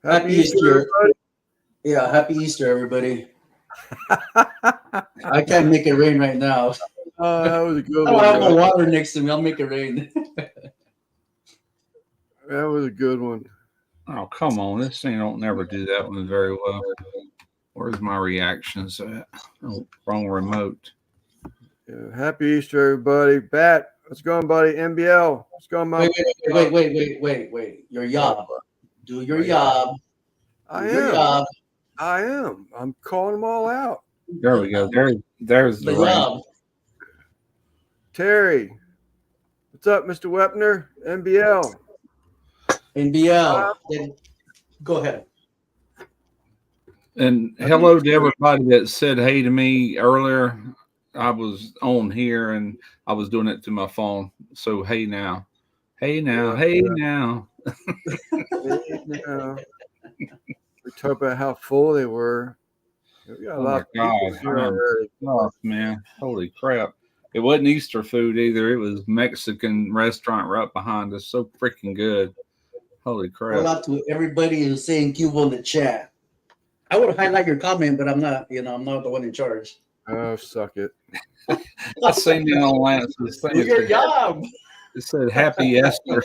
Happy Easter, everybody. Yeah, happy Easter, everybody. I can't make it rain right now. That was a good I don't one, have no bro. water next to me. I'll make it rain. That was a good one. Oh, come on. This thing don't never do that one very well. Where's my reactions at? Oh, wrong remote. Yeah, happy Easter, everybody. Bat, what's going, buddy? NBL, what's going, my Wait. Your yob. Do your yob. I Do your am. yob. I am. I'm calling them all out. There we go. There's the The rain. yob. Terry, what's up, Mr. Wepner? NBL. NBL. Then go ahead. And hello to everybody that said hey to me earlier. I was on here and I was doing it to my phone. So hey now. Hey now. Hey now. We talk about how full they were. We got a lot of people here already. Oh, man. Holy crap. It wasn't Easter food either. It was Mexican restaurant right behind us. So freaking good. Holy crap. Shout out to everybody who's saying Cuba in the chat. I would highlight your comment, but I'm not, I'm not the one in charge. Oh, suck it. I seen that online. Do your job. It said Happy Ester.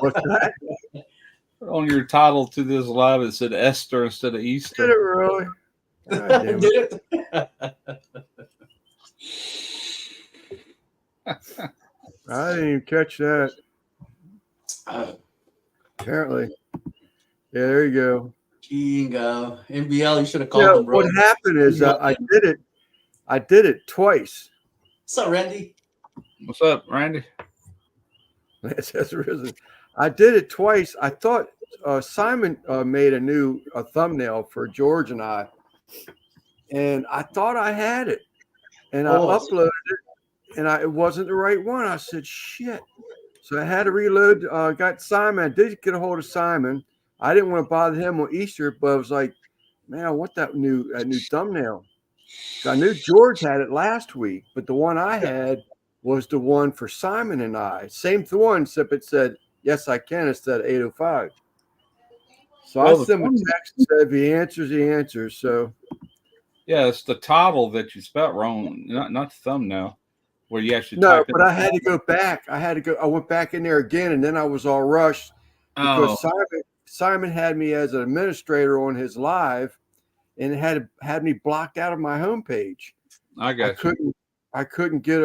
What's that? On your title to this live, it said Ester instead of Did Easter. it really? God damn it. Did it? I didn't even catch that. Apparently. Yeah, there you go. Jingo. NBL, you should have called them, bro. What happened is I did it twice. What's up, Randy? What's up, Randy? Lance has risen. I did it twice. I thought Simon made a new thumbnail for George and I, and I thought I had it, and I uploaded it, and it wasn't the right one. I said, shit. So I had to reload. Got Simon. I did get a hold of Simon. I didn't want to bother him on Easter, but I was like, man, I want that new thumbnail. So I knew George had it last week, but the one I had was the one for Simon and I. Same one, except it said, yes, I can, instead of 805. So I sent him a text and said, if he answers. So yeah, it's the title that you spelled wrong, not the thumbnail, where you actually no, but I had to go back. I went back in there again, and then I was all rushed because Simon had me as an administrator on his live, and it had me blocked out of my homepage. I couldn't get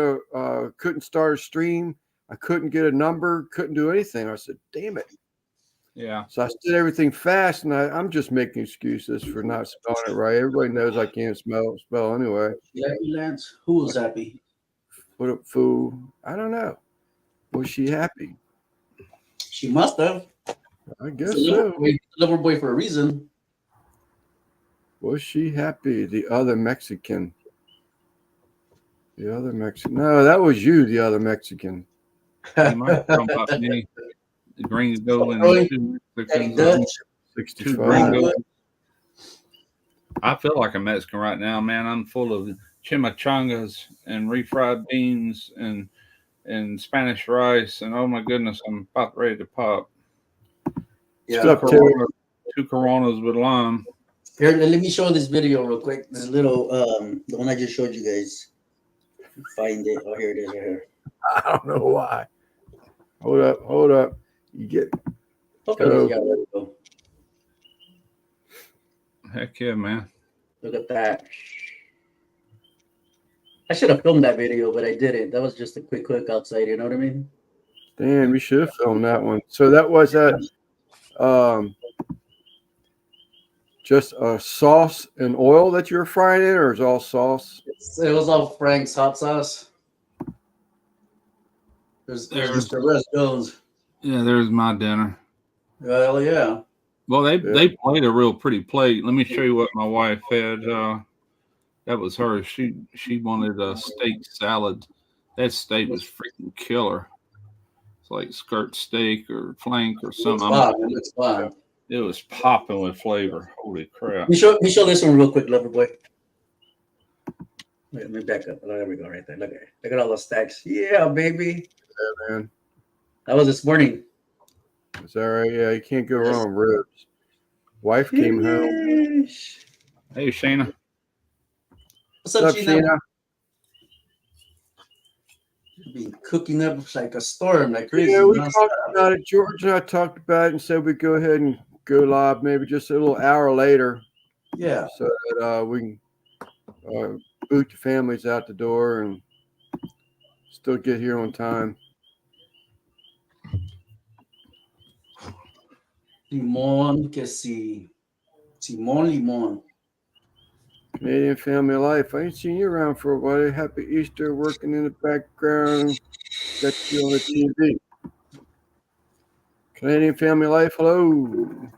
couldn't start a stream. I couldn't get a number, couldn't do anything. I said, damn it. Yeah. So I did everything fast, and I'm just making excuses for not spelling it right. Everybody knows I can't spell anyway. Yeah, Lance. Who was happy? What a fool. I don't know. Was she happy? She must have. I guess so. Lover boy for a reason. Was she happy? The other Mexican. No, that was you, the other Mexican. You might talk about me. The gringo and two Mexicans. 65. I feel like a Mexican right now, man. I'm full of chimichangas and refried beans and Spanish rice, and oh my goodness, I'm about ready to pop. Yeah, two Coronas with lime. Here, let me show this video real quick. This little, the one I just showed you guys. Find it. Oh, here it is right here. I don't know why. Hold up. You get Okay, there we go. Heck yeah, man. Look at that. I should have filmed that video, but I didn't. That was just a quick hook outside, you know what I mean? Damn, we should have filmed that one. So that was just sauce and oil that you're frying in, or is it all sauce? It was all Frank's hot sauce. There's Mr. Russ Jones. Yeah, there's my dinner. Hell yeah. Well, they played a real pretty plate. Let me show you what my wife had. That was her. She wanted a steak salad. That steak was freaking killer. It's like skirt steak or flank or something. It's fun. It was popping with flavor. Holy crap. We show this one real quick, lover boy. Let me back up. Oh, there we go, right there. Look at all those stacks. Yeah, baby. Yeah, man. That was this morning. Is that right? Yeah, you can't go wrong with ribs. Wife came home. Hey, Shayna. What's up, What's up, Sheena? Sheena? Been cooking up like a storm, like crazy. Yeah, we nonstop. talked about it. George and I talked about it and said we'd go ahead and go live maybe just a little hour later Yeah. so that we can boot the families out the door and still get here on time. Limón, que sí. Simón Limón. Canadian Family Life. I ain't seen you around for a while. Happy Easter, working in the background. Got you on the TV. Canadian Family Life, hello.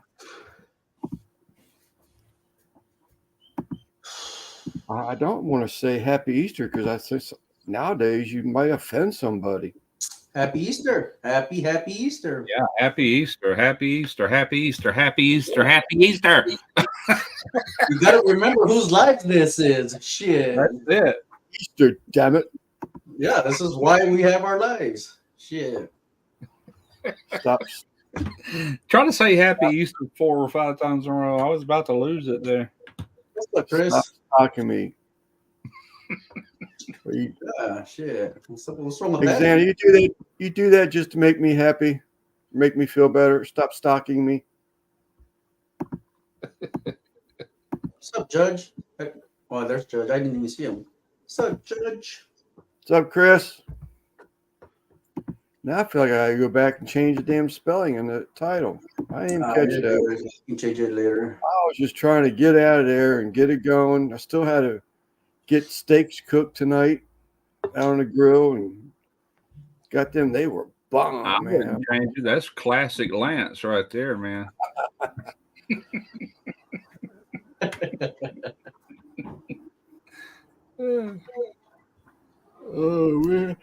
I don't want to say Happy Easter because I think nowadays you might offend somebody. Happy Easter. Happy Easter. Yeah, happy Easter, happy Easter, happy Easter, happy Easter, happy Easter. You got to remember whose life this is. Shit. That's it. Easter, damn it. Yeah, this is why we have our lives. Shit. Stop. Try to say happy Easter 4 or 5 times in a row. I was about to lose it there. What's up, Chris? Stop talking me. Yeah, shit. What's wrong with Alexander, you do that just to make me happy, make me feel better. Stop stalking me. What's up, Judge? Oh, there's Judge. I didn't even see him. What's up, Judge? What's up, Chris? Now I feel like I gotta go back and change the damn spelling in the title. I didn't catch that. You can change it later. I was just trying to get out of there and get it going. I still had to get steaks cooked tonight out on the grill and got them. They were bomb, I man. wouldn't change it. That's classic Lance right there, man. Oh man.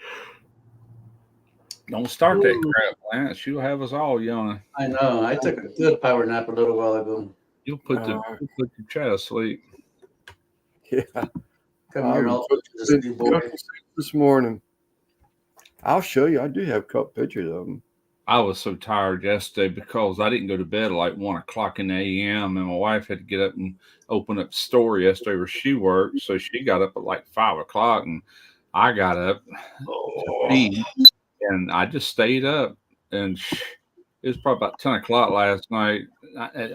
Don't start that crap, Lance. You'll have us all yawning. I know. I took a good power nap a little while ago. You'll put your child to sleep. Yeah. Come here, I'll put you to sleep, boy. This morning. I'll show you. I do have a couple pictures of them. I was so tired yesterday because I didn't go to bed at like 1 o'clock in the a.m. and my wife had to get up and open up the store yesterday where she worked. So she got up at like 5 o'clock and I got up to feed and I just stayed up. And it was probably about 10 o'clock last night,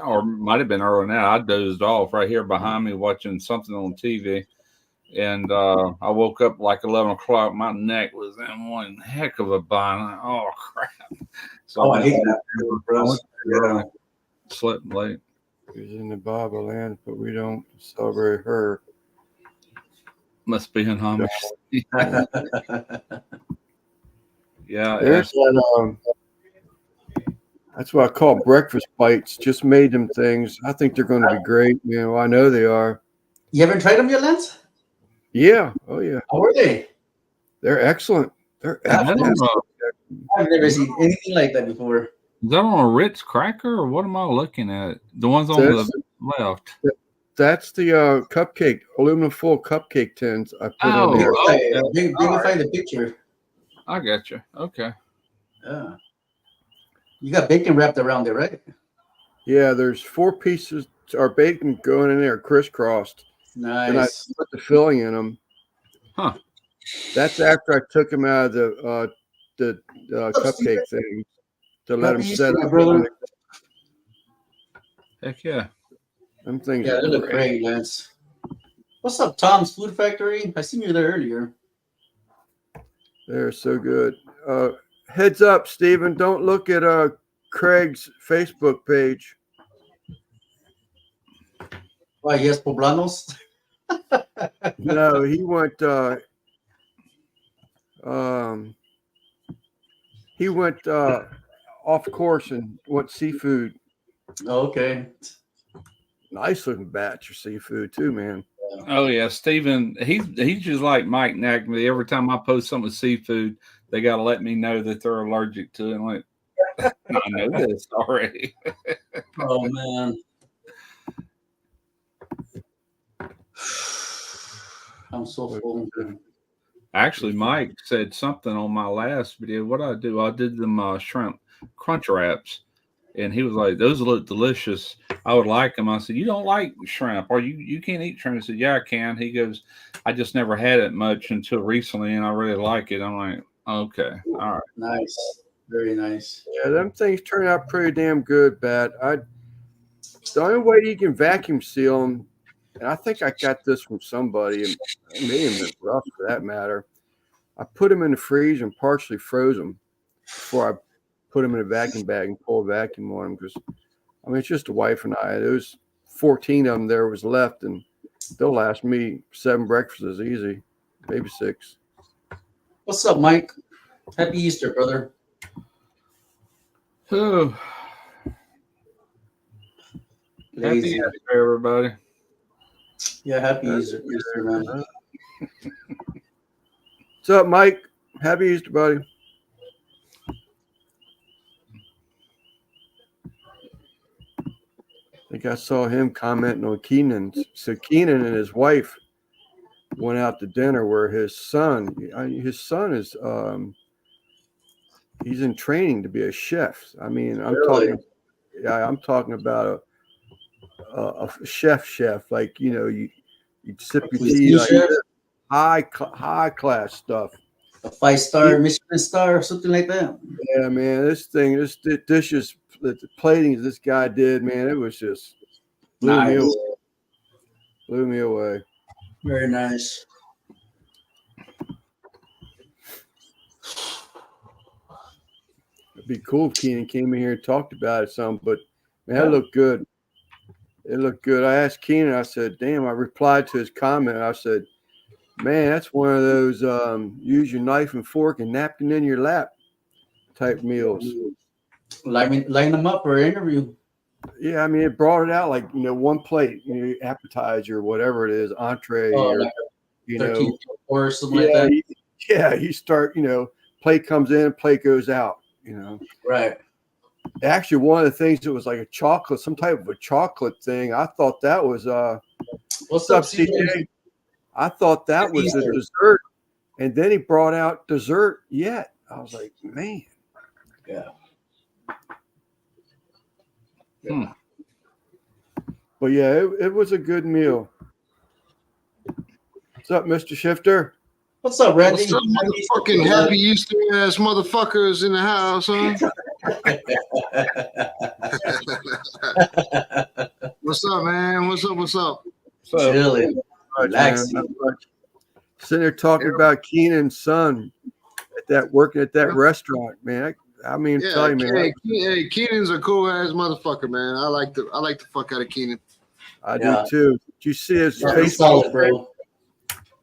or might have been earlier than that. I dozed off right here behind me watching something on TV. And I woke up like 11 o'clock. My neck was in one heck of a bind. Oh, crap. So I hate that, bro. Yeah. Slept late. She was in the Bible land, but we don't celebrate her. Must be in Amish. Yeah. There's that, that's what I call breakfast bites. Just made them things. I think they're going to be great. You know, I know they are. You haven't tried them yet, Lance? Yeah. Oh, yeah. How are they? They're excellent. They're excellent. I've never seen anything like that before. Is that on a Ritz cracker or what am I looking at? The ones on the left. That's the cupcake, aluminum foil cupcake tins I put in there. They can find the picture. I got you. Okay. Yeah. You got bacon wrapped around there, right? Yeah, there's 4 pieces or bacon going in there crisscrossed. Nice. And I put the filling in them. Huh. That's after I took them out of the cupcake thing to let them set up. Brother. Heck yeah. Them things Yeah, they look great, Lance. What's up, Tom's Food Factory? I seen you there earlier. They're so good. Heads up, Stephen. Don't look at Craig's Facebook page. Why, yes, Poblanos? No, he went off course and went seafood. Okay. Nice looking batch of seafood too, man. Oh yeah, Stephen. He's just like Mike Nackman. Every time I post something with seafood, they got to let me know that they're allergic to it. I'm like, I know this already. Oh man. I'm so full. Actually, Mike said something on my last video. What I do? I did them shrimp crunch wraps, And he was like, "Those look delicious. I would like them." I said, "You don't like shrimp, or you can't eat shrimp?" He said, "Yeah, I can." He goes, "I just never had it much until recently, and I really like it." I'm like, "Okay, all right." Nice, very nice. Yeah, them things turn out pretty damn good, Bat. The only way you can vacuum seal them, and I think I got this from somebody, and it may have been rough for that matter. I put them in the freezer and partially froze them before I put them in a vacuum bag and pull a vacuum on them, because I mean, it's just the wife and I. There's 14 of them there was left, and they'll last me 7 breakfasts easy, maybe 6. What's up, Mike? Happy Easter, brother. Oh, happy Lazy. Easter, everybody. Yeah, happy Easter, man. What's up, Mike? Happy Easter, buddy. I think I saw him commenting on Keenan. So Keenan and his wife went out to dinner where his son is he's in training to be a chef. I mean, I'm talking about a chef, like, you know, you sip your tea, like high class stuff. A 5-star Michelin star or something like that. Yeah, man, this dishes, the platings this guy did, man, it was just blew me away. Very nice. It'd be cool if Keenan came in here and talked about it some, but man, it looked good. It looked good. I asked Keenan, I said, damn, I replied to his comment. I said, man, that's one of those use your knife and fork and napkin in your lap type meals. Line them up for an interview. Yeah, I mean, it brought it out like, you know, one plate, you know, appetizer, whatever it is, entree, or, like you know, or something like that. You start, you know, plate comes in, plate goes out, you know. Right. Actually, one of the things that was like a chocolate, some type of a chocolate thing, I thought that was What's up, CJ? I thought that was the dessert, and then he brought out dessert yet. I was like, man. Yeah. But yeah, it was a good meal. What's up, Mr. Shifter? What's up, Randy? What's up, motherfucking happy Easter ass motherfuckers in the house, huh? What's up, man? What's up? Chilling. Relaxing. Sitting there talking about Keenan's son working at that restaurant, man. I mean, tell you, man. Hey, Keenan's a cool ass motherfucker, man. I like the fuck out of Keenan. I do too. Did you see his Facebook, solid, bro?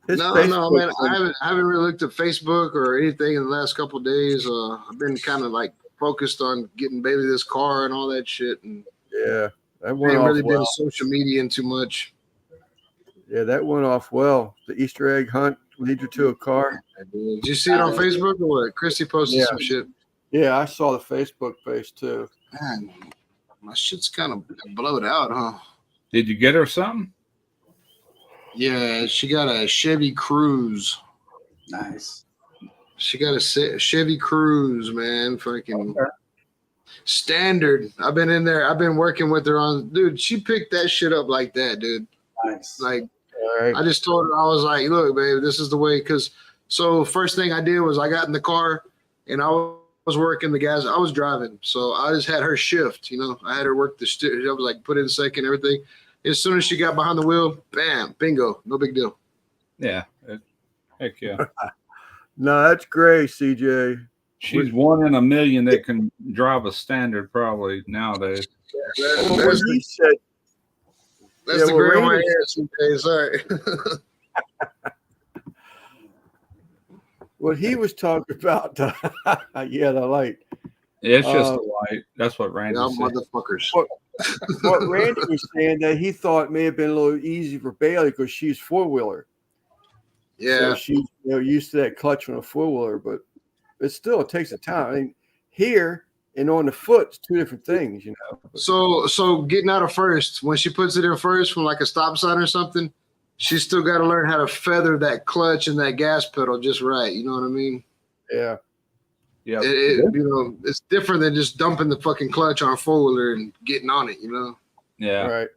No, man. I haven't really looked at Facebook or anything in the last couple of days. I've been kind of like focused on getting Bailey this car and all that shit, and that I went ain't off really well. been social media too much. Yeah, that went off well. The Easter egg hunt leads you to a car. Did you see it on Facebook or what? Christy posted some shit. Yeah, I saw the Facebook page too. Man, my shit's kind of blowed out, huh? Did you get her something? Yeah, she got a Chevy Cruze. Nice. She got a Chevy Cruze, man. Fucking standard. I've been in there. I've been working with her on. Dude, she picked that shit up like that, dude. Nice. Like, Right. I just told her, I was like, look, babe, this is the way. So first thing I did was I got in the car and I was working the gas. I was driving. So I just had her shift, you know. I had her work the shift. I was like, put in second, everything. As soon as she got behind the wheel, bam, bingo. No big deal. Yeah. Heck yeah. No, that's great, CJ. She's one in a million that can drive a standard probably nowadays. That's the gray on my hair, CJ. Sorry. What he was talking about, the light. Yeah, it's just the light. That's what Randy said. Motherfuckers. What Randy was saying that he thought may have been a little easy for Bailey because she's 4-wheeler. Yeah. So she's used to that clutch on a 4-wheeler, but it takes a time. I mean, here and on the foot, it's two different things, you know. So getting out of first, when she puts it in first from like a stop sign or something, she's still got to learn how to feather that clutch and that gas pedal just right. You know what I mean? Yeah. Yeah. It's different than just dumping the fucking clutch on a four-wheeler and getting on it, Yeah. Right.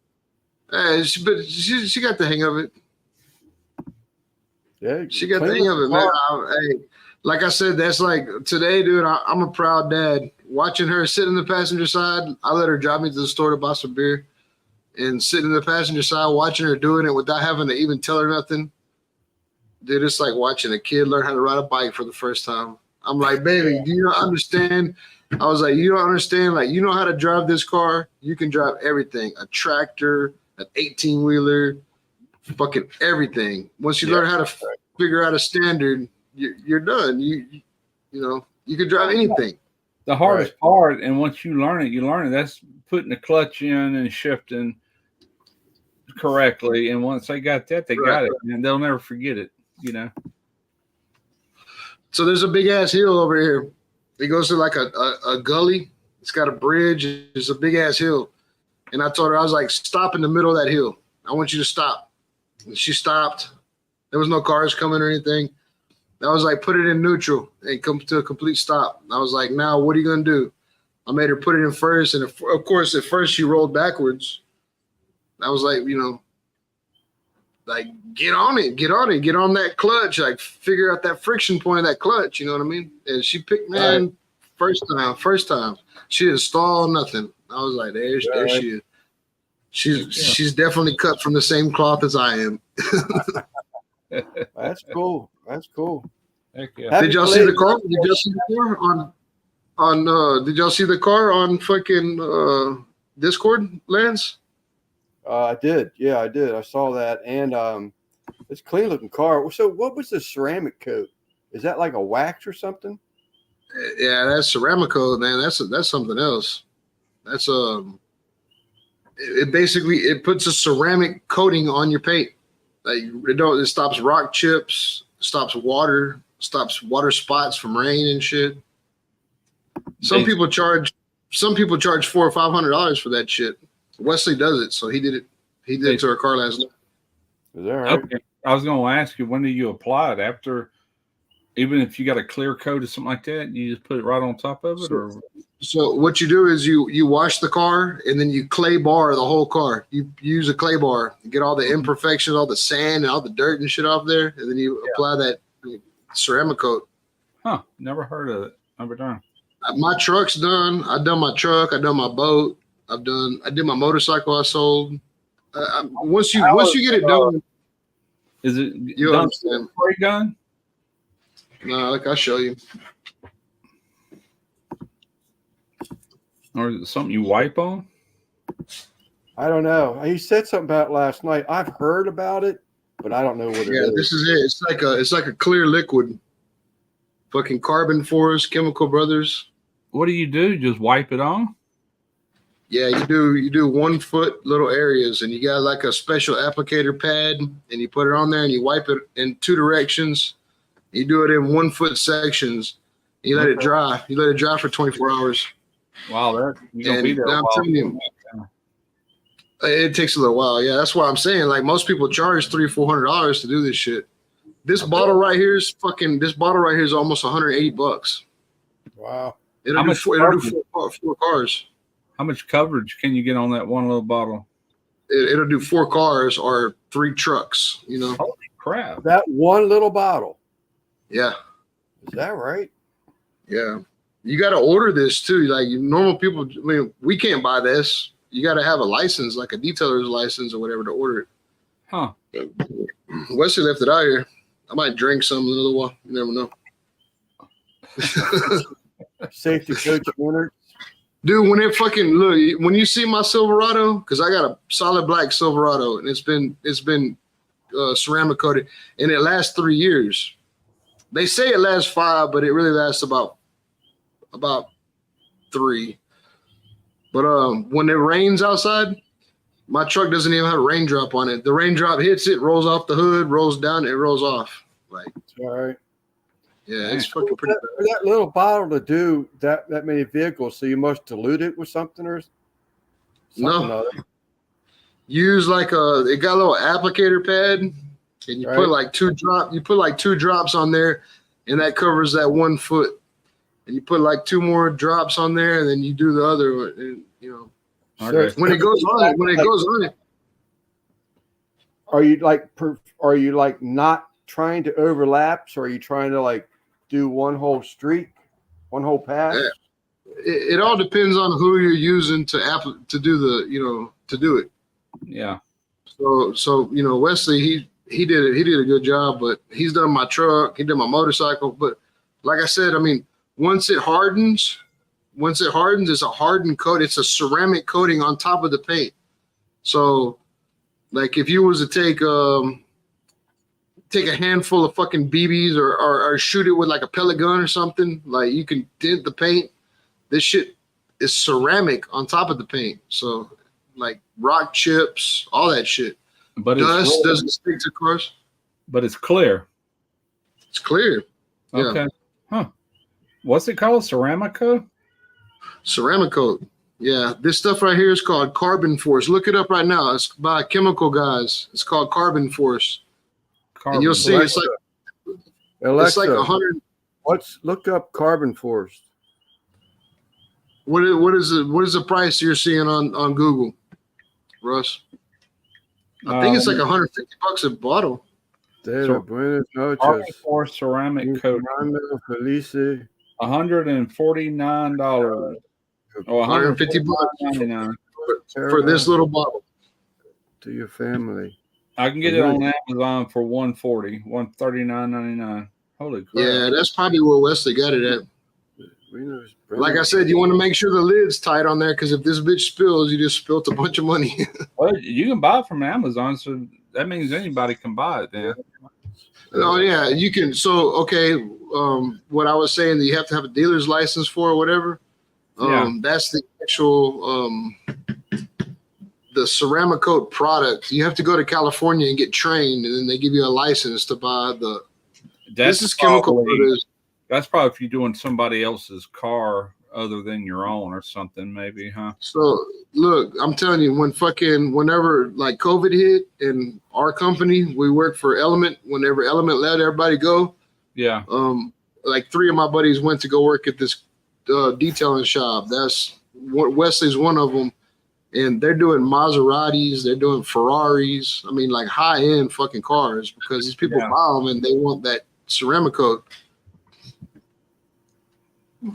But she got the hang of it. Yeah. She got the hang of it, man. Like I said, that's like today, dude. I'm a proud dad. Watching her sit in the passenger side, I let her drive me to the store to buy some beer, and sitting in the passenger side, watching her doing it without having to even tell her nothing. Dude, it's like watching a kid learn how to ride a bike for the first time. I'm like, baby, do you not understand? I was like, you don't understand. Like, you know how to drive this car? You can drive everything: a tractor, an 18-wheeler, fucking everything. Once you learn how to figure out a standard, you're done. You can drive anything. The hardest part, and once you learn it. That's putting the clutch in and shifting correctly. And once they got that, they got it, and they'll never forget it. So there's a big ass hill over here. It goes to like a gully. It's got a bridge. It's a big ass hill. And I told her, I was like, stop in the middle of that hill. I want you to stop. And she stopped. There was no cars coming or anything. I was like, put it in neutral and come to a complete stop. I was like, now what are you going to do? I made her put it in first. And of course, at first she rolled backwards. I was like, like, get on that clutch, like figure out that friction point of that clutch. You know what I mean? And she picked, first time. She didn't stall, nothing. I was like, there she is. She's definitely cut from the same cloth as I am. That's cool. Heck yeah. Did y'all see the car? Did y'all see the car on fucking Discord, Lance? I did. Yeah, I did. I saw that. And it's a clean looking car. So what was the ceramic coat? Is that like a wax or something? Yeah, that's ceramic coat, man. That's something else. That's it puts a ceramic coating on your paint. Like it stops rock chips, stops water spots from rain and shit. Some people charge $400 or $500 for that shit. Wesley does it, so he did it. He did it to her car last night. Is that right? Okay. I was going to ask you, when do you apply it? After, even if you got a clear coat or something like that, you just put it right on top of it, or? So what you do is you wash the car and then you clay bar the whole car. You use a clay bar, get all the imperfections, all the sand and all the dirt and shit off there, and then you apply that ceramic coat. Huh? Never heard of it. Never done. My truck's done. I've done my truck. I've done my boat. I did my motorcycle I sold. Once you get it done, is it you understand? Spray gun? No, like I'll show you. Or is it something you wipe on? I don't know. He said something about it last night. I've heard about it, but I don't know what it is. Yeah, this is it. It's like a clear liquid. Fucking Carbon Forest, Chemical Brothers. What do you do? Just wipe it on? Yeah, you do 1 foot little areas, and you got like a special applicator pad, and you put it on there, and you wipe it in 2 directions. You do it in 1 foot sections. You let it dry. You let it dry for 24 hours. Wow, you're gonna be there. I'm telling you, it takes a little while. Yeah, that's why I'm saying, like, most people charge $300-$400 to do this shit. This bottle right here is almost $180. Wow. It'll do 4 cars. How much coverage can you get on that one little bottle? It'll do 4 cars or 3 trucks, Holy crap. That one little bottle. Yeah. Is that right? Yeah. You got to order this too. Like normal people, we can't buy this. You got to have a license, like a detailer's license or whatever, to order it. Huh. Wesley left it out here. I might drink some in a little while. You never know. Safety coach winner. Dude, when you see my Silverado, because I got a solid black Silverado, and it's been ceramic coated, and it lasts 3 years. They say it lasts 5, but it really lasts about 3. But when it rains outside, my truck doesn't even have a raindrop on it. The raindrop hits it, rolls off the hood, rolls down, it rolls off. Like, all right. Yeah, it's fucking pretty bad. For that little bottle to do that many vehicles, so you must dilute it with something or something. No. Use like it got a little applicator pad, and you put like 2 drops on there, and that covers that 1 foot. and you put like 2 more drops on there, and then you do the other one, and you know. Okay. When it goes on it. Are you like not trying to overlap? So are you trying to like do one whole streak, one whole pass? It all depends on who you're using to do the, to do it. Yeah. So Wesley, he did a good job, but he's done my truck, he did my motorcycle. But like I said, I mean, once it hardens, it's a hardened coat. It's a ceramic coating on top of the paint. So, like, if you was to take a handful of fucking BBs or shoot it with like a pellet gun or something, like you can dent the paint. This shit is ceramic on top of the paint. So, like rock chips, all that shit. But dust doesn't stick to cars. But it's clear. It's clear. Yeah. Okay. Huh. What's it called? Ceramico? Ceramic coat. Yeah, this stuff right here is called Carbon Force. Look it up right now. It's by chemical guys. It's called Carbon Force. And you'll see it's like 100. Look up Carbon Force. What is the price you're seeing on Google, Russ? I think it's like $150 a bottle. Carbon Force ceramic coat. $149. Oh, $150 for this little bottle. To your family. I can get it on Amazon for $139.99. Holy crap. Yeah, that's probably where Wesley got it at. Like I said, you want to make sure the lid's tight on there, because if this bitch spills, you just spilt a bunch of money. Well, you can buy it from Amazon, so that means anybody can buy it then. Oh, yeah, you can. So, okay, what I was saying that you have to have a dealer's license for or whatever. That's the actual the ceramic coat product. You have to go to California and get trained, and then they give you a license to buy the. This is chemical. That's probably if you're doing somebody else's car other than your own or something, maybe, huh? So look, I'm telling you, whenever like COVID hit in our company, we worked for Element. Whenever Element let everybody go, yeah. Like 3 of my buddies went to go work at this detailing shop. That's Wesley's one of them, and they're doing Maseratis, they're doing Ferraris. I mean, like high end fucking cars, because these people buy them and they want that ceramic coat.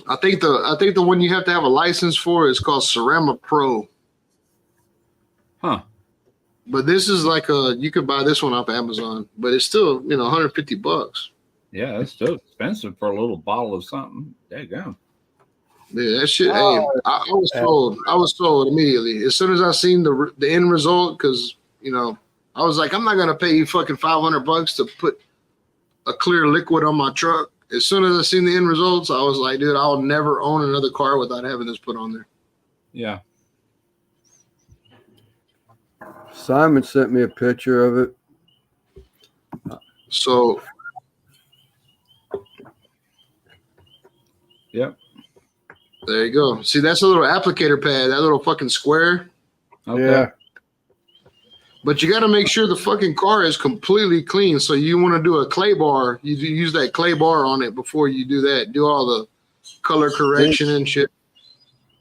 I think the one you have to have a license for is called Ceramic Pro. Huh. But this is like you could buy this one off Amazon, but it's still, $150. Yeah, that's still expensive for a little bottle of something. There you go. Yeah, that shit. Hey, I was sold. I was sold immediately as soon as I seen the end result, because I was like, I'm not gonna pay you fucking $500 to put a clear liquid on my truck. As soon as I seen the end results, I was like, dude, I'll never own another car without having this put on there. Yeah. Simon sent me a picture of it. So. Yep. There you go. See, that's a little applicator pad, that little fucking square. Okay. Yeah. But you got to make sure the fucking car is completely clean. So you want to do a clay bar. You use that clay bar on it before you do that. Do all the color correction and shit.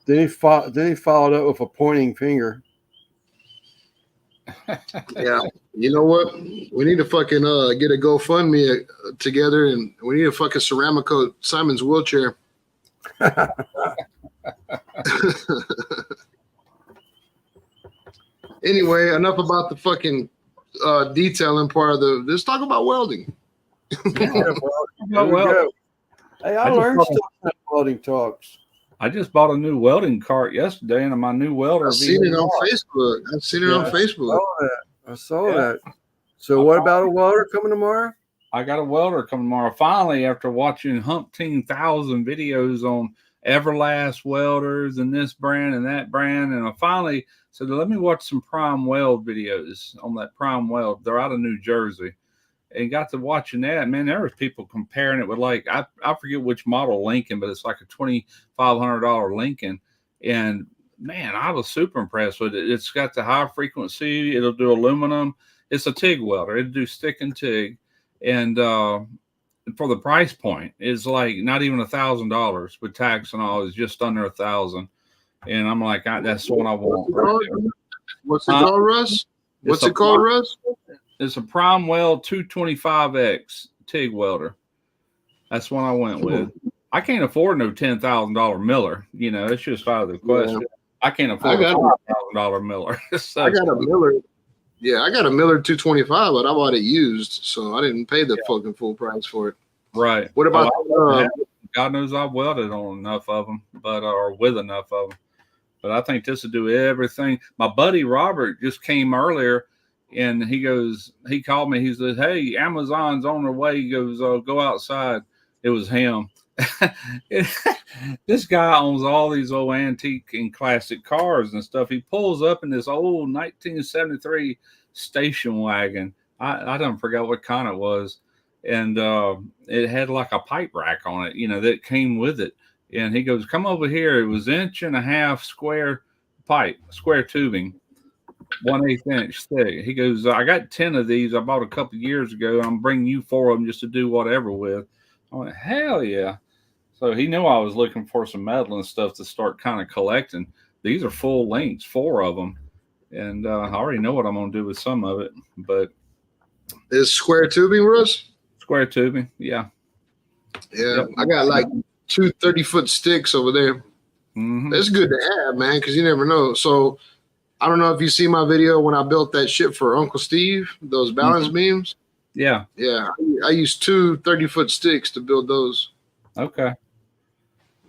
Then he followed up with a pointing finger. Yeah. You know what? We need to fucking get a GoFundMe together, and we need to fucking ceramic coat Simon's wheelchair. Anyway, enough about the fucking detailing part of let's talk about welding. Hey, I learned stuff in welding talks. I just bought a new welding cart yesterday, and my new welder. I've seen it on Facebook. I saw that. So what about a welder coming tomorrow? I got a welder coming tomorrow. Finally, after watching 1,000 videos on Everlast welders and this brand and that brand, and I finally said, let me watch some Prime Weld videos on that Prime Weld. They're out of New Jersey, and got to watching that. Man, there was people comparing it with, like, I forget which model Lincoln, but it's like a $2,500 Lincoln, and man, I was super impressed with it. It's got the high frequency. It'll do aluminum. It's a TIG welder. It'll do stick and TIG, and for the price point is like not even $1,000 with tax and all. Is just under $1,000, and I'm like, that's what I want. Right. What's it called, Russ? What's it called, Russ? It's a Prime Weld 225X TIG welder. That's what I went with. I can't afford no $10,000 Miller. You know, it's just out of the question. Yeah. I can't afford a $5,000 Miller. So, I got a Miller. Yeah, I got a Miller 225, but I bought it used, so I didn't pay the fucking full price for it. Right. What about? God knows I've welded on enough of them, but or with enough of them. But I think this will do everything. My buddy Robert just came earlier, and he called me. He said, "Hey, Amazon's on their way." He goes, "Go outside." It was him. This guy owns all these old antique and classic cars and stuff. He pulls up in this old 1973 station wagon. I don't forget what kind it was, and it had like a pipe rack on it, you know, that came with it. And he goes, "Come over here." It was 1.5 inch square pipe, square tubing, 1/8 inch thick. He goes, "I got 10 of these. I bought a couple years ago. I'm bringing you 4 of them just to do whatever with." I went, "Hell yeah." So he knew I was looking for some metal and stuff to start kind of collecting. These are full lengths, 4 of them. And I already know what I'm going to do with some of it. But is square tubing, Russ? Square tubing, yeah. Yeah, yep. I got like 2 30-foot sticks over there. Mm-hmm. That's good to have, man, because you never know. So I don't know if you see my video when I built that shit for Uncle Steve, those balance beams. Yeah. Yeah, I used 2 30-foot sticks to build those. Okay.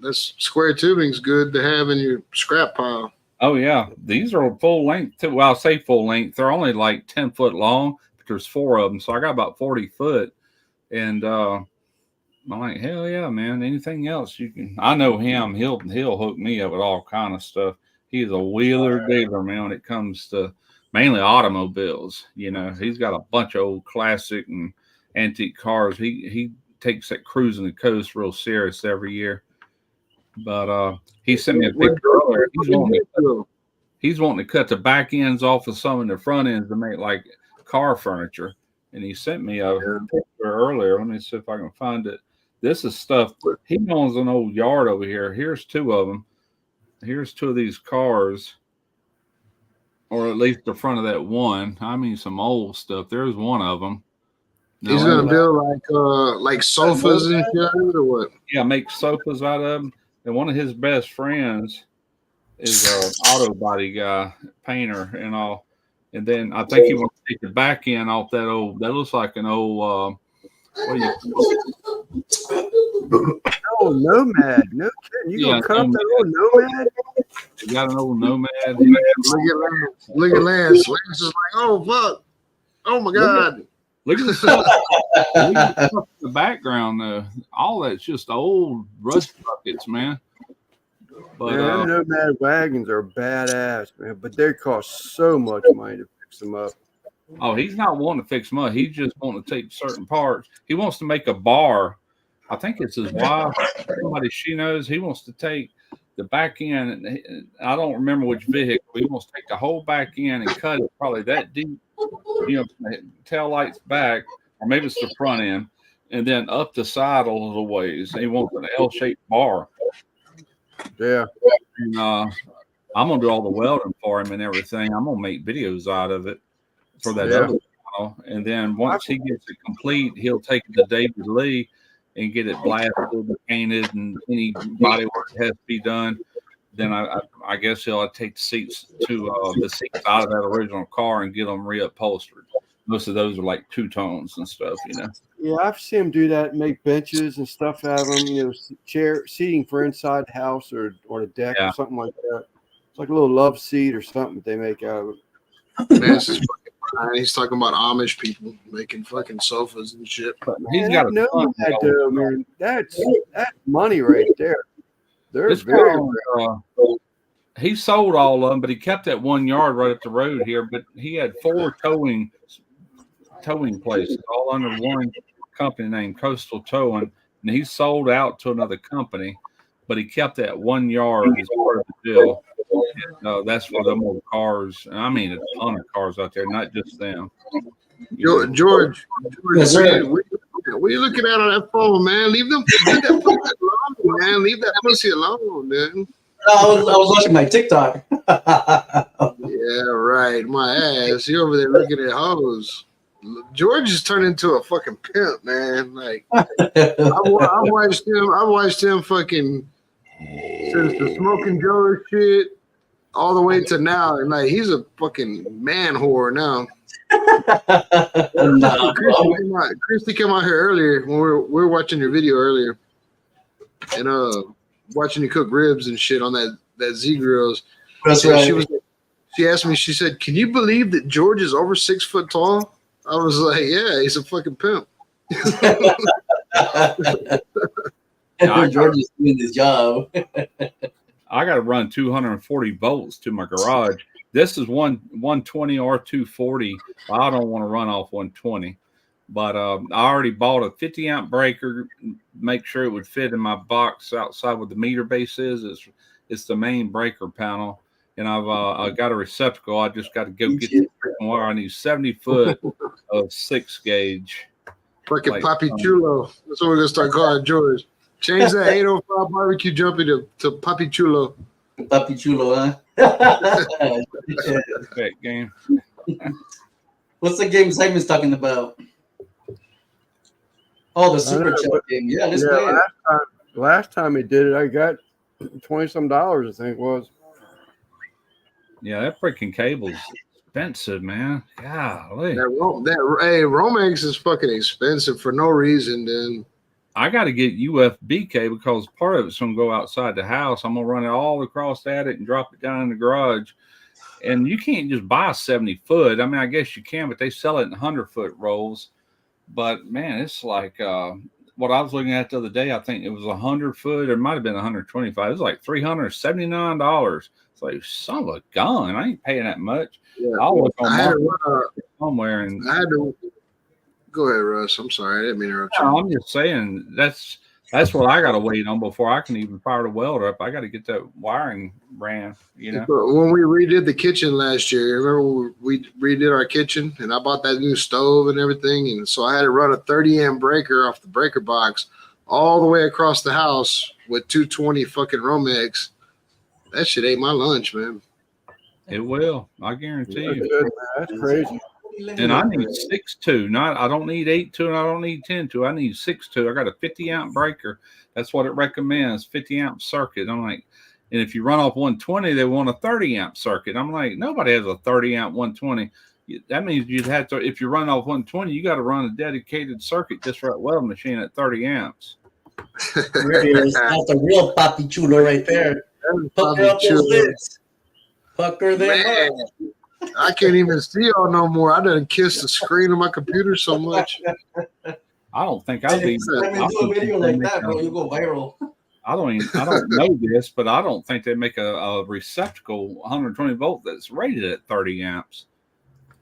That's square tubing's good to have in your scrap pile. Oh yeah, these are full length too. Well, I'll say full length. They're only like 10 foot long, but there's 4 of them, so I got about 40 foot. And I'm like, hell yeah, man. Anything else you can? I know him. He'll hook me up with all kind of stuff. He's a wheeler dealer, man. When it comes to mainly automobiles, you know, he's got a bunch of old classic and antique cars. He takes that cruising the coast real serious every year. But he sent me a picture earlier. He's wanting to cut the back ends off of some of the front ends to make like car furniture. And he sent me a picture earlier. Let me see if I can find it. This is stuff. He owns an old yard over here. Here's 2 of them. Here's 2 of these cars, or at least the front of that one. I mean, some old stuff. There's one of them. No, he's gonna build like sofas and shit, or what? Yeah, make sofas out of them. And one of his best friends is an auto body guy, painter and all. And then I think he wants to take the back end off that old. That looks like an old. What do you? Oh, Nomad. No kidding. You gonna cut up that old Nomad? You got an old Nomad. Look at Lance. Lance is like, oh fuck, oh my god. Look at the stuff. Look at the stuff in the background, though. All that's just old rust buckets, man. But man, Nomad wagons are badass, man. But they cost so much money to fix them up. Oh, he's not wanting to fix them up. He's just wanting to take certain parts. He wants to make a bar. I think it's his wife, somebody she knows. He wants to take the back end. And I don't remember which vehicle. He wants to take the whole back end and cut it probably that deep. You know, tail lights back, or maybe it's the front end, and then up the side a little ways. He wants an L-shaped bar. Yeah. And, I'm gonna do all the welding for him and everything. I'm gonna make videos out of it for that other channel. And then once he gets it complete, he'll take it to David Lee and get it blasted and painted, and any body work has to be done. Then I guess he'll take the seats out of that original car and get them reupholstered. Most of those are like 2-tones and stuff, you know. Yeah, I've seen them do that, make benches and stuff out of them, you know, seating for inside the house or the deck or something like that. It's like a little love seat or something that they make out of it. Man, this is fucking, he's talking about Amish people making fucking sofas and shit. He's got to know that, though, man. That's money right there. They're very he sold all of them, but he kept that 1 yard right up the road here. But he had 4 towing places all under one company named Coastal Towing, and he sold out to another company, but he kept that 1 yard as part of the deal. And, that's for them old cars. I mean, a ton of cars out there, not just them. George, yes, sir. What are you looking at on that phone, man? Leave that pussy alone, man. Leave that pussy alone, man. I was watching my TikTok. Yeah, right. My ass. You over there looking at hoes. George is turned into a fucking pimp, man. Like I've watched him fucking since the Smoking Joe shit all the way to now, and like he's a fucking man whore now. Christy came out here earlier when we were watching your video earlier, and watching you cook ribs and shit on that Z Grills. That's right. She asked me. She said, "Can you believe that George is over 6 foot tall?" I was like, "Yeah, he's a fucking pimp." George is doing his job. I got to run 240 volts to my garage. This is 120 or 240. I don't want to run off 120, but I already bought a 50 amp breaker. Make sure it would fit in my box outside where the meter base is. It's the main breaker panel, and I got a receptacle. I just got to go get the freaking wire. I need 70 foot of 6 gauge. Fucking like, Papi Chulo. That's what we're gonna start calling George. Change that 805 barbecue jumpy to Papi Chulo. Papi Chulo, huh? That game. What's the game Simon's talking about? Oh, the Super Chat game. Yeah, let's play it. Last time he did it, I got $20-some, I think it was. Yeah, that freaking cable's expensive, man. Golly. Romex is fucking expensive for no reason, then. I got to get UFB cable because part of it's going to go outside the house. I'm going to run it all across the attic and drop it down in the garage. And you can't just buy 70 foot. I mean, I guess you can, but they sell it in 100-foot rolls. But, man, it's like what I was looking at the other day. I think it was 100 foot. It might have been 125. It was like $379. It's like, son of a gun. I ain't paying that much. Yeah. I'll look on somewhere. And I had to go ahead, Russ. I'm sorry. I didn't mean to interrupt you. No, I'm just saying that's what I got to wait on before I can even fire the welder up. I got to get that wiring ran, you know. When we redid the kitchen last year, remember we redid our kitchen and I bought that new stove and everything. And so I had to run a 30 amp breaker off the breaker box all the way across the house with 220 fucking Romex. That shit ate my lunch, man. It will. I guarantee you. That's crazy. And I need 6.2. I don't need 8.2 and I don't need 10.2. I need 6.2. I got a 50 amp breaker. That's what it recommends, 50 amp circuit. I'm like, and if you run off 120, they want a 30 amp circuit. I'm like, nobody has a 30 amp 120. That means you'd have to, if you run off 120, you got to run a dedicated circuit just for that weld machine at 30 amps. There it is. That's a real Papi Chulo right there. Pucker up those lips. Pucker them up. I can't even see y'all no more. I done kissed the screen of my computer so much. I don't think I'll be. Do a video like that, bro. You go viral. I don't know this, but I don't think they make a receptacle 120 volt that's rated at 30 amps.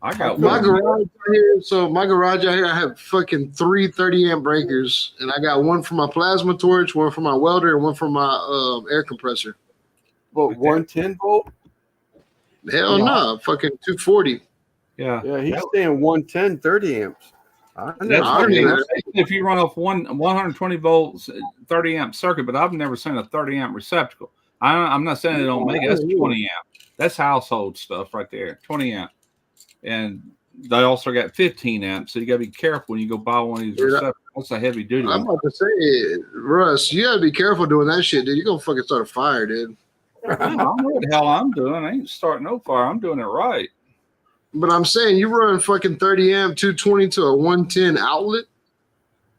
I got my garage here. So my garage out here, I have fucking 3 30 amp breakers, and I got one for my plasma torch, one for my welder, and one for my air compressor. But 110 volt? Hell no, fucking 240. Yeah, he's saying 110, 30 amps. If you run off 120 volts, 30 amp circuit, but I've never seen a 30 amp receptacle. I'm not saying they don't make it. That's 20 amp. That's household stuff right there, 20 amp. And they also got 15 amps, so you got to be careful when you go buy one of these receptacles. That's a heavy duty I'm one. about to say, Russ, you got to be careful doing that shit, dude. You're going to fucking start a fire, dude. I don't know what the hell I'm doing. I ain't starting no fire. I'm doing it right. But I'm saying you run fucking 30 amp 220 to a 110 outlet.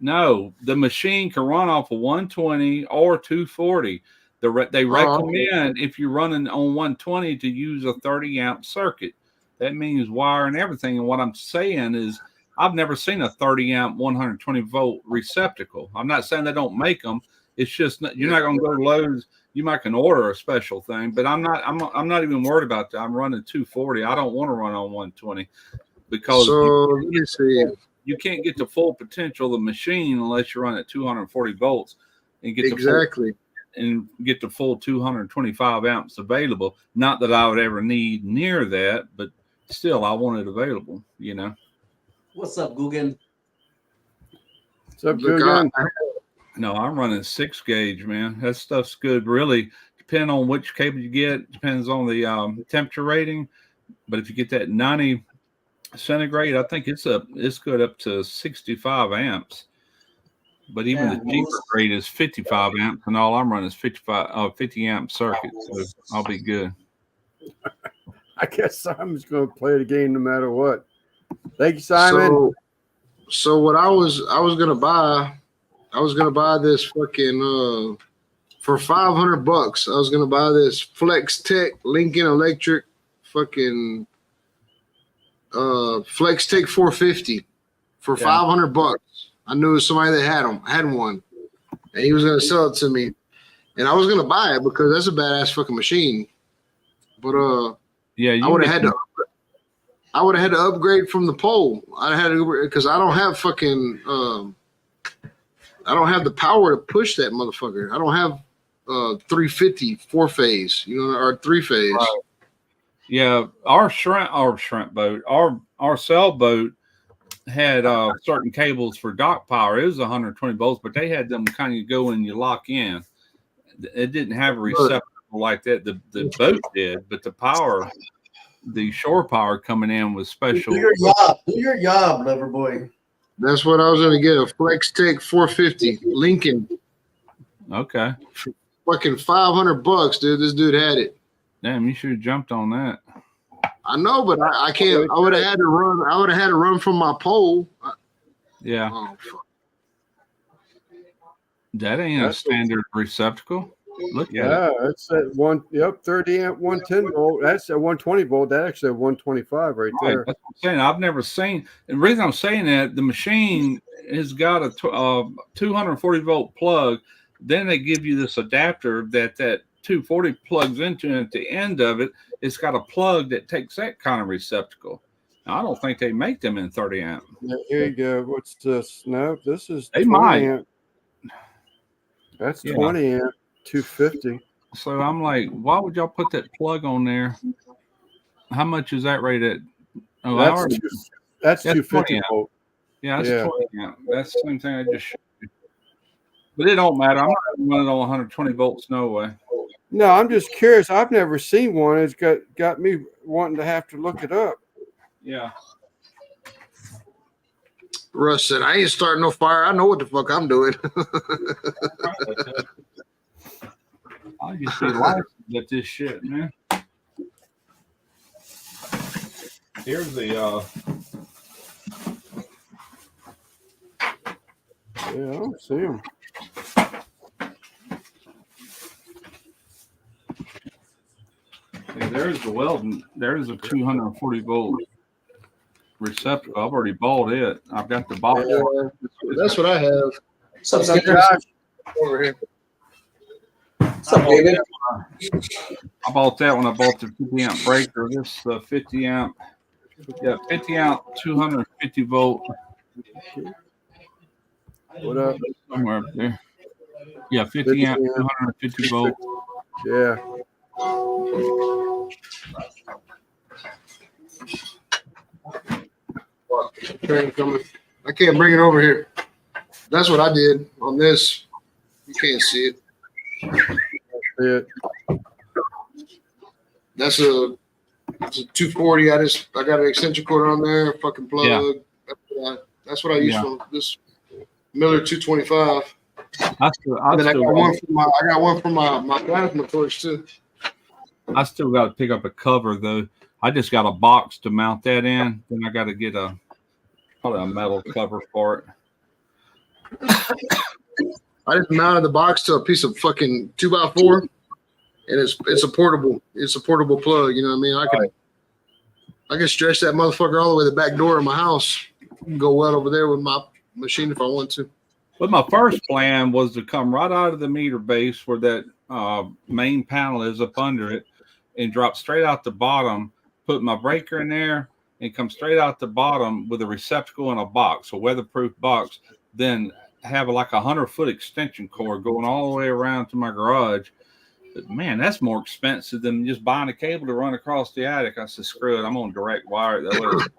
No, the machine can run off a 120 or 240. They recommend if you're running on 120 to use a 30 amp circuit. That means wire and everything. And what I'm saying is I've never seen a 30 amp 120 volt receptacle. I'm not saying they don't make them. It's just you're not going to go to Lowe's. You might can order a special thing, but I'm not even worried about that. I'm running 240. I don't want to run on 120 because let me see. You can't get the full potential of the machine unless you run at 240 volts and get the full 225 amps available. Not that I would ever need near that, but still I want it available, you know. What's up, Guggen? What's up, Look, Dugan? No, I'm running 6 gauge, man. That stuff's good. Really, depending on which cable you get, depends on the temperature rating. But if you get that 90 centigrade, I think it's good up to 65 amps. But even the cheaper grade is 55 amps, and all I'm running is 50 amp circuit. So I'll be good. I guess Simon's going to play the game no matter what. Thank you, Simon. So what I was gonna buy this fucking for $500. I was gonna buy this Flex Tech Lincoln Electric fucking Flex Tech 450 for $500. I knew somebody that had one, and he was gonna sell it to me, and I was gonna buy it because that's a badass fucking machine. But yeah, I would have had to upgrade from the pole. I had to because I don't have fucking I don't have the power to push that motherfucker. I don't have 350 4-phase, or 3-phase. Right. Yeah, our shrimp boat, our sailboat had certain cables for dock power. It was 120 volts, but they had them kind of go and you lock in. It didn't have a receptacle like that. The boat did, but the shore power coming in was special. Do your job, lover boy. That's what I was gonna get, a Flex Tech 450 Lincoln. Okay. Fucking $500, dude. This dude had it. Damn, you should have jumped on that. I know, but I can't. I would have had to run. I would have had to run from my pole. Yeah. Oh, fuck. That ain't a standard receptacle. Look at it. Yeah, it's at 30 amp, 110 volt. That's at 120 volt. That actually at 125 right there. That's what I'm saying. I've never seen. And the reason I'm saying that, the machine has got a 240 volt plug. Then they give you this adapter that 240 plugs into, and at the end of it, it's got a plug that takes that kind of receptacle. Now, I don't think they make them in 30 amp. Here you go. What's this? No, this is They 20 might. amp. That's 20 amp, 250. So I'm like, why would y'all put that plug on there? How much is that rated? Oh, that's 250 volt. Yeah, that's 20 amp. That's the same thing I just showed you. But it don't matter. I'm not running on 120 volts, no way. No, I'm just curious. I've never seen one. It's got me wanting to have to look it up. Yeah. Russ said, I ain't starting no fire. I know what the fuck I'm doing. I just be licensed at this shit, man. Here's the Yeah, I don't see them. there's the welding. There's a 240 volt receptacle. I've already bought it. I've got the box. That's what I have. What's up, Josh? Over here. What's up, David? I bought that when I bought the 50 amp breaker. This 50 amp. Yeah, 50 amp, 250 volt. What up? Somewhere up there. Yeah, 50 amp, 250 volt. Yeah. Train coming. I can't bring it over here. That's what I did on this. You can't see it. That's a 240. I got an extension cord on there, fucking plug. Yeah. That's what I use for this Miller 225. I got one for my plasma torch too. I still got to pick up a cover though. I just got a box to mount that in. Then I got to get probably a metal cover for it. I just mounted the box to a piece of fucking 2x4, and it's a portable plug. You know what I mean? I can stretch that motherfucker all the way to the back door of my house. Go weld over there with my machine if I want to. But my first plan was to come right out of the meter base where that main panel is up under it, and drop straight out the bottom, put my breaker in there, and come straight out the bottom with a receptacle in a box, a weatherproof box, then have like 100-foot extension cord going all the way around to my garage. But man, that's more expensive than just buying a cable to run across the attic. I said, screw it, I'm gonna direct wire it.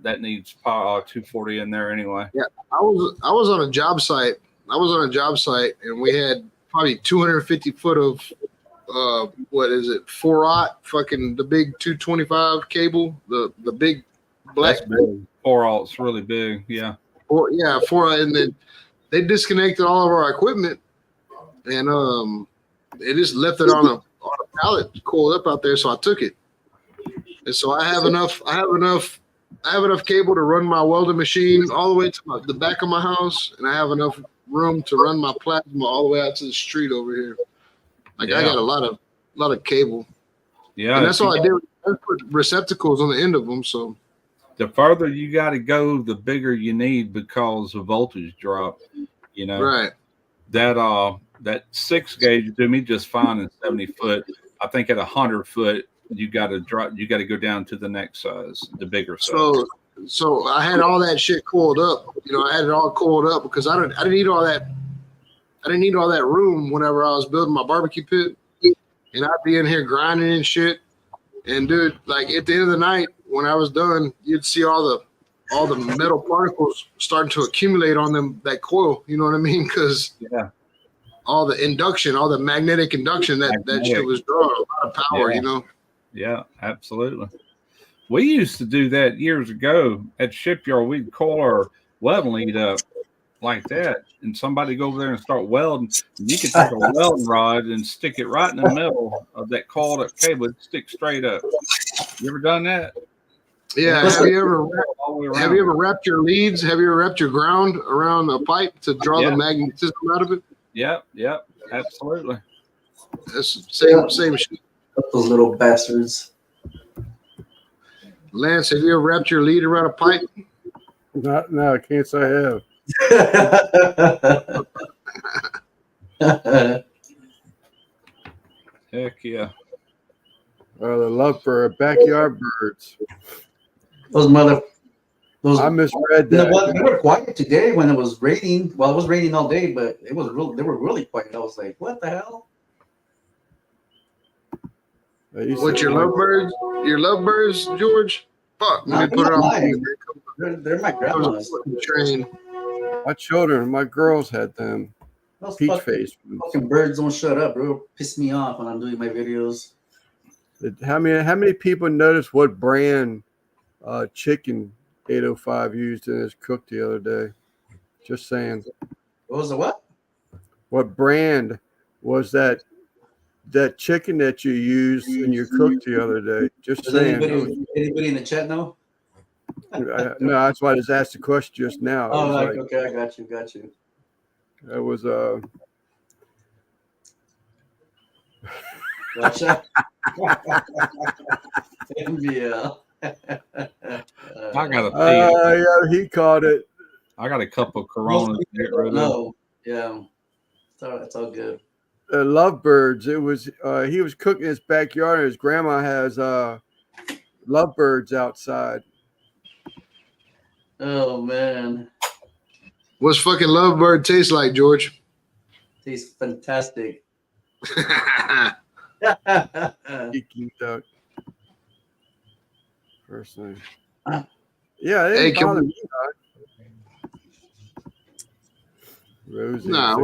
that needs power 240 in there anyway. Yeah, I was on a job site. And we had probably 250 foot of what is it, 4-aught, fucking the big 225 cable, the big black. That's big. 4-aught's really big. Yeah. 4-aught, and then they disconnected all of our equipment, and they just left it on a pallet coiled up out there. So I took it, and so I have enough cable to run my welding machine all the way to the back of my house, and I have enough room to run my plasma all the way out to the street over here. Like I got a lot of cable. Yeah, and that's all I did. I put receptacles on the end of them. So the further you got to go, the bigger you need because the voltage drop. You know, right? That 6 gauge do me just fine in 70 foot. I think at 100 foot you got to drop. You got to go down to the next size, the bigger size. So I had all that shit coiled up. I had it all coiled up because I didn't need all that. I didn't need all that room whenever I was building my barbecue pit, and I'd be in here grinding and shit. And dude, like at the end of the night, when I was done, you'd see all the metal particles starting to accumulate on that coil. You know what I mean? Because all the induction, all the magnetic induction that shit was drawing a lot of power. Yeah. Yeah, absolutely. We used to do that years ago at shipyard. We'd coil our welding lead up like that, and somebody go over there and start welding. And you could take a welding rod and stick it right in the middle of that coiled up cable, stick straight up. You ever done that? Yeah. Have you ever wrapped your leads? Have you ever wrapped your ground around a pipe to draw the magnetism out of it? Yep, absolutely. That's same shit. Those little bastards. Lance, have you ever wrapped your lead around a pipe? No, I can't say I have. Heck yeah. Well, the love for backyard birds. I misread that. They were quiet today when it was raining. Well, it was raining all day, but they were really quiet. I was like, what the hell? What, your lovebirds? Your lovebirds, George? Fuck, let me put it on. They're my grandma's. Train. My children, my girls had them. Those Peach face. fucking birds don't shut up, bro. Piss me off when I'm doing my videos. How many people noticed what brand chicken 805 used in his cook the other day? Just saying. What was the what? What brand was that chicken that you used in your cook the other day? Just saying. Anybody in the chat know? No, that's why I just asked the question just now. Oh, okay, I got you. That was Watch out. MBL. I got a yeah, he caught it. I got a couple of Coronas to get rid of. No, yeah, it's all good. Lovebirds. It was he was cooking in his backyard, and his grandma has lovebirds outside. Oh man, what's fucking lovebird taste like, George? Tastes fantastic. Geeky duck. First name. Yeah, hey, bother me. Rosie. Nah,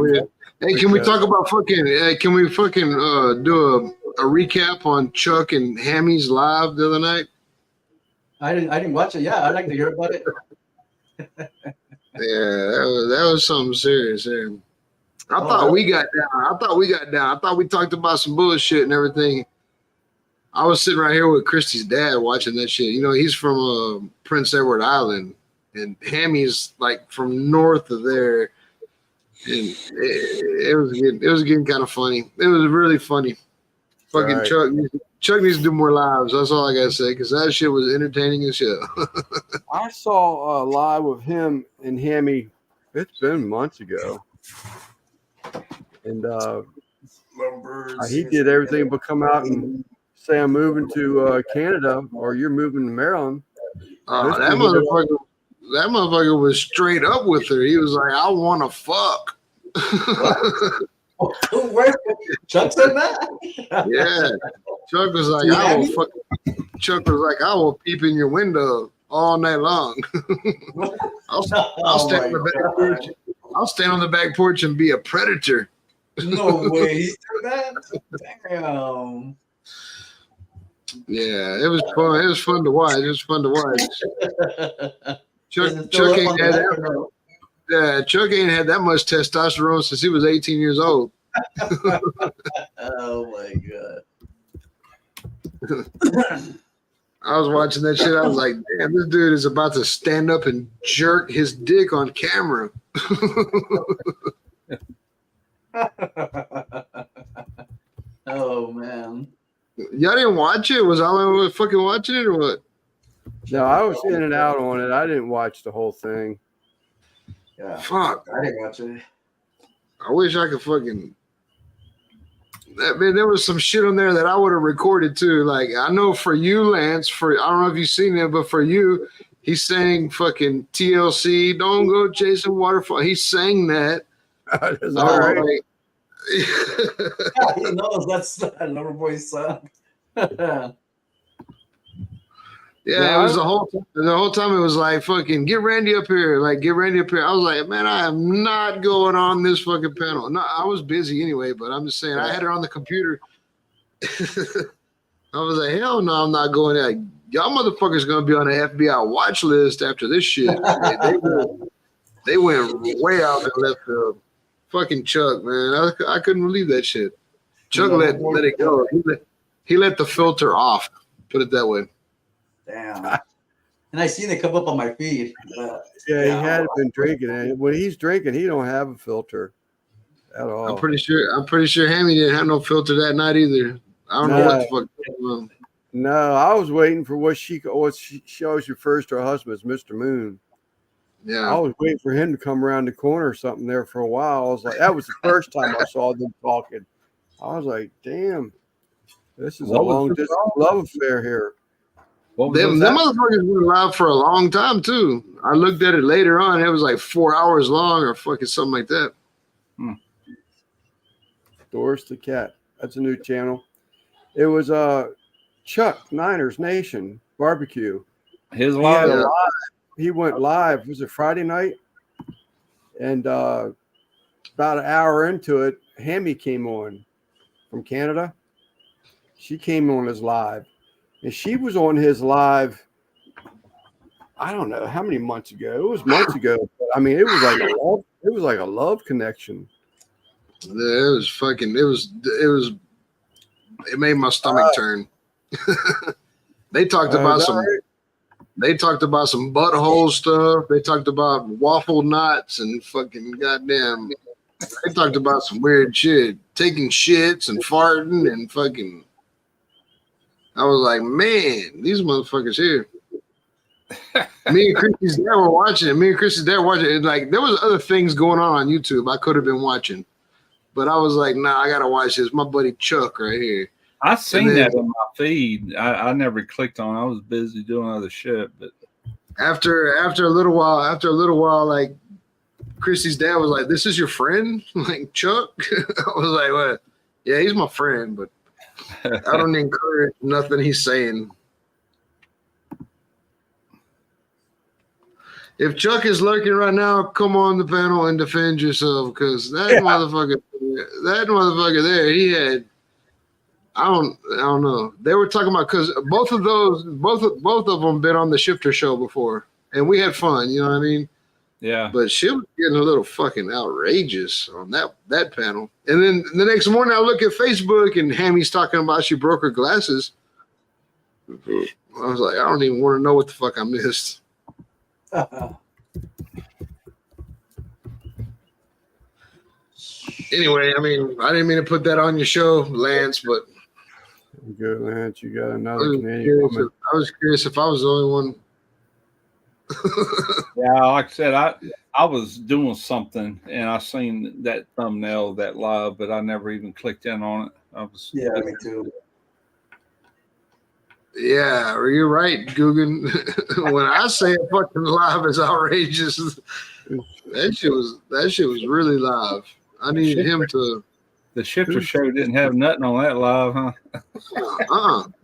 hey, can we talk about fucking? Can we fucking do a recap on Chuck and Hammy's live the other night? I didn't watch it. Yeah, I'd like to hear about it. Yeah, that was something serious there. I thought we got down. I thought we talked about some bullshit and everything. I was sitting right here with Christy's dad watching that shit. He's from Prince Edward Island, and Hammy's like from north of there. And it was getting kind of funny. It was really funny. Fucking right. Chuck needs to do more lives. That's all I gotta say, because that shit was entertaining as shit. I saw a live with him and Hammy. It's been months ago, and he did everything but come out and say, "I'm moving to Canada," or "You're moving to Maryland." That motherfucker was straight up with her. He was like, "I want to fuck." Chuck said that? Yeah. Chuck was like, "I will fuck." Chuck was like, "I will peep in your window all night long. I'll stand on the back porch. I'll stand on the back porch and be a predator. No way. He did that? Damn. Yeah, it was fun. It was fun to watch. It was fun to watch. Chuck ain't had that. Yeah, Chuck ain't had that much testosterone since he was 18 years old. Oh my god. I was watching that shit. I was like, damn, this dude is about to stand up and jerk his dick on camera. Oh man. Y'all didn't watch it? Was I fucking watching it or what? No, I was in and out on it. I didn't watch the whole thing. Yeah. Fuck. I didn't watch it. I wish I could fucking. Man, there was some shit on there that I would have recorded too. Like, I know for you, Lance, I don't know if you've seen it, but for you, he's saying fucking TLC, don't go chasing waterfall. He sang that. That's all right. Like, Yeah, he knows that's Loverboy's song. yeah, it was the whole time. It was like, fucking get Randy up here. Like, get Randy up here. I was like, man, I am not going on this fucking panel. No, I was busy anyway, but I'm just saying, I had it on the computer. I was like, hell no, I'm not going there. Y'all motherfuckers gonna be on the FBI watch list after this shit. They went way out in left field. Fucking Chuck, man. I couldn't believe that shit. Chuck let it go. He let the filter off. Put it that way. Damn. And I seen it come up on my feed. Yeah, he had been drinking, and when he's drinking, he don't have a filter at all. I'm pretty sure Hammy didn't have no filter that night either. I don't know what the fuck going on. No, I was waiting for what she always refers to her husband as Mr. Moon. Yeah, I was waiting for him to come around the corner or something there for a while. I was like, that was the first time I saw them talking. I was like, damn, this is a long distance love affair here. Them motherfuckers went live for a long time too. I looked at it later on. It was like 4 hours long or fucking something like that. Doors to Cat. That's a new channel. It was Chuck Niners Nation barbecue. His live. He went live. Was it Friday night? And about an hour into it, Hammy came on from Canada. She came on his live. And she was on his live, I don't know how many months ago. It was months ago. But I mean, it was like a love connection. Yeah, it made my stomach turn. They talked about They talked about some butthole stuff. They talked about waffle knots and fucking goddamn. They talked about some weird shit, taking shits and farting and fucking. I was like, man, these motherfuckers here. Me and Chrissy's dad were watching it. Like, there was other things going on YouTube I could have been watching, but I was like, nah, I gotta watch this. My buddy Chuck right here. I seen that in my feed. I never clicked on it. I was busy doing other shit. But after a little while, like Chrissy's dad was like, "This is your friend?" Like, Chuck? I was like, "What? Yeah, he's my friend, but I don't encourage nothing he's saying." If Chuck is lurking right now, come on the panel and defend yourself, because that motherfucker there, he had. I don't know. They were talking about, because both of them been on the Shifter show before, and we had fun. You know what I mean? Yeah. But she was getting a little fucking outrageous on that panel. And then the next morning, I look at Facebook, and Hammy's talking about she broke her glasses. I was like, I don't even want to know what the fuck I missed. Anyway, I mean, I didn't mean to put that on your show, Lance, but. Good, Lance. You got another Canadian woman. I was curious if I was the only one. Yeah, like I said, I was doing something and I seen that thumbnail, that live, but I never even clicked in on it. Yeah, me too. Yeah, you're right, Guggen. When I say a fucking live is outrageous, that shit was really live. I needed him to. The Shifter show didn't have nothing on that live, huh?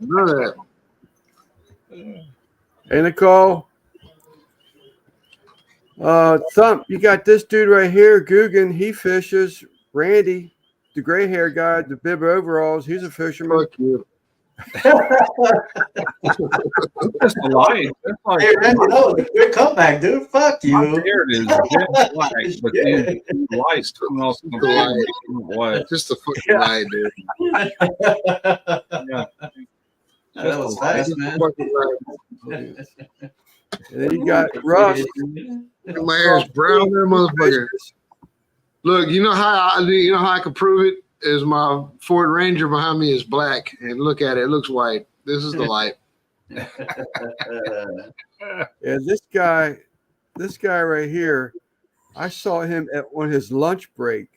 None of that. Hey, Nicole. Thump, you got this dude right here, Guggen. He fishes. Randy, the gray hair guy, the bib overalls. He's a fisherman. Fuck you. Just the light. That's like Hey, Randy, that was a good comeback, dude. Fuck my you. beard is just light, but then the light's coming off the beard. What? Just a fucking lie, dude. Yeah. That was fast, man. Fucking lie. And then you got Russ. My hair is brown, there, motherfucker. Look, you know how I can prove it is my Ford Ranger behind me is black, and look at it, it looks white. This is the light. Yeah, this guy right here, I saw him on his lunch break.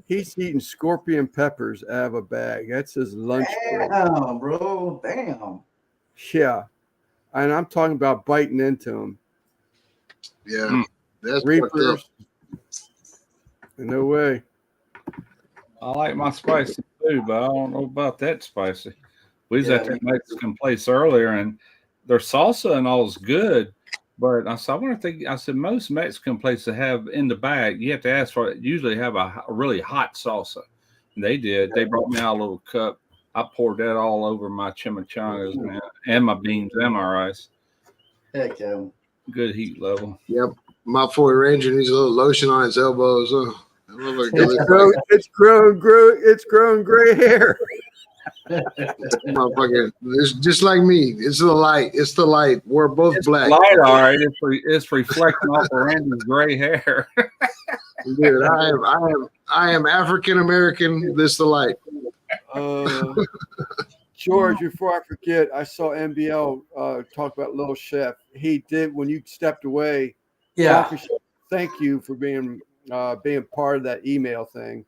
He's eating scorpion peppers out of a bag. That's his lunch break. Damn, bro. Damn. Yeah. And I'm talking about biting into them. Yeah, that's fucked up. Reapers. No way. I like my spicy food, but I don't know about that spicy. We was at that Mexican place earlier, and their salsa and all is good. But I said, I said most Mexican places have in the bag, you have to ask for it. Usually have a really hot salsa. And they did. They brought me out a little cup. I poured that all over my chimichangas, man, and my beans and my rice. Heck yeah. Good heat level. Yep, my Ford Ranger needs a little lotion on its elbows. It's grown gray hair. Motherfucker, it's just like me. It's the light. It's the light. We're both It's black. light, all right. It's reflecting off of Randy's gray hair. Dude, I am African American. This the light. George, before I forget, I saw NBL talk about Little Chef. He did when you stepped away. Yeah. Thank you for being part of that email thing.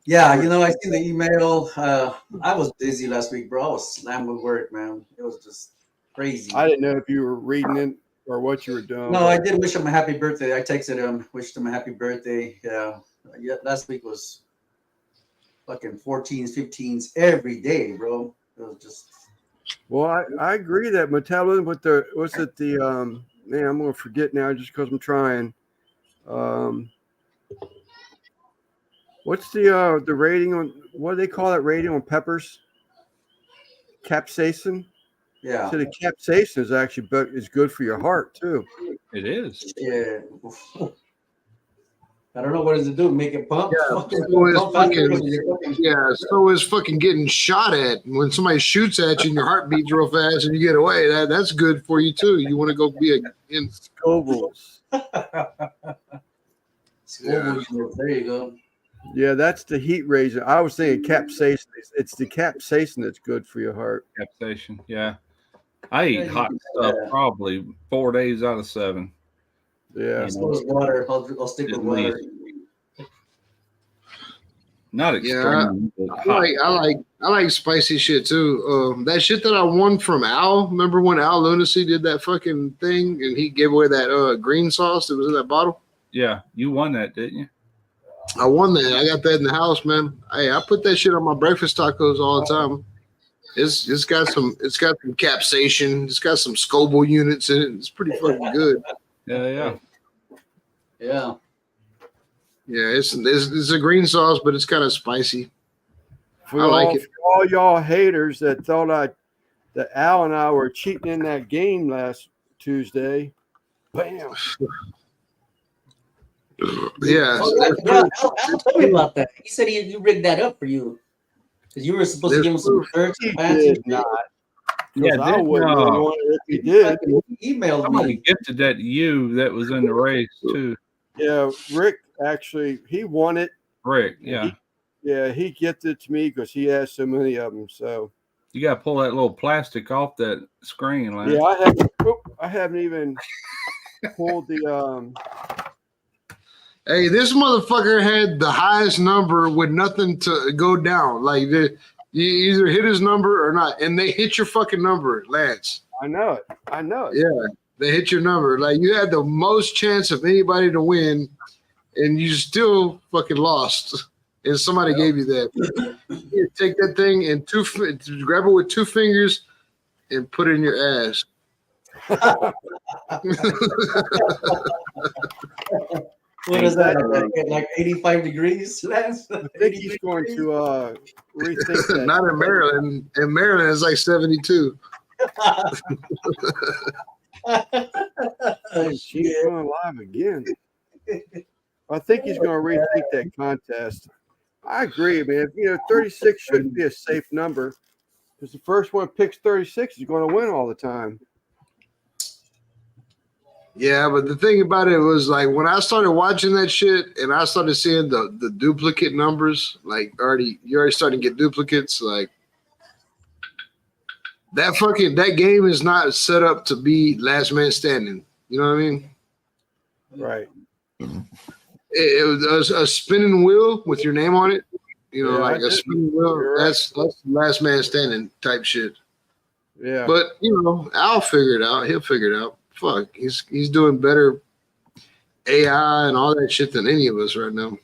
Yeah, I seen the email. I was busy last week, bro. I was slammed with work, man. It was just crazy. I didn't know if you were reading it or what you were doing. No, I did wish him a happy birthday. I texted him, wished him a happy birthday. Yeah, last week was fucking 14s, 15s every day, bro. It was just. Well, I agree that metabolism with the man, I'm gonna forget now just because I'm trying. What's the rating on what do they call that rating on peppers? Capsaicin. Yeah. So the capsaicin is actually is good for your heart too. It is. Yeah. I don't know what does it do. Make it pump. So is fucking getting shot at. When somebody shoots at you and your heart beats real fast and you get away, that's good for you too. You want to go be in Scovilles. There you go. Yeah, that's the heat raiser. I was thinking capsaicin. It's the capsaicin that's good for your heart. Capsaicin, yeah. I eat hot stuff probably 4 days out of 7. Yeah. Water. I'll stick with water. Not extreme. I like spicy shit too. That shit that I won from Al. Remember when Al Lunacy did that fucking thing and he gave away that green sauce that was in that bottle? Yeah, you won that, didn't you? I won that. I got that in the house, man. Hey, I put that shit on my breakfast tacos all the time. It's got some capsaicin. It's got some Scoville units in it. It's pretty fucking good. Yeah. It's a green sauce, but it's kind of spicy. I like it. For all y'all haters that thought that Al and I were cheating in that game last Tuesday, bam. Yeah. Al told me about that. He said he rigged that up for you. Because you were supposed to give him some shirts. He did not. Yeah, I wouldn't have wanted it if he did. He emailed Somebody me. gifted that to you that was in the race too. Yeah, Rick actually, he won it. Rick, yeah. He gifted it to me because he has so many of them. So You got to pull that little plastic off that screen. Lance. yeah, I haven't even pulled the Hey, this motherfucker had the highest number with nothing to go down. Like you either hit his number or not, and they hit your fucking number, Lance. I know it. Yeah, they hit your number. Like you had the most chance of anybody to win, and you still fucking lost. And somebody gave you that. You take that thing and grab it with 2 fingers and put it in your ass. What is that? Like 85 degrees, Lance? I think he's going to rethink that. Not in Maryland. In Maryland, it's like 72. She's going live again. I think he's going to rethink that contest. I agree, man. 36 shouldn't be a safe number because the first one picks 36 is going to win all the time. Yeah, but the thing about it was like when I started watching that shit and I started seeing the duplicate numbers, like you're already starting to get duplicates. Like that game is not set up to be last man standing. You know what I mean? Right. It was a spinning wheel with your name on it. Like a spinning wheel. Right. That's last man standing type shit. Yeah. But I'll figure it out. He'll figure it out. Fuck, he's doing better AI and all that shit than any of us right now.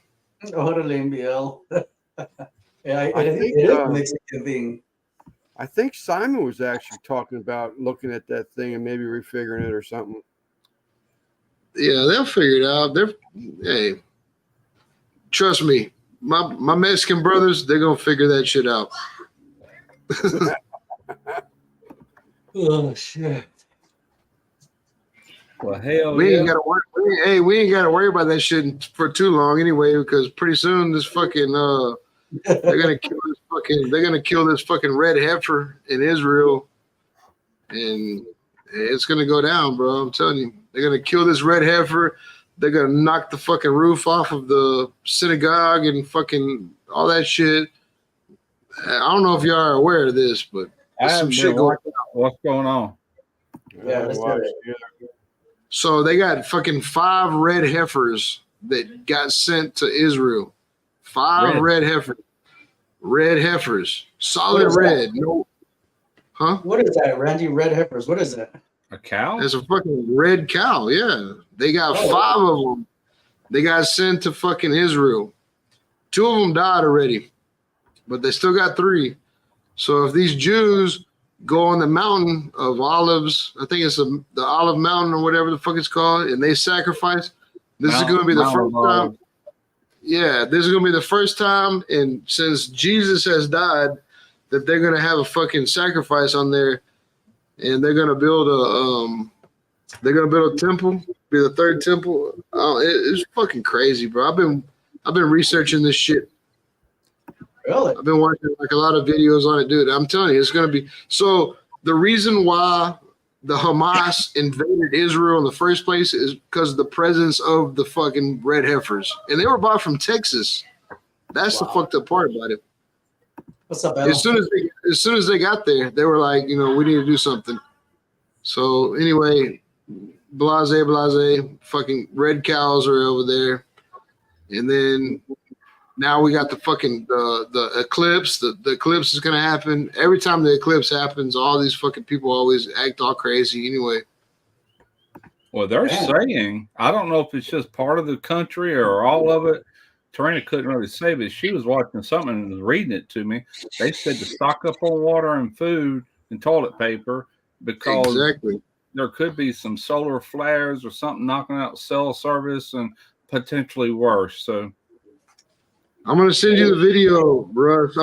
Totally, MBL. Yeah, I it think, is a Mexican thing. I think Simon was actually talking about looking at that thing and maybe refiguring it or something. Yeah, they'll figure it out. Hey, trust me, my Mexican brothers, they're gonna figure that shit out. Oh shit. Well, hell We yeah. ain't gotta worry. We ain't gotta worry about that shit for too long anyway, because pretty soon this fucking they're gonna kill this fucking red heifer in Israel, and it's gonna go down, bro. I'm telling you, they're gonna kill this red heifer. They're gonna knock the fucking roof off of the synagogue and fucking all that shit. I don't know if y'all are aware of this, but I there's some haven't shit been going. watching what's going on. Yeah, let's do it. So they got fucking 5 red heifers that got sent to Israel. 5 red heifers. Red heifers. Solid red. No. Huh? What is that, Randy? Red heifers. What is that? A cow? That's a fucking red cow. Yeah. They got 5 of them. They got sent to fucking Israel. 2 of them died already, but they still got 3. So if these Jews go on the mountain of olives, I think it's the olive mountain or whatever the fuck it's called, and they sacrifice, this is going to be the first time. Yeah, this is going to be the first time, and since Jesus has died, that they're going to have a fucking sacrifice on there, and they're going to build a temple, be the 3rd temple. It's fucking crazy, bro. I've been researching this shit. Really? I've been watching like a lot of videos on it, dude. I'm telling you, it's going to be. So the reason why the Hamas invaded Israel in the first place is because of the presence of the fucking red heifers. And they were bought from Texas. That's the fucked up part about it. What's up, As soon as they got there, they were like, we need to do something. So anyway, blase, fucking red cows are over there. And then now we got the fucking the eclipse. The eclipse is gonna happen. Every time the eclipse happens, all these fucking people always act all crazy anyway. Well, they're saying, I don't know if it's just part of the country or all of it. Tarina couldn't really say, but she was watching something and was reading it to me. They said to stock up on water and food and toilet paper because there could be some solar flares or something knocking out cell service and potentially worse. So I'm gonna send you the video, Russ.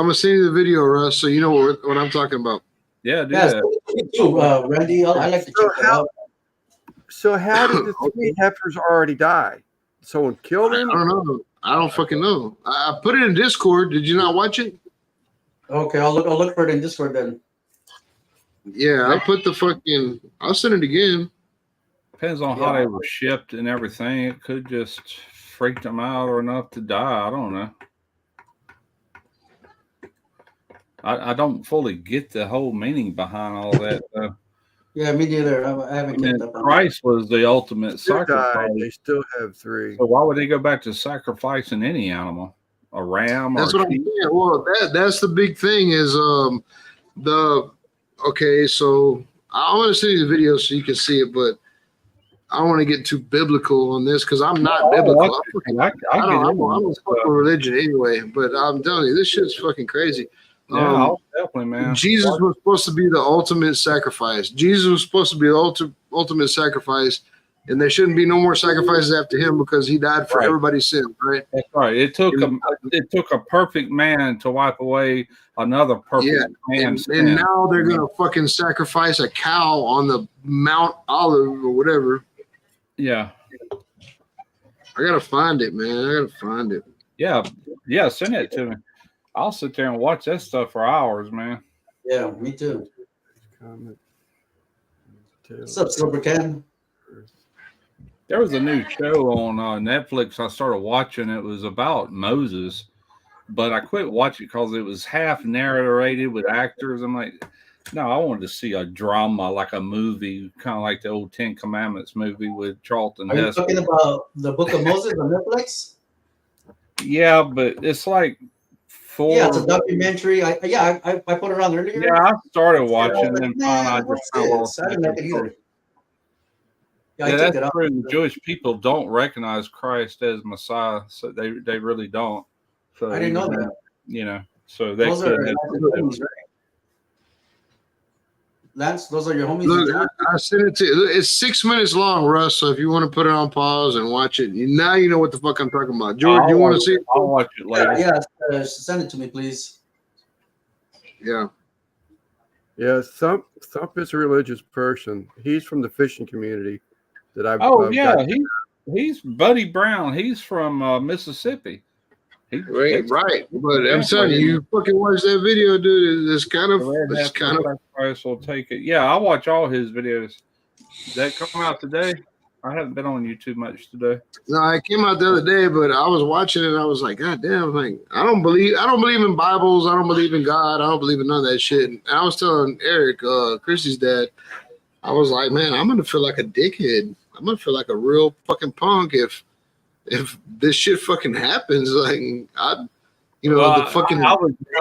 So you know what I'm talking about. Yeah, Randy, I like to check that out. So how did the 3 heifers already die? Someone killed them? I don't know. I don't fucking know. I put it in Discord. Did you not watch it? Okay, I'll look for it in Discord then. Yeah, I put I'll send it again. Depends on how they were shipped and everything. It could just freak them out or enough to die. I don't know. I don't fully get the whole meaning behind all that. Yeah, me neither. I haven't kept up on Christ was the ultimate sacrifice. They still have 3. So why would they go back to sacrificing any animal? A ram? That's or what I'm saying. Well, that's the big thing is so I want to send you the video so you can see it, but I don't want to get too biblical on this because I'm not biblical. I don't fuck with religion anyway, but I'm telling you, this shit's fucking crazy. Yeah, definitely, man. Jesus was supposed to be the ultimate sacrifice. Jesus was supposed to be the ultimate sacrifice, and there shouldn't be no more sacrifices after him because he died for everybody's sin, right? That's right. It took a perfect man to wipe away another perfect man's sin. And now they're gonna fucking sacrifice a cow on the Mount Olive or whatever. Yeah. I gotta find it, man. I gotta find it. Yeah, send it to me. I'll sit there and watch that stuff for hours, man. Yeah, me too. Comment. What's up, Silver Ken? There was a new show on Netflix I started watching. It was about Moses, but I quit watching because it was half narrated with actors. I'm like, no, I wanted to see a drama, like a movie, kind of like the old 10 Commandments movie with Charlton Are you Heston. talking about the Book of Moses on Netflix? Yeah, but it's like Yeah, it's a documentary. I put it on earlier. Yeah, I started watching and then I didn't like it either. Yeah, that's true. The Jewish people don't recognize Christ as Messiah, so they really don't. So I didn't know that. You know, so they those are your homies, right? Lance, those are your homies. Look, I sent it to you. It's 6 minutes long, Russ. So if you want to put it on pause and watch it, now you know what the fuck I'm talking about. George, you want to see it? I'll watch it later. Yeah, send it to me, please. Yeah. Yeah, Thump is a religious person. He's from the fishing community that I've. He's Buddy Brown. He's from Mississippi. Right. But I'm telling you fucking watch that video, dude. It's kind of. Price will take it. Yeah, I watch all his videos. Did that come out today? I haven't been on YouTube much today. No, it came out the other day, but I was watching it and I was like, God damn, like I don't believe in Bibles, I don't believe in God, I don't believe in none of that shit. And I was telling Eric, Chrissy's dad, I was like, man, I'm gonna feel like a dickhead. I'm gonna feel like a real fucking punk if this shit fucking happens. Like the fucking I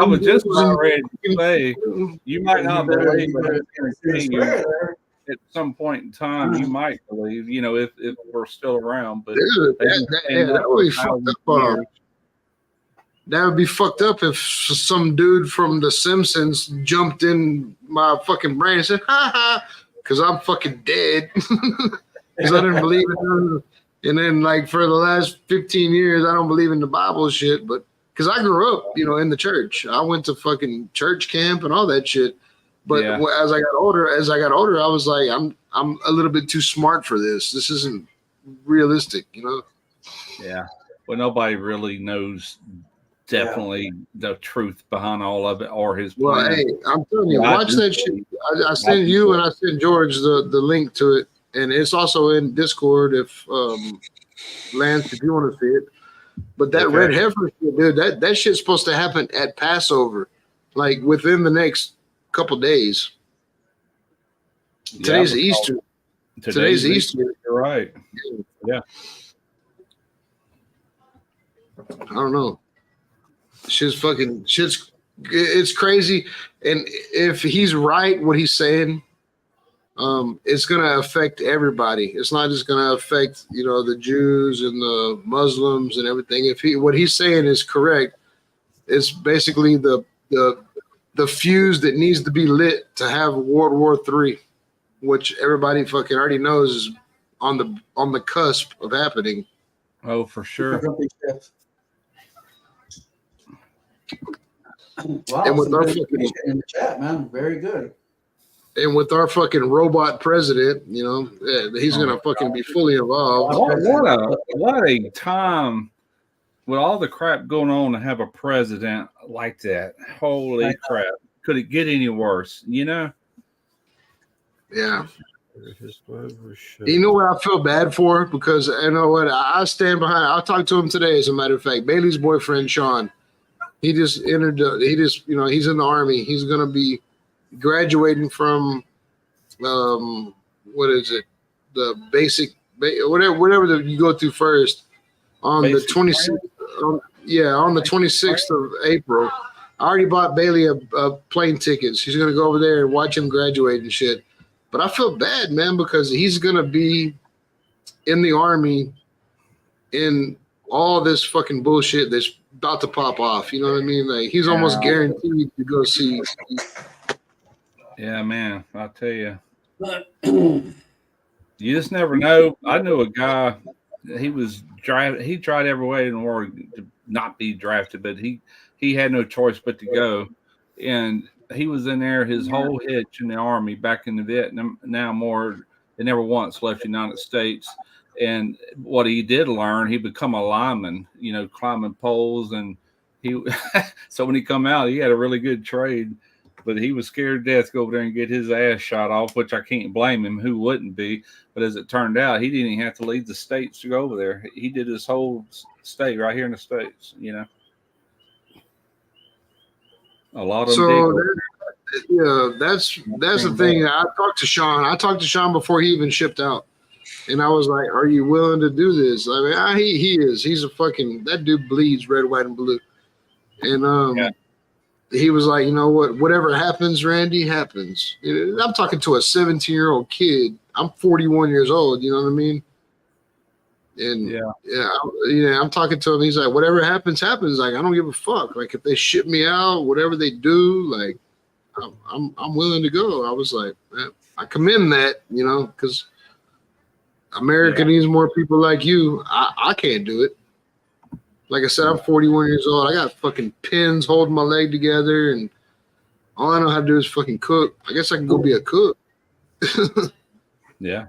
was just ready to say you might not believe, but at some point in time, you might believe, if we're still around. But that would be fucked up. That would be fucked up if some dude from The Simpsons jumped in my fucking brain and said, "Ha ha," because I'm fucking dead. Because I didn't believe it. And then, like, for the last 15 years, I don't believe in the Bible shit. But because I grew up, in the church, I went to fucking church camp and all that shit. But as I got older, I was like, I'm a little bit too smart for this. This isn't realistic, Yeah. Well, nobody really knows definitely the truth behind all of it or his plan. Well, hey, I'm telling you, watch that shit. I sent you and I sent George the link to it, and it's also in Discord if Lance, if you want to see it. But that red heifer shit, dude, that shit's supposed to happen at Passover, like within the next couple days. Today's Easter. Today's Easter. You're right. Yeah. I don't know. It's crazy. And if he's right, what he's saying, it's gonna affect everybody. It's not just gonna affect, the Jews and the Muslims and everything. If what he's saying is correct, it's basically the fuse that needs to be lit to have World War III, which everybody fucking already knows is on the cusp of happening. Oh, for sure. Wow, and with our fucking in the chat, man, very good. And with our fucking robot president, he's gonna fucking be fully involved. What a time with all the crap going on to have a president like that. Holy crap. Could it get any worse? Yeah. You know what I feel bad for? Because you know what? I stand behind. I'll talk to him today, as a matter of fact. Bailey's boyfriend, Sean, he just entered, he's in the Army. He's going to be graduating from, what is it? The basic, whatever you go through first on the 26th. On the 26th of April. I already bought Bailey a plane ticket. She's going to go over there and watch him graduate and shit. But I feel bad, man, because he's going to be in the Army in all this fucking bullshit that's about to pop off. You know what I mean? Like, he's almost guaranteed to go see. Yeah, man, I'll tell you. You just never know. I knew a guy. He was drafted. He tried every way in the world to not be drafted, but he had no choice but to go. And he was in there his whole hitch in the army back in the Vietnam. Now more, they never once left the United States. And what he did learn, he become a lineman. Climbing poles, and he. So when he come out, he had a really good trade. But he was scared to death to go over there and get his ass shot off, which I can't blame him. Who wouldn't be? But as it turned out, he didn't even have to leave the States to go over there. He did his whole stay right here in the States, A lot of So that's the thing. I talked to Sean. I talked to Sean before he even shipped out. And I was like, are you willing to do this? I mean, he is. He's that dude bleeds red, white, and blue. And he was like, you know what? Whatever happens, Randy, happens. I'm talking to a 17-year-old kid. I'm 41 years old. You know what I mean? And I'm talking to him. He's like, whatever happens, happens. Like, I don't give a fuck. Like, if they ship me out, whatever they do, like, I'm willing to go. I was like, man, I commend that, because America needs more people like you. I can't do it. Like I said, I'm 41 years old. I got fucking pins holding my leg together, and all I know how to do is fucking cook. I guess I can go be a cook. Yeah.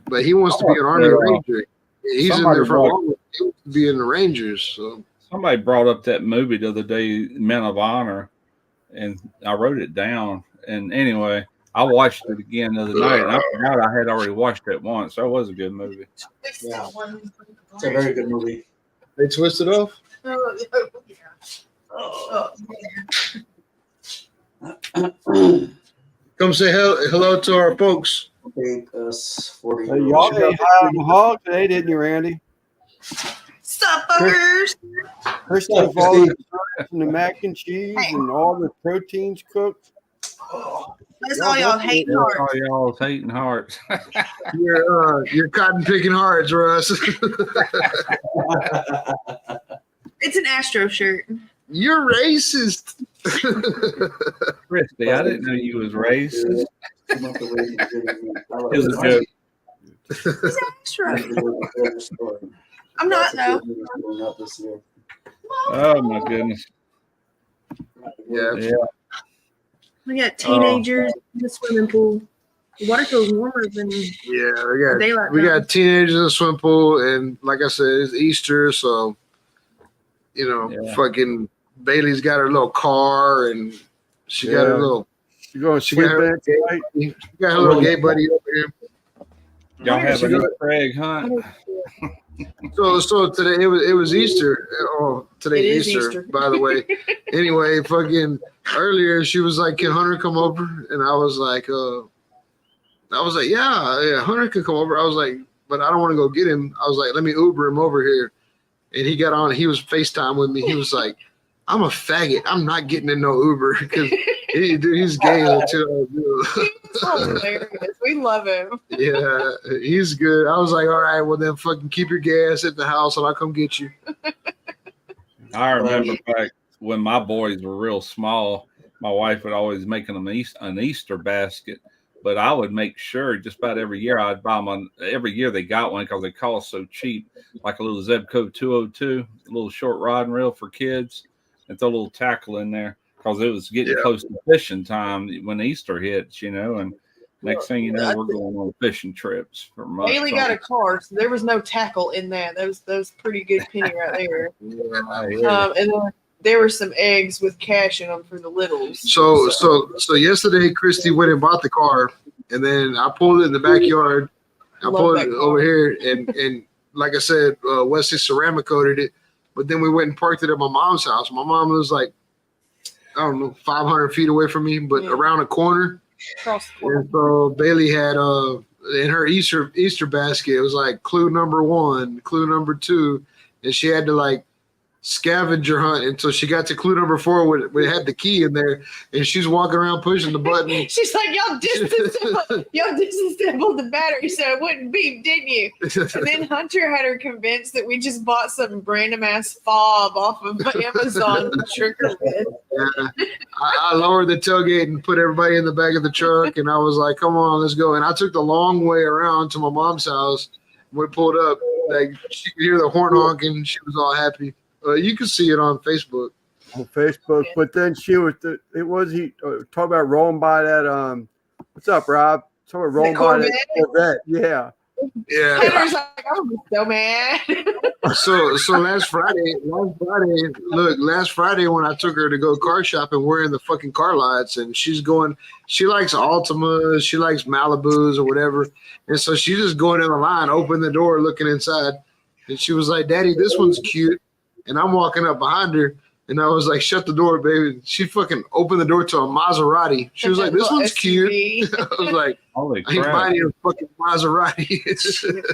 But he wants to be an Army Ranger. He's in there for a long time. He wants to be in the Rangers. So somebody brought up that movie the other day, Men of Honor, and I wrote it down. And anyway, I watched it again the other night, and I forgot I had already watched it once. That was a good movie. Yeah. It's a very good movie. They twisted off? Come say hello to our folks. Hey, y'all ate high on the hog today, didn't you, Randy? Sup, fuckers? Kristen followed the mac and cheese and all the proteins cooked. That's all y'all hating hearts. All y'all hating hearts. You're cotton picking hearts, Russ. It's an Astro shirt. You're racist. Christy, I didn't know you was racist. It was a joke. It's Astro. I'm not, though. Oh, my goodness. Yeah. We got teenagers in the swimming pool. The water feels warmer than daylight. We got teenagers in the swimming pool, and like I said, it's Easter, so fucking Bailey's got her little car, and she got her little. She got her little gay buddy over here. Y'all have a Craig hunt. So today it was Easter. Oh, today is Easter, by the way. Anyway, fucking earlier she was like, "Can Hunter come over?" And I was like, yeah, Hunter can come over. I was like, but I don't want to go get him. I was like, let me Uber him over here. And he got on. He was FaceTime with me. He was like, I'm a faggot. I'm not getting in no Uber because he's gay too. So hilarious. We love him. Yeah, he's good. I was like, all right, well then fucking keep your gas at the house and I'll come get you. I remember back when my boys were real small, my wife would always make them an Easter basket. But I would make sure just about every year I'd buy them on. Every year they got one because they cost so cheap, like a little Zebco 202, a little short rod and reel for kids, and throw a little tackle in there because it was getting close to fishing time when Easter hits, And next thing you know, we're going on fishing trips for months. Bailey got a car, so there was no tackle in that. That was pretty good penny right there. And then there were some eggs with cash in them for the littles. So yesterday, Christy went and bought the car, and then I pulled it in the backyard. I pulled it over here, and like I said, Wesley ceramic coated it. But then we went and parked it at my mom's house. My mom was like, I don't know, 500 feet away from me, but around a corner. Across the corner. And so Bailey had in her Easter basket, it was like clue number 1, clue number 2, and she had to like scavenger hunt until she got to clue number 4 where it had the key in there, and she's walking around pushing the button. She's like, y'all disassembled the battery so it wouldn't beep, didn't you? And then Hunter had her convinced that we just bought some random ass fob off of Amazon to trick her with. Yeah. I lowered the tailgate and put everybody in the back of the truck, and I was like, come on, let's go. And I took the long way around to my mom's house. We pulled up, like she could hear the horn honking. She was all happy. You can see it on Facebook. On Facebook, but then she was. Talk about rolling by that. What's up, Rob? Talk about rolling by that Corvette. Yeah. Yeah. Hunter's like, I was so mad. So last Friday, when I took her to go car shopping, we're in the fucking car lots, and she likes Altimas, she likes Malibus or whatever, and so she's just going in the line, open the door, looking inside, and she was like, "Daddy, this one's cute," and I'm walking up behind her, and I was like, "Shut the door, baby." She fucking opened the door to a Maserati. She was like, "This one's cute." I was like, Holy "I ain't crap. buying you a fucking Maserati."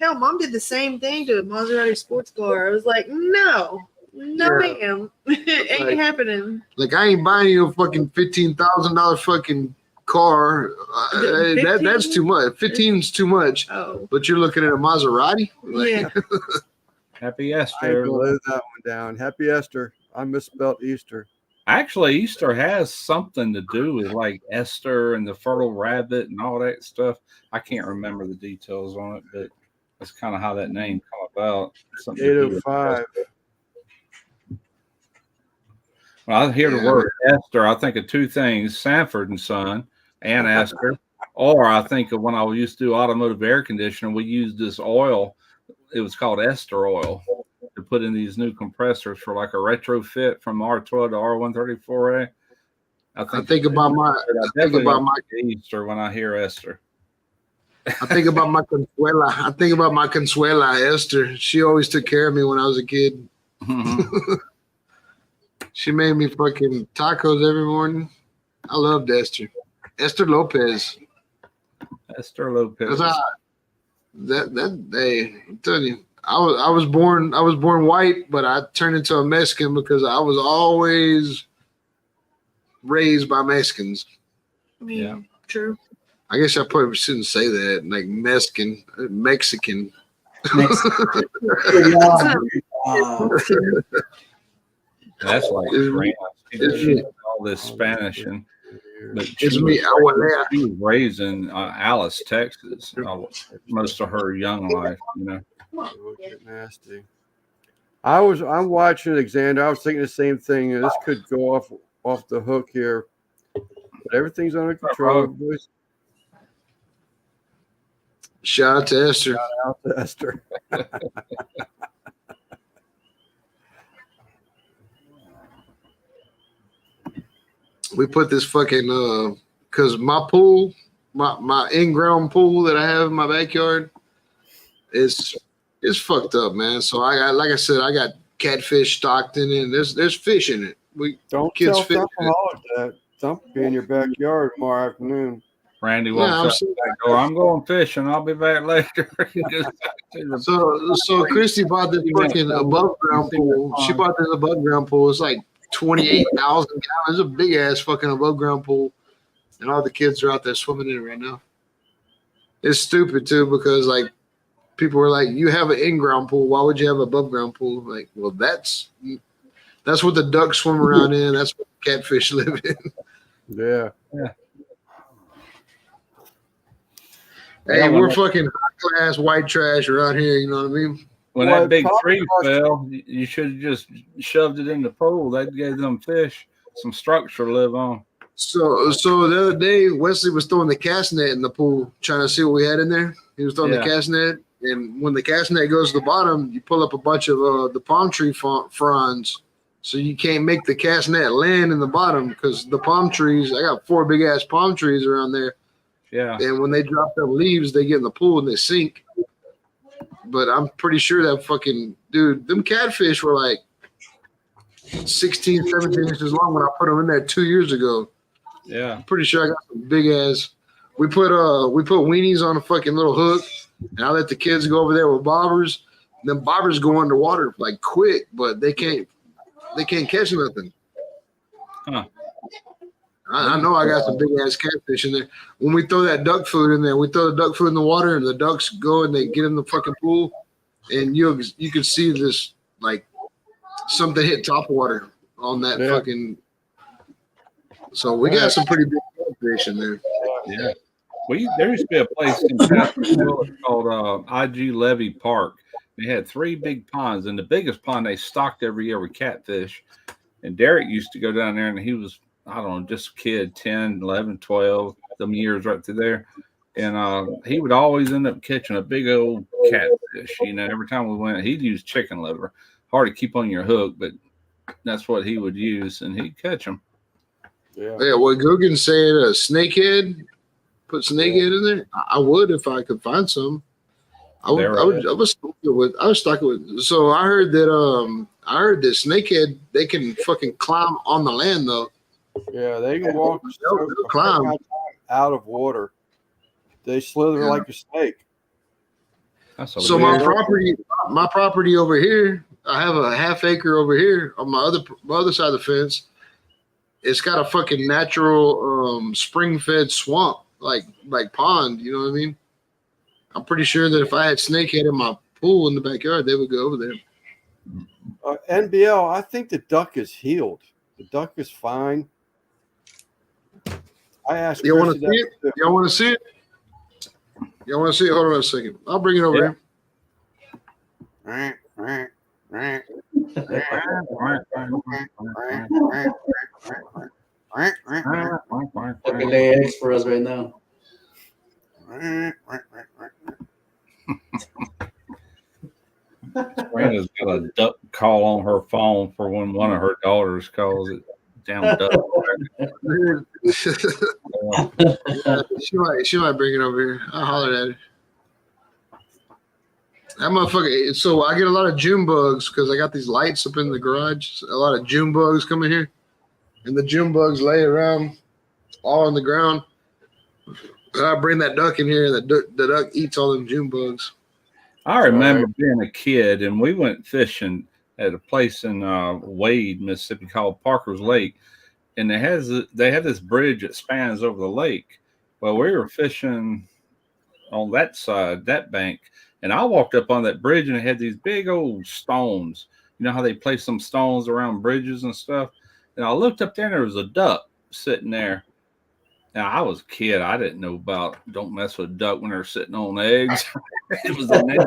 Hell, Mom did the same thing to a Maserati sports car. I was like, no, ma'am. Ain't Like- happening. Like, I ain't buying you a fucking $15,000 fucking car. That's too much. 15's too much. Oh, But you're looking at a Maserati? Like, yeah. Happy I Esther. live that one down. Happy Esther. I misspelled Easter. Actually, Easter has something to do with like Esther and the fertile rabbit and all that stuff. I can't remember the details on it, but that's kind of how that name come about. Something to do with 805. When I hear the Yeah. word Esther, I think of two things: Sanford and Son and Esther. Or I think of when I used to do automotive air conditioning, we used this oil. It was called Ester oil to put in these new compressors for like a retrofit from R12 to R134A. I think about my Easter when I hear Esther. I think about my Consuela Esther. She always took care of me when I was a kid. She made me fucking tacos every morning. I loved Esther. Esther Lopez. Esther Lopez. I'm telling you, I was born white, but I turned into a Mexican because I was always raised by Mexicans. I mean, Yeah. true. I guess I probably shouldn't say that, like Mexican. That's like It's- France. it's- She did all this Spanish, but It's me, Abuela. she was raised in Alice, Texas, most of her young life. You know, Look at nasty. I'm watching Alexander. I was thinking the same thing. This could go off the hook here, but everything's under control. Boys. Shout out to Esther. Out to Esther. We put this fucking because my pool, my in-ground pool that I have in my backyard is fucked up, man. So I got, like I said, I got catfish stocked in it. And there's fish in it. We Don't Kids tell fit- alcoholic that. Dump be in your backyard tomorrow afternoon. Randy Yeah, walks I'm out so- the back door. I'm going fishing. I'll be back later. He goes back to the- so Christy bought this fucking above ground pool. She bought this above ground pool. It's like 28,000 gallons. It's a big ass fucking above ground pool, and all the kids are out there swimming in it right now. It's stupid too because like people were like, "You have an in-ground pool. Why would you have an above ground pool?" Like, well, that's what the ducks swim around in. That's what catfish live in. Yeah. Hey, Yeah, we're when fucking high class white trash around here. You know what I mean? when Well, that big probably tree cost- fell, you should have just shoved it in the pool. That gave them fish some structure to live on. So the other day, Wesley was throwing the cast net in the pool, trying to see what we had in there. He was throwing the Yeah. cast net, and when the cast net goes to the bottom, you pull up a bunch of the palm tree fronds, so you can't make the cast net land in the bottom because the palm trees. I got 4 big ass palm trees around there, Yeah. and when they drop them leaves, they get in the pool and they sink. But I'm pretty sure that fucking dude, them catfish were like 16, 17 inches long when I put them in there 2 years ago. Yeah. Pretty sure I got some big ass. We put weenies on a fucking little hook, and I let the kids go over there with bobbers. Them bobbers go underwater like quick, but they can't catch nothing. Huh. I know I got some big ass catfish in there. When we throw that duck food in there, we throw the duck food in the water, and the ducks go and they get in the fucking pool, and you can see this like something hit top water on that fucking. So we got some pretty big catfish in there. Yeah. There used to be a place in Castle called IG Levy Park. They had 3 big ponds, and the biggest pond they stocked every year with catfish. And Derek used to go down there, and he was, I don't know, just a kid, 10, 11, 12, them years right through there. And he would always end up catching a big old catfish. You know, every time we went, he'd use chicken liver. Hard to keep on your hook, but that's what he would use, and he'd catch them. Yeah, what Guggen's saying, a snakehead, put snakehead in there. I would if I could find some. I was stuck with. So I heard that snakehead, they can fucking climb on the land though. Yeah, they can walk climb out of water. They slither like a snake. So my property over here, I have a half acre over here on my other side of the fence. It's got a fucking natural spring-fed swamp, like pond. You know what I mean? I'm pretty sure that if I had snakehead in my pool in the backyard, they would go over there. NBL, I think the duck is healed. The duck is fine. I asked. You want to see it? Y'all want to see it? Y'all want to see it? Hold on a second. I'll bring it over here. Fucking lay eggs for us right now. Miranda's got a duck call on her phone for when one of her daughters calls it down duck. She might bring it over here. I'll holler at her. That motherfucker. So I get a lot of June bugs because I got these lights up in the garage. A lot of June bugs come in here, and the June bugs lay around all on the ground. I bring that duck in here, and the duck eats all them June bugs. I remember being a kid, and we went fishing at a place in Wade, Mississippi, called Parker's Lake, and they have this bridge that spans over the lake. Well, we were fishing on that side, that bank, and I walked up on that bridge, and it had these big old stones. You know how they place some stones around bridges and stuff? And I looked up there, and there was a duck sitting there. Now, I was a kid. I didn't know about don't mess with a duck when they're sitting on eggs. It was an egg.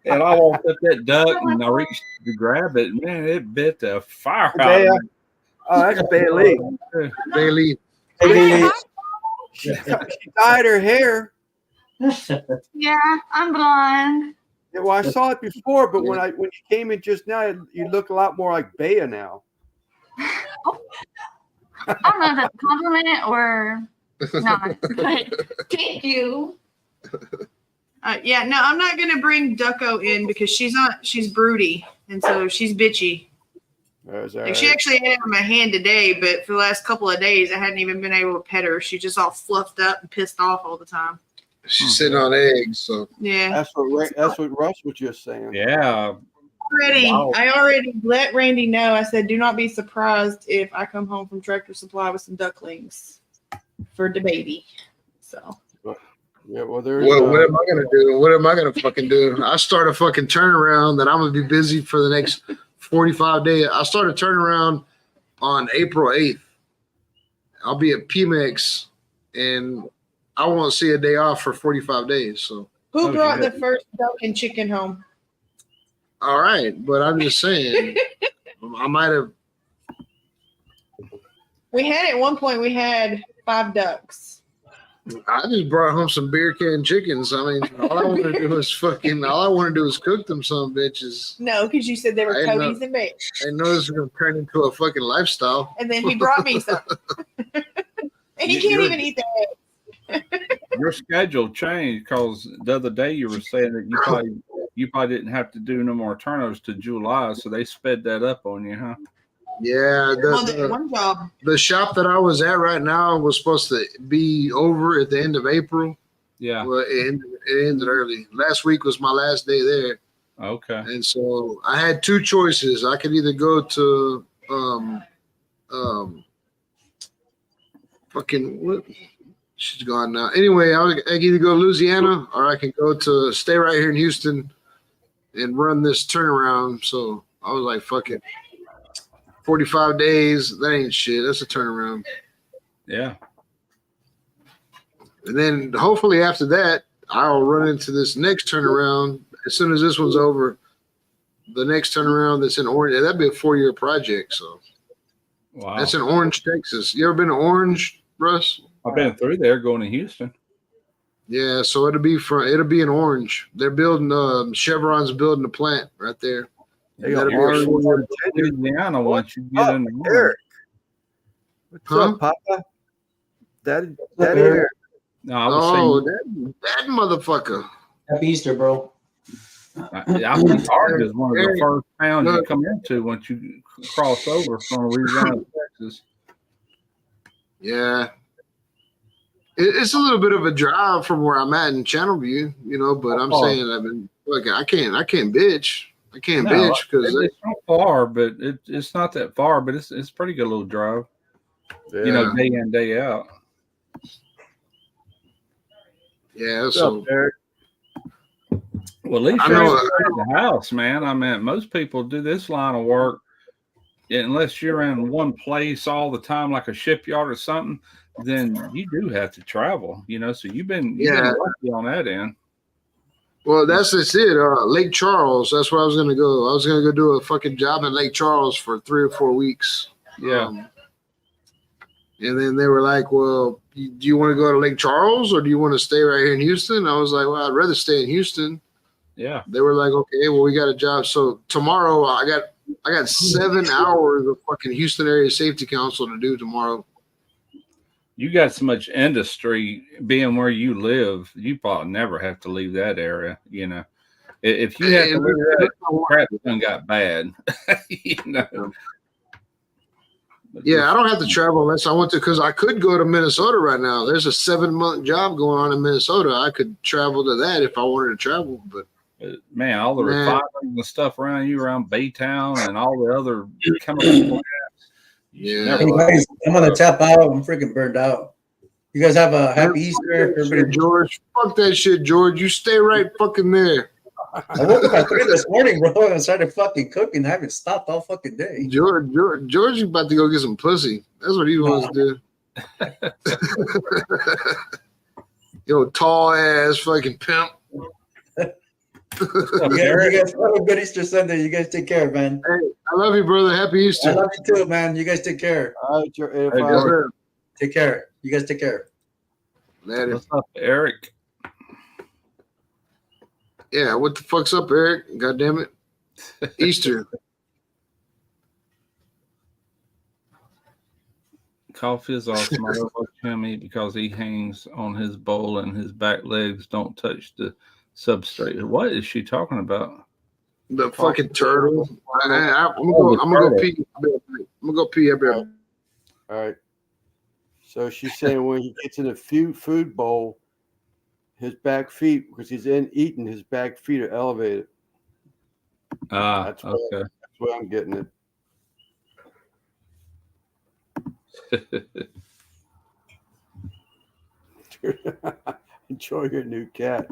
And I walked up that duck, and I reached to grab it. And, man, it bit the fire out of me. Oh, that's Bailey. Bailey. She dyed her hair. Yeah, I'm blonde. Yeah, well, I saw it before, but when you came in just now, you look a lot more like Bea now. I don't know if that's a compliment or not, but thank you. Yeah, no, I'm not gonna bring Ducko in because she's broody, and so she's bitchy. She actually had it in my hand today, but for the last couple of days, I hadn't even been able to pet her. She's just all fluffed up and pissed off all the time. She's sitting on eggs, so yeah. That's what Russ was just saying. Yeah. I already let Randy know. I said, do not be surprised if I come home from Tractor Supply with some ducklings for the baby. So. Yeah, well, what am I gonna do? What am I gonna fucking do? I start a fucking turnaround that I'm gonna be busy for the next 45 days. I start a turnaround on April 8th. I'll be at PMEX, and I won't see a day off for 45 days. So who brought the first duck and chicken home? All right, but I'm just saying, I might have. We had at one point, we had 5 ducks. I just brought home some beer can chickens. I mean, all I want to do is cook them some bitches. No, because you said they were Cody's and Bears. I know this is going to turn into a fucking lifestyle. And then he brought me some. And he can't even eat that. Your schedule changed because the other day you were saying that you probably didn't have to do no more turnovers to July, so they sped that up on you, huh? Yeah, one job. The shop that I was at right now was supposed to be over at the end of April. Yeah, well, it ended early. Last week was my last day there, Okay. And so I had two choices. I could either go to fucking what? She's gone now. Anyway, I can either go to Louisiana or I can go to stay right here in Houston and run this turnaround. So I was like, fuck it. 45 days, that ain't shit. That's a turnaround. Yeah. And then hopefully after that, I'll run into this next turnaround. As soon as this one's over, the next turnaround that's in Orange, that'd be a 4-year project. So Wow. that's in Orange, Texas. You ever been to Orange, Russ? I've been through there going to Houston. Yeah, so it'll be in Orange. They're building Chevron's building a plant right there. They got That'll be a Orange, 4-year. Louisiana once you get in the Eric. What's Huh? up, Papa? Daddy Eric? Eric. No, I was Oh, saying, that motherfucker. Happy Easter, bro. I think Orange is one of the Eric, first towns you look. come into once you cross over from Louisiana to Texas. Yeah. It's a little bit of a drive from where I'm at in Channelview, but I'm saying, look, I can't bitch. I can't No, bitch because it's not far, but it's not that far, but it's a pretty good little drive. Yeah. Day in, day out. yeah. What's So up, Eric? Well, at least I you're know. in the house, man. I mean, most people do this line of work unless you're in one place all the time, like a shipyard or something. Then you do have to travel, So you've been lucky on that end. Well, that's it. Lake Charles. That's where I was gonna go. I was gonna go do a fucking job in Lake Charles for 3 or 4 weeks. Yeah. And then they were like, "Well, do you want to go to Lake Charles or do you want to stay right here in Houston?" I was like, "Well, I'd rather stay in Houston." Yeah. They were like, "Okay, well, we got a job." So tomorrow, I got 7 hours of fucking Houston Area Safety Council to do tomorrow. You got so much industry being where you live, you probably never have to leave that area. If you have to leave that, crap done got bad. Yeah, I don't have to travel unless I want to, because I could go to Minnesota right now. There's a 7-month job going on in Minnesota. I could travel to that if I wanted to travel, but man, all the refineries and stuff around you, around Baytown and all the other chemical. yeah. Hey guys, I'm gonna tap out. I'm freaking burned out. You guys have a happy Easter. Everybody. George, fuck that shit, George. You stay right fucking there. I woke up at 3 this morning, bro, and started fucking cooking. I haven't stopped all fucking day. George is about to go get some pussy. That's what he wants to do. Yo, tall ass fucking pimp. You guys have a good Easter Sunday. You guys take care, man. Hey, I love you, brother. Happy Easter. I love you too, man. You guys take care. All right, Hey, George. Take care. You guys take care. Later. What's up, Eric? Yeah, what the fuck's up, Eric? God damn it. Easter. Cough is awesome. I love watching him eat because he hangs on his bowl and his back legs don't touch the substrate. What is she talking about? The fucking turtle. I'm gonna go pee. I'm gonna go pee up here. All right. So she's saying when he gets in a food bowl, his back feet, because he's eating, his back feet are elevated. That's okay. That's why I'm getting it. Enjoy your new cat.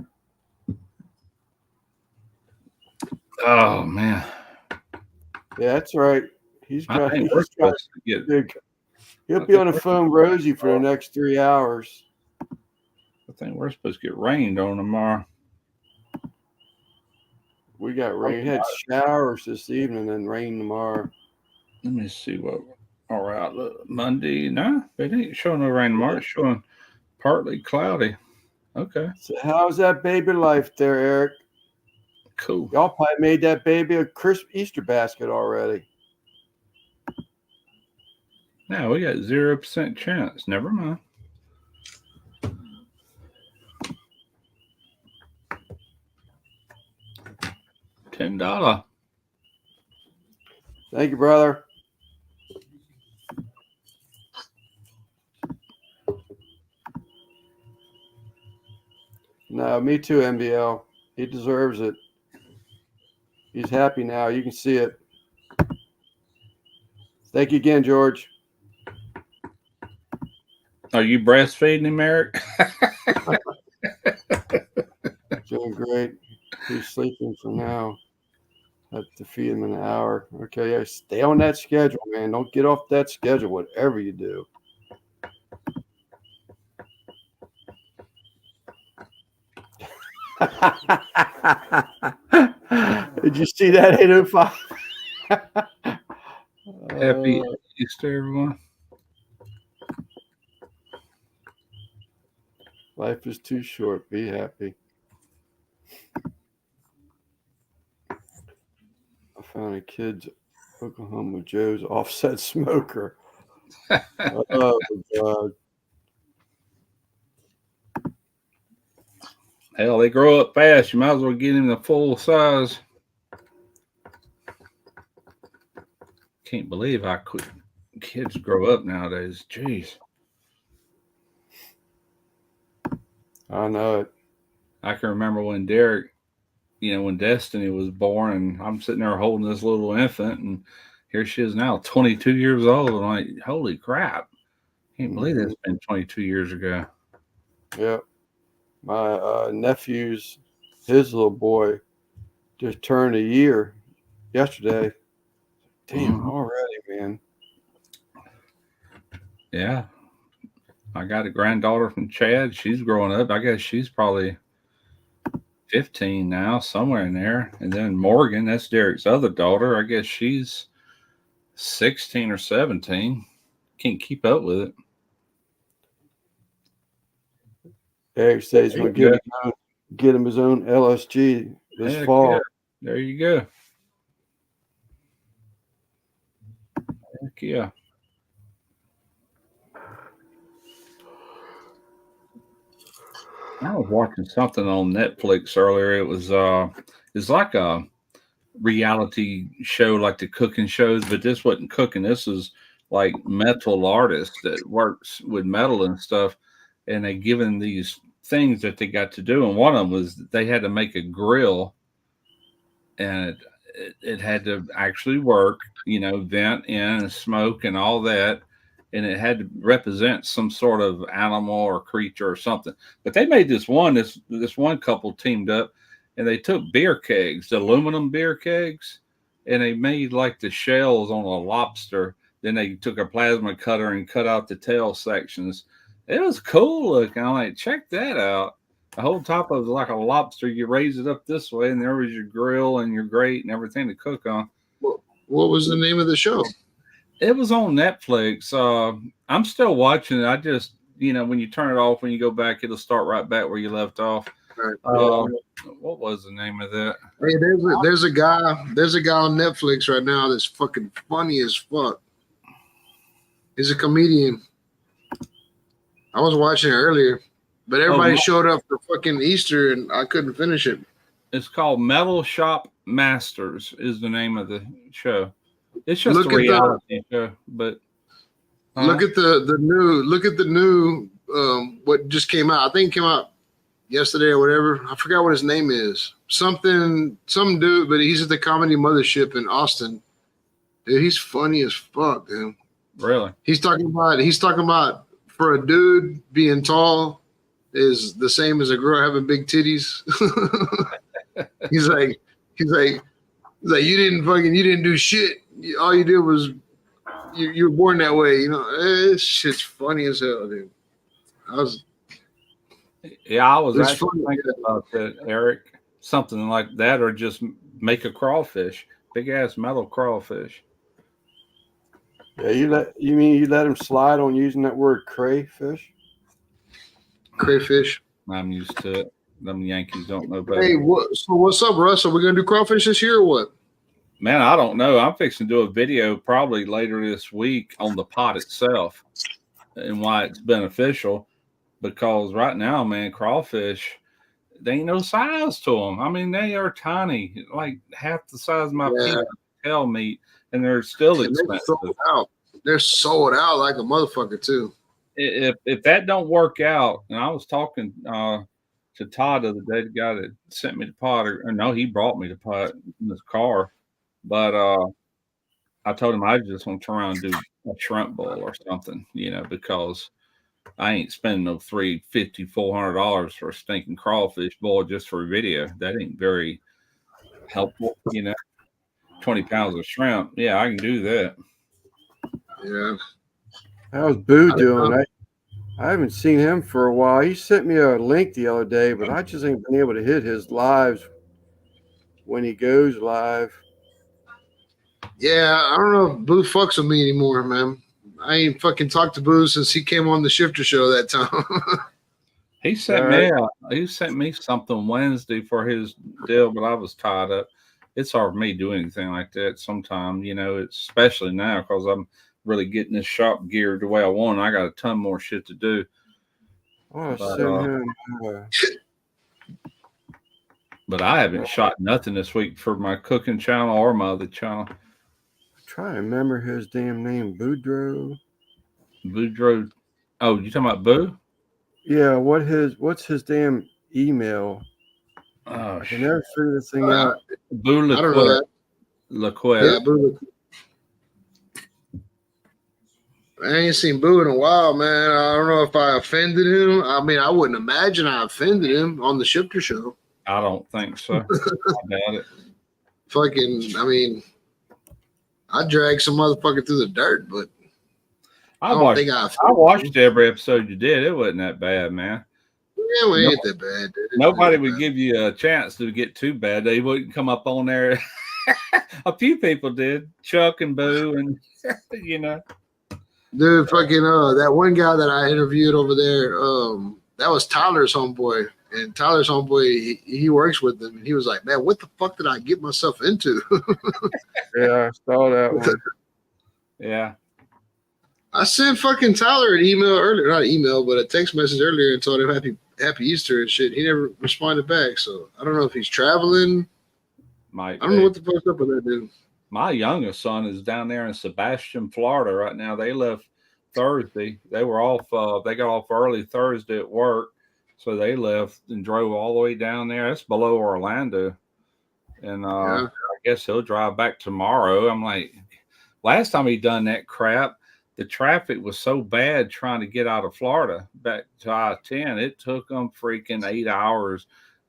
Oh man. Yeah, that's right. He'll be on the phone, Rosie, for the next 3 hours. I think we're supposed to get rained on tomorrow. We got rain. We had showers this evening and rain tomorrow. Let me see what our outlook. Monday. No, it ain't showing no rain tomorrow. It's showing partly cloudy. Okay. So how's that baby life there, Eric? Cool. Y'all probably made that baby a crisp Easter basket already. Now we got 0% chance. Never mind. $10. Thank you, brother. No, me too, MBL. He deserves it. He's happy now. You can see it. Thank you again, George. Are you breastfeeding him, Eric? Doing great. He's sleeping for now. Have to feed him in an hour. Okay, yeah, stay on that schedule, man. Don't get off that schedule, whatever you do. Did you see that 805? Happy Easter, everyone. Life is too short. Be happy. I found a kid's Oklahoma Joe's offset smoker. Oh, God. Hell, they grow up fast. You might as well get him the full size. Can't believe how quick kids grow up nowadays. Jeez. I know it. I can remember when Derek, when Destiny was born, and I'm sitting there holding this little infant, and here she is now, 22 years old. I'm like, holy crap. Can't believe that's been 22 years ago. Yeah. My nephew's, his little boy, just turned a year yesterday. Damn, already, man. Yeah. I got a granddaughter from Chad. She's growing up. I guess she's probably 15 now, somewhere in there. And then Morgan, that's Derek's other daughter. I guess she's 16 or 17. Can't keep up with it. Eric says he's going to get him his own LSG this fall. Yeah. There you go. Heck yeah. I was watching something on Netflix earlier. It was it's like a reality show, like the cooking shows, but this wasn't cooking. This is like metal artist that works with metal and stuff, and they given these things that they got to do, and one of them was they had to make a grill, and it had to actually work, vent in and smoke and all that, and it had to represent some sort of animal or creature or something. But they made this one couple teamed up, and they took beer kegs, aluminum beer kegs, and they made like the shells on a lobster. Then they took a plasma cutter and cut out the tail sections. It was cool looking. I'm like, check that out. The whole top of it was like a lobster. You raise it up this way, and there was your grill and your grate and everything to cook on. What was the name of the show? It was on Netflix. I'm still watching it. I just, when you turn it off, when you go back, it'll start right back where you left off. Right. What was the name of that? Hey, there's a guy on Netflix right now that's fucking funny as fuck. He's a comedian. I was watching it earlier, but everybody showed up for fucking Easter and I couldn't finish it. It's called Metal Shop Masters is the name of the show. It's just a reality show, but look at the new what just came out. I think it came out yesterday or whatever. I forgot what his name is. Some dude, but he's at the Comedy Mothership in Austin. Dude, he's funny as fuck, dude. Really? He's talking about for a dude being tall is the same as a girl having big titties. he's like you didn't do shit. All you did was you were born that way. This shit's funny as hell, dude. I was actually thinking about that, Eric. Something like that, or just make a crawfish, big ass metal crawfish. Yeah, you let him slide on using that word crayfish? Crayfish. I'm used to it. Them Yankees don't know better. Hey, so what's up, Russ? Are we gonna do crawfish this year or what? Man, I don't know. I'm fixing to do a video probably later this week on the pot itself and why it's beneficial. Because right now, man, crawfish, they ain't no size to them. I mean, they are tiny, like half the size of my tail meat, and they're still expensive. They're sold out like a motherfucker too. If that don't work out, and I was talking to Todd the other day, the guy that sent me the pot, or no, he brought me the pot in his car. But I told him I just want to turn around and do a shrimp bowl or something, because I ain't spending no $400 for a stinking crawfish bowl just for a video. That ain't very helpful, 20 pounds of shrimp. Yeah, I can do that. Yeah. How's Boo doing? I haven't seen him for a while. He sent me a link the other day, but I just ain't been able to hit his lives when he goes live. Yeah, I don't know if Boo fucks with me anymore, man. I ain't fucking talked to Boo since he came on the Shifter Show that time. He sent me something Wednesday for his deal, but I was tied up. It's hard for me to do anything like that sometimes, it's especially now because I'm really getting this shop geared the way I want. I got a ton more shit to do. But I haven't shot nothing this week for my cooking channel or my other channel. I'm trying to remember his damn name. Boudreaux. Oh, you talking about Boo? Yeah, what's his damn email? Oh, I can never figure this thing out. Boo I don't know Laquette. Yeah, Boo. I ain't seen Boo in a while, man. I don't know if I offended him. I mean, I wouldn't imagine I offended him on the Shifter Show. I don't think so. I doubt it. Fucking, I mean, I dragged some motherfucker through the dirt, but I watched every episode you did. It wasn't that bad, man. Yeah, we ain't that bad. Dude. Nobody would give you a chance to get too bad. They wouldn't come up on there. A few people did. Chuck and Boo and, Dude, fucking, that one guy that I interviewed over there, that was Tyler's homeboy. And Tyler's homeboy, he works with them. And he was like, man, what the fuck did I get myself into? Yeah, I saw that one. Yeah. I sent fucking Tyler an email earlier, not an email, but a text message earlier and told him happy Easter and shit. He never responded back. So I don't know if he's traveling. I don't know what the fuck's up with that dude. My youngest son is down there in Sebastian, Florida right now. They left Thursday. They were off. They got off early Thursday at work. So they left and drove all the way down there. That's below Orlando. And I guess he'll drive back tomorrow. I'm like, last time he done that crap, the traffic was so bad trying to get out of Florida back to I-10. It took them freaking 8 hours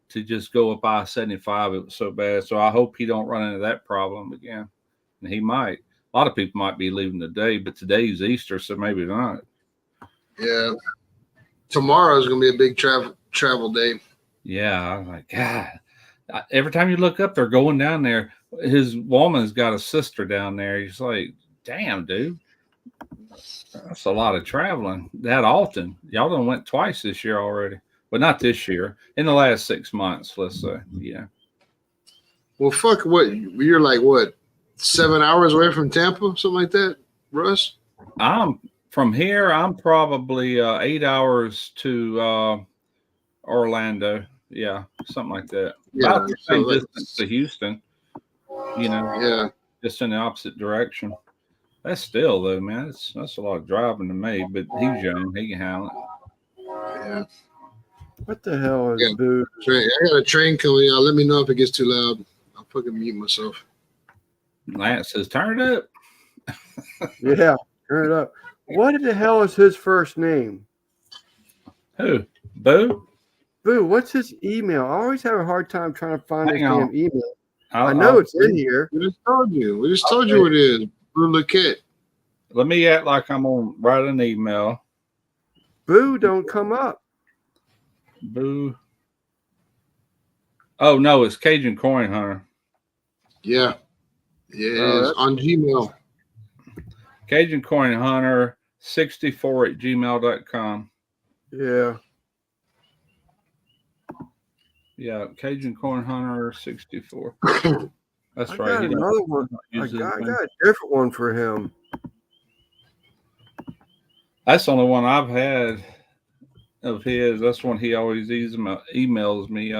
to just go up I-75. It was so bad. So I hope he don't run into that problem again. And he might. A lot of people might be leaving today, but today's Easter, so maybe not. Yeah. Tomorrow's going to be a big travel day. Yeah. I'm like, God. Every time you look up, they're going down there. His woman's got a sister down there. He's like, damn, dude. That's a lot of traveling that often. Y'all done went twice this year already. But not this year. In the last 6 months, let's say. Yeah. Well, fuck what? You're like, what, 7 hours away from Tampa? Something like that, Russ? From here, I'm probably 8 hours to Orlando. Yeah, something like that. Yeah, about the same distance to Houston. Yeah. Just in the opposite direction. That's still, though, man. That's a lot of driving to me, but he's young. He can handle it. Yeah. What the hell is Boo? I got a train coming out. Let me know if it gets too loud. I'll fucking mute myself. Lance says, turn it up. Yeah, turn it up. What the hell is his first name? Who? Boo? Boo, what's his email? I always have a hard time trying to find his damn email. I know it's in here. We just told you. We just told you what it is. Boo Laquette. Let me act like I'm on write an email. Boo don't come up. Boo. Oh no, it's Cajun Coin Hunter. Yeah. Yeah, it is on Gmail. Cajun Coin Hunter 64 at gmail.com. Yeah. Yeah, Cajun Coin Hunter 64. That's I right. got another one. I got a different one for him. That's the only one I've had of his. That's one he always emails me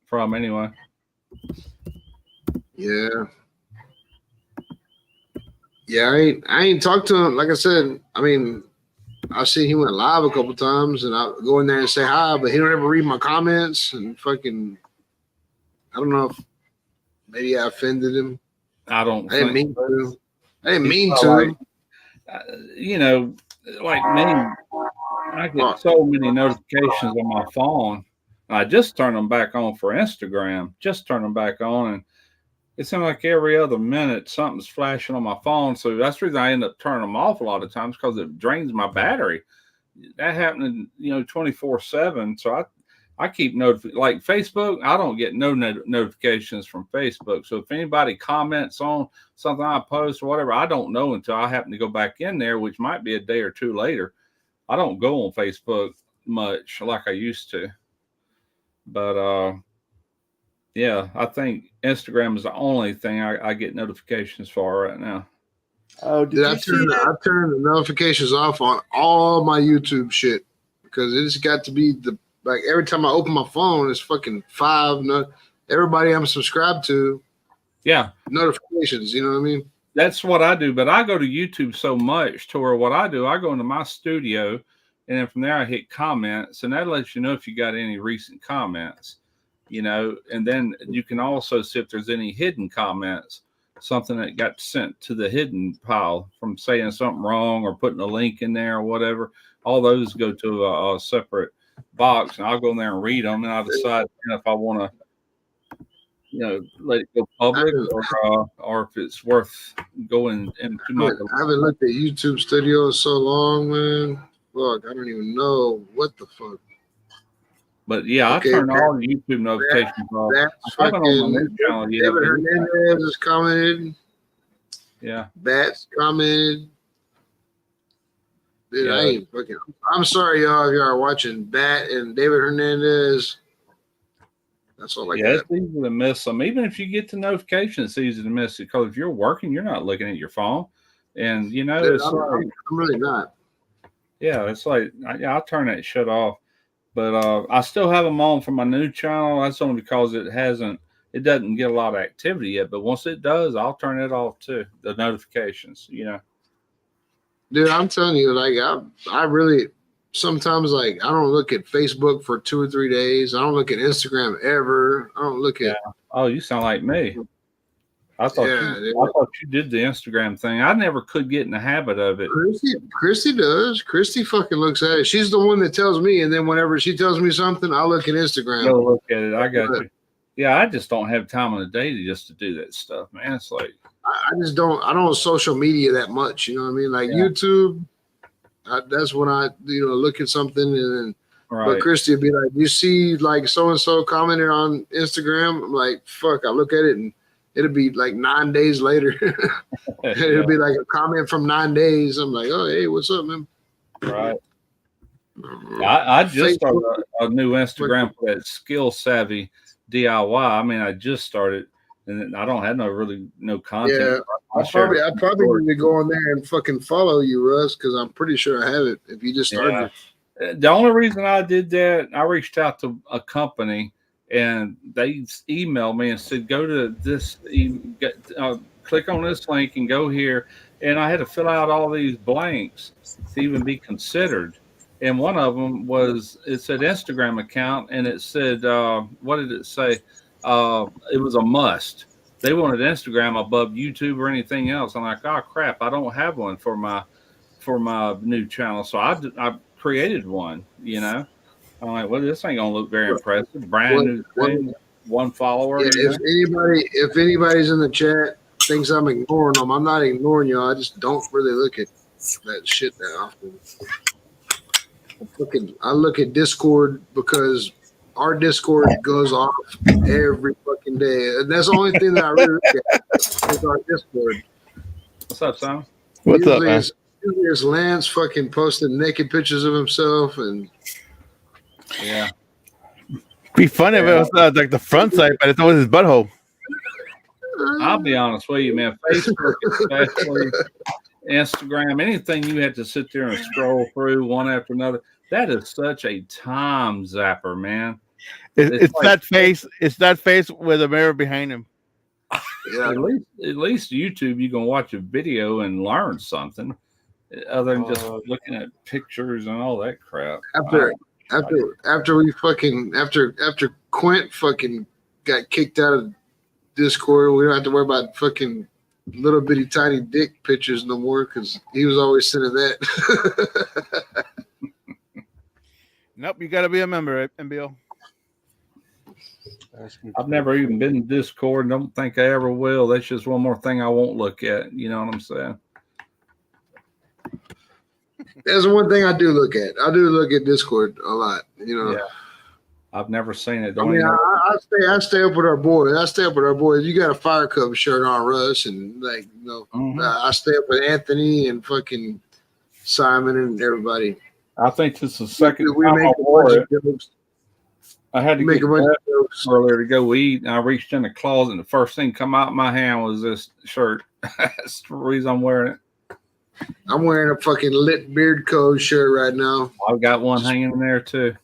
from anyway. Yeah. Yeah, I ain't talked to him. Like I said, I mean, I've seen he went live a couple times, and I go in there and say hi, but he don't ever read my comments and fucking. I don't know if maybe I offended him. I don't. I didn't mean so. to. I didn't He's mean probably to. You know, like me, I get so many notifications on my phone. I just turn them back on for Instagram. Just turn them back on, and it seems like every other minute something's flashing on my phone. So that's the reason I end up turning them off a lot of times because it drains my battery. That happening, 24/7. So I keep like Facebook. I don't get no notifications from Facebook. So if anybody comments on something I post or whatever, I don't know until I happen to go back in there, which might be a day or two later. I don't go on Facebook much like I used to, but yeah, I think Instagram is the only thing I get notifications for right now. Oh, did I you see that? I turned the notifications off on all my YouTube shit because it's got to be like every time I open my phone, it's fucking 5. Everybody I'm subscribed to. Yeah, notifications. You know what I mean? That's what I do. But I go to YouTube so much to where what I do, I go into my studio, and then from there I hit comments, and that lets you know if you got any recent comments. And then you can also see if there's any hidden comments, something that got sent to the hidden pile from saying something wrong or putting a link in there or whatever. All those go to a separate box, and I'll go in there and read them, and I'll decide if I want to, let it go public or if it's worth going into my. I haven't looked at YouTube Studio in so long, man. Look, I don't even know what the fuck. But yeah, I turned all the YouTube notifications off. I haven't on my new channel yet. David Hernandez has commented. Yeah. Bats commented. Dude, I ain't fucking. I'm sorry, y'all, if y'all are watching Bat and David Hernandez. That's all I got. Yeah, it's easy to miss them. Even if you get the notification, it's easy to miss it because if you're working, you're not looking at your phone. And, Dude, it's I'm really not. Yeah, it's like, I'll turn that shit off. But I still have them on for my new channel. That's only because it doesn't get a lot of activity yet. But once it does, I'll turn it off too. The notifications, Dude, I'm telling you, like I really sometimes like I don't look at Facebook for 2 or 3 days. I don't look at Instagram ever. I don't look at. Oh, you sound like me. I thought you did the Instagram thing. I never could get in the habit of it. Christy does. Christy fucking looks at it. She's the one that tells me, and then whenever she tells me something, I'll look at Instagram. Go look at it. I got you. Yeah, I just don't have time on the day to do that stuff, man. It's like I just don't. I don't social media that much. You know what I mean? Like YouTube. That's when I look at something and then. Right. But Christy would be like, "You see, like so and so commented on Instagram." I'm like, "Fuck!" I look at it and. It'll be like 9 days later. It'll be like a comment from 9 days. I'm like, oh, hey, what's up, man? Right. I just started a new Instagram for that Skill Savvy DIY. I mean, I just started, and I don't have no content. Yeah, I probably need to go on there and fucking follow you, Russ, because I'm pretty sure I have it. If you just started. Yeah. The only reason I did that, I reached out to a company. And they emailed me and said, go to this, click on this link and go here. And I had to fill out all these blanks to even be considered. And one of them it said Instagram account. And it said, what did it say? It was a must. They wanted Instagram above YouTube or anything else. I'm like, oh, crap, I don't have one for my new channel. So I created one, I'm like, well, this ain't gonna look very impressive. Brand new thing, one follower. Yeah, if anybody's in the chat thinks I'm ignoring them, I'm not ignoring y'all. I just don't really look at that shit that often. I look at Discord because our Discord goes off every fucking day, and that's the only thing that I really look at is our Discord. What's up, Simon? What's up, man? Usually it's Lance fucking posting naked pictures of himself and. Yeah. Be funny if it was like the front side, but it's always his butthole. I'll be honest with you, man. Facebook, especially Instagram, anything you have to sit there and scroll through one after another, that is such a time zapper, man. It's like, that face. It's that face with a mirror behind him. Yeah. At least YouTube, you can watch a video and learn something. other than just looking at pictures and all that crap. After Quint fucking got kicked out of Discord, we don't have to worry about fucking little bitty tiny dick pictures no more because he was always sending that. Nope, you got to be a member, MBO. I've never even been in Discord. Don't think I ever will. That's just one more thing I won't look at. You know what I'm saying? That's the one thing I do look at. I do look at Discord a lot. You know. Yeah. I've never seen it. I mean, I stay up with our boys. You got a Fire Cup shirt on, Russ, and like, you know, I stay up with Anthony and fucking Simon and everybody. I think this is the second we time make I a wore bunch it. of jokes. I had to Make get a bunch of jokes. earlier to go eat, and I reached in the closet, and the first thing come out of my hand was this shirt. That's the reason I'm wearing it. I'm wearing a fucking Lit Beard Code shirt right now. I've got one hanging in there too.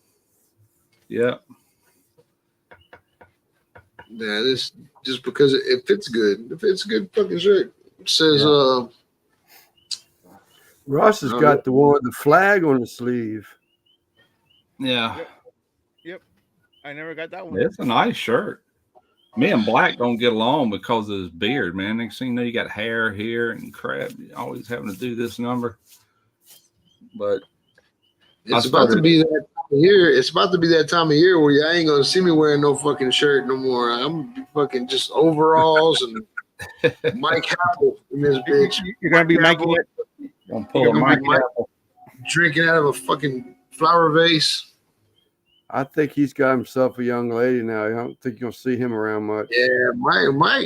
Yep. Yeah, this just because it fits good. If it's a good fucking shirt. It says Russ has got the one with the flag on the sleeve. Yeah. Yep. I never got that one. It's a nice shirt. Me and Black don't get along because of his beard, man. Next thing you know, you got hair here and crap. You're always having to do this number. But it's about to be that time of year. It's about to be that time of year where I ain't gonna see me wearing no fucking shirt no more. I'm fucking just overalls and Mike Apple in this bitch. You're gonna be Mikey it. Gonna pull a Mike Apple. Drinking out of a fucking flower vase. I think he's got himself a young lady now. I don't think you'll see him around much. Yeah,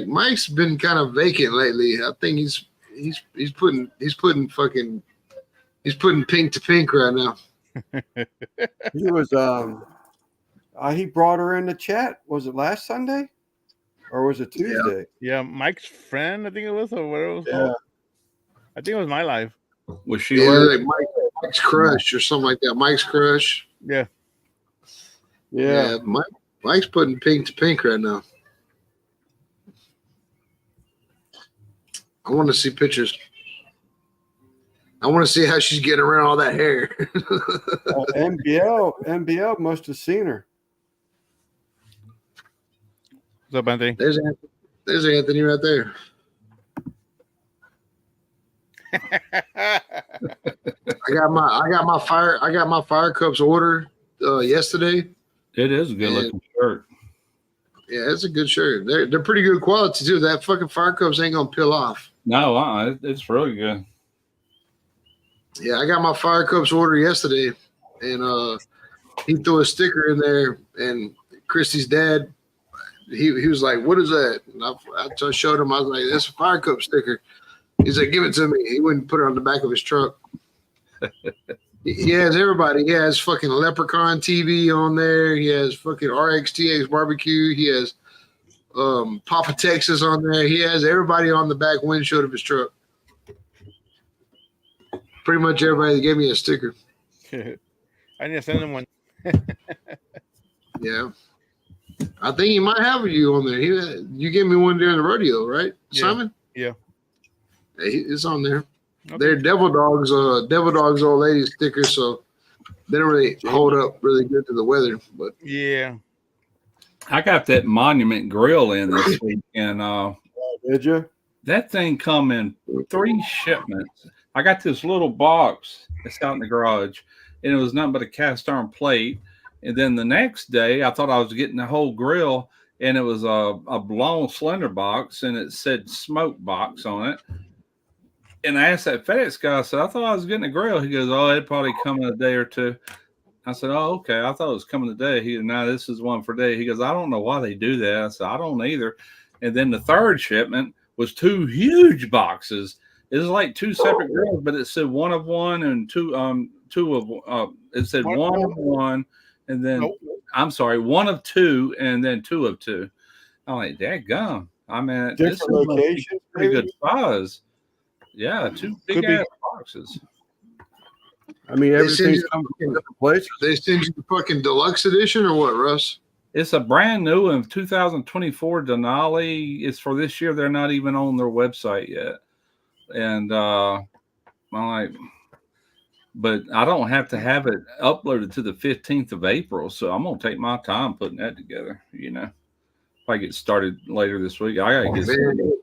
Mike's been kind of vacant lately. I think he's putting pink to pink right now. He was he brought her in the chat. Was it last Sunday? Or was it Tuesday? Yeah, Mike's friend, I think it was, or whatever it was Yeah. called. I think it was my live. Was she like Mike's crush or something like that. Mike's crush. Yeah. Yeah. Mike's putting pink to pink right now. I want to see pictures. I want to see how she's getting around all that hair. MBL must have seen her. What's up, Anthony? There's Anthony right there. I got my Fire Cups order yesterday. It is a good looking shirt. Yeah, it's a good shirt. They're pretty good quality too. That fucking Fire Cups ain't gonna peel off. No, it's really good. Yeah, I got my Fire Cups order yesterday, and he threw a sticker in there, and Christy's dad, he was like, "What is that?" And I just showed him. I was like, "That's a Fire Cup sticker." He's like, "Give it to me." He wouldn't put it on the back of his truck. He has everybody. He has fucking Leprechaun TV on there. He has fucking RXTX Barbecue. He has Papa Texas on there. He has everybody on the back windshield of his truck. Pretty much everybody that gave me a sticker. I need to send him one. Yeah. I think he might have you on there. You gave me one during the rodeo, right, Simon? Yeah. It's on there. Okay. They're Devil Dogs old lady stickers, so they don't really hold up really good to the weather. But yeah, I got that Monument Grill in this week, and Did you? that thing come in 3 shipments. I got this little box that's out in the garage, and it was nothing but a cast iron plate. And then the next day, I thought I was getting the whole grill, and it was a long, slender box, and it said smoke box on it. And I asked that FedEx guy, I said, I thought I was getting a grill. He goes, oh, it'd probably come in a day or two. I said, oh, okay. I thought it was coming today. He goes, no, this is one for day. He goes, I don't know why they do that. I said, I don't either. And then the third shipment was 2 huge boxes. It was like 2 separate grills, but it said one of one and two of it said one of one, and then I'm sorry, 1 of 2 and then 2 of 2. I'm like, dadgum. I mean, this is locations, pretty good size. Yeah, 2 big ass boxes. I mean, everything's coming from different places. they send you the fucking deluxe edition or what, Russ? It's a brand new in 2024 Denali. It's for this year. They're not even on their website yet. And I'm like, but I don't have to have it uploaded to the 15th of April, so I'm gonna take my time putting that together. If I get started later this week, I gotta get started.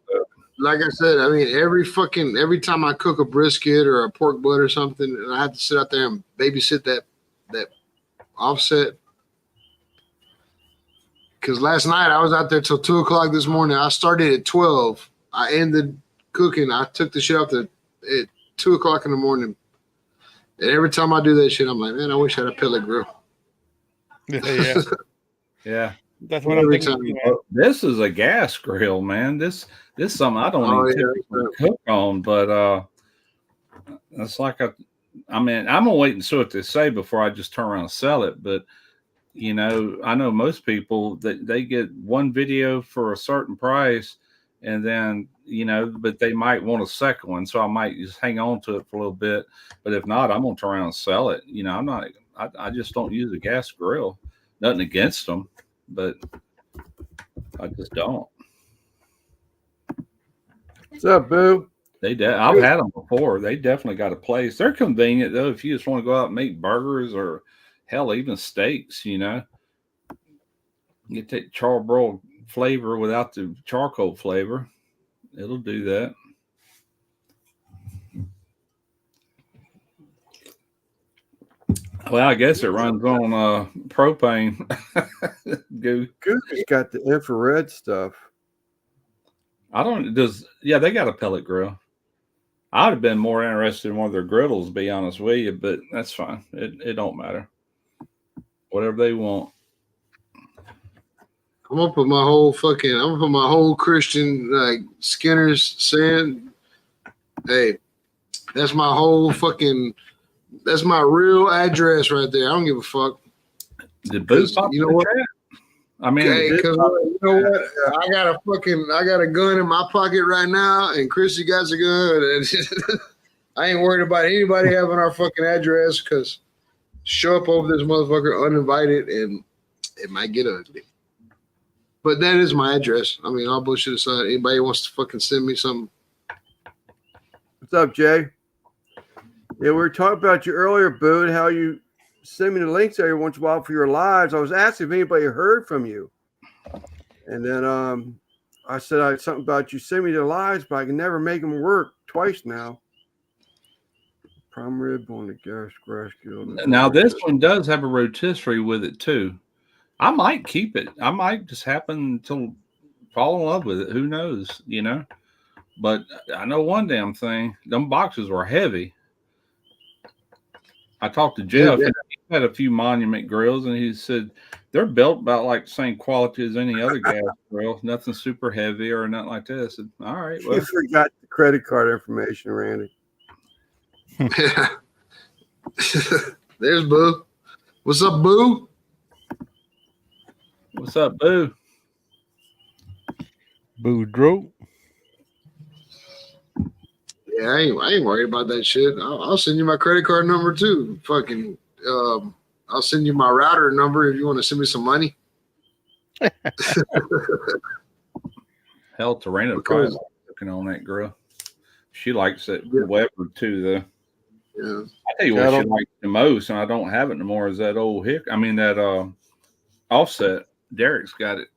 Like I said, I mean, every time I cook a brisket or a pork butt or something, and I have to sit out there and babysit that offset. Because last night I was out there till 2:00 this morning. I started at 12. I ended cooking. I took the shit off at 2:00 in the morning. And every time I do that shit, I'm like, man, I wish I had a pellet grill. Yeah. Yeah. That's what I'm thinking. This is a gas grill, man. This is something I don't even typically cook on, but it's like I'm gonna wait and see what they say before I just turn around and sell it. But I know most people that they get one video for a certain price, and then but they might want a second one, so I might just hang on to it for a little bit. But if not, I'm gonna turn around and sell it. I just don't use a gas grill. Nothing against them, but I just don't. What's up, Boo? I've had them before. They definitely got a place. They're convenient though. If you just want to go out and make burgers or hell, even steaks, you take charbroil flavor without the charcoal flavor. It'll do that. Well, I guess it runs on propane. Goofy's got the infrared stuff. They got a pellet grill. I'd have been more interested in one of their griddles, to be honest with you, but that's fine. It don't matter. Whatever they want. I'm gonna put my whole Christian like Skinner's saying, hey, that's my real address right there. I don't give a fuck. Did Boo pop you know what? I mean, because you know what? I got a gun in my pocket right now, and Chrissy got a gun, and I ain't worried about anybody having our fucking address. Because show up over this motherfucker uninvited, and it might get ugly. But that is my address. I mean, all bullshit aside, anybody wants to fucking send me something. What's up, Jay? Yeah, we were talking about you earlier, Boo, and how you send me the links every once in a while for your lives. I was asking if anybody heard from you. And then I said something about you send me the lives, but I can never make them work twice now. Prime rib on the gas grass grill. Now, this one does have a rotisserie with it, too. I might keep it. I might just happen to fall in love with it. Who knows, But I know one damn thing. Them boxes were heavy. I talked to Jeff. Yeah. He had a few Monument grills, and he said they're built about like the same quality as any other gas grill. Nothing super heavy or nothing like that. I said, all right. Well, you forgot the credit card information, Randy. Yeah. There's Boo. What's up, Boo? What's up, Boo? Boudreaux. Yeah, I ain't worried about that shit. I'll send you my credit card number too. Fucking, I'll send you my router number if you want to send me some money. Hell, Tarina probably likes cooking on that grill. She likes it Weber too, though. Yeah. I tell you what she likes the most, and I don't have it no more, is that old that offset. Derek's got it.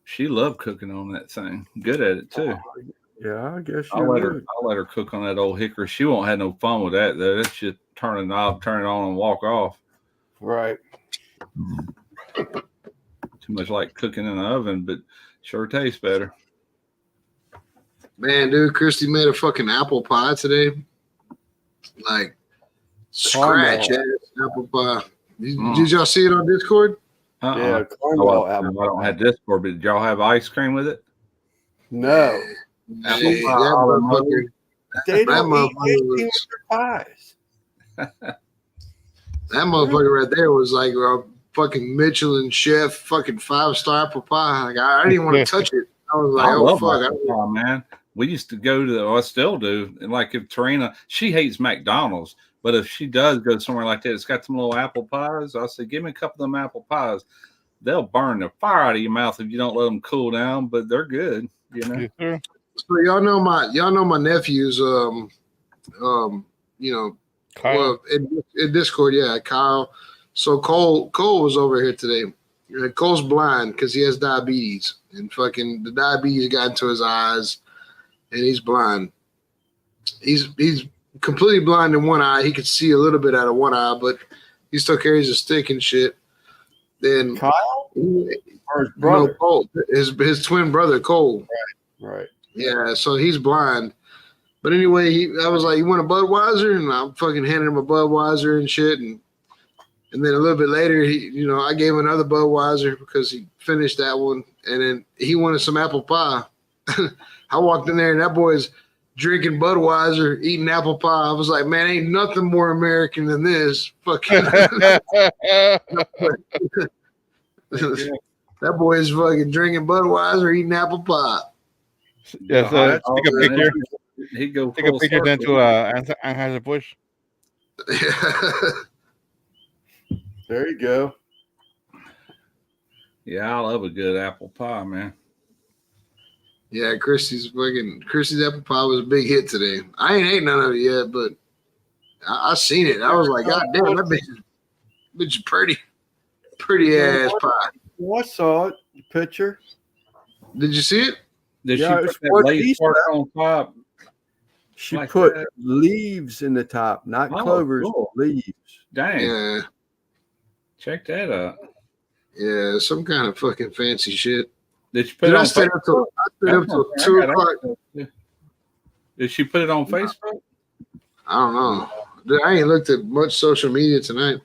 She loved cooking on that thing. Good at it too. Yeah, I guess I'll let her cook on that old hickory. She won't have no fun with that though. That's just turn the knob, turn it on, and walk off. Right. Too much like cooking in the oven, but sure tastes better. Man, dude, Christy made a fucking apple pie today. Like scratch ass apple pie. Did y'all see it on Discord? Yeah, apple. I don't have Discord, but did y'all have ice cream with it? No. Apple pie. They don't eat anything with their pies. That motherfucker right there was like a fucking Michelin chef, fucking 5-star apple pie. Like I didn't even want to touch it. I was like, oh fuck, man. We used to go to, I still do. And like if Tarina, she hates McDonald's, but if she does go somewhere like that, it's got some little apple pies. I say, give me a couple of them apple pies. They'll burn the fire out of your mouth if you don't let them cool down, but they're good, So y'all know my nephew's Kyle. Well, in Discord, yeah, Kyle. So Cole was over here today. Cole's blind because he has diabetes, and fucking the diabetes got into his eyes, and he's blind. He's completely blind in one eye. He could see a little bit out of one eye, but he still carries a stick and shit. Then Kyle or his no, brother? Cole, his twin brother Cole. Right. Yeah, so he's blind. But anyway, I was like, "You want a Budweiser?" And I fucking handed him a Budweiser and shit. And then a little bit later, I gave him another Budweiser because he finished that one. And then he wanted some apple pie. I walked in there and that boy's drinking Budweiser, eating apple pie. I was like, "Man, ain't nothing more American than this." Fucking that boy is fucking drinking Budweiser, eating apple pie. Yeah, so that's take a picture. He go Take a full picture then circle. to Anheuser-Busch. There you go. Yeah, I love a good apple pie, man. Yeah, Christy's apple pie was a big hit today. I ain't ate none of it yet, but I seen it. I was like, God damn, that bitch is pretty ass pie. Well, I saw it. The picture. Did you see it? Did Yeah, she it's put that what lace Easter- part on top? She Like put that. leaves in the top, not Oh, clovers, cool. leaves. Dang, Yeah, check that out. yeah, some kind of fucking fancy shit. Did she put Dude, it I on stayed up till Facebook? 2 I got o'clock. it. Did she put it on Facebook? I don't know. Dude, I ain't looked at much social media tonight.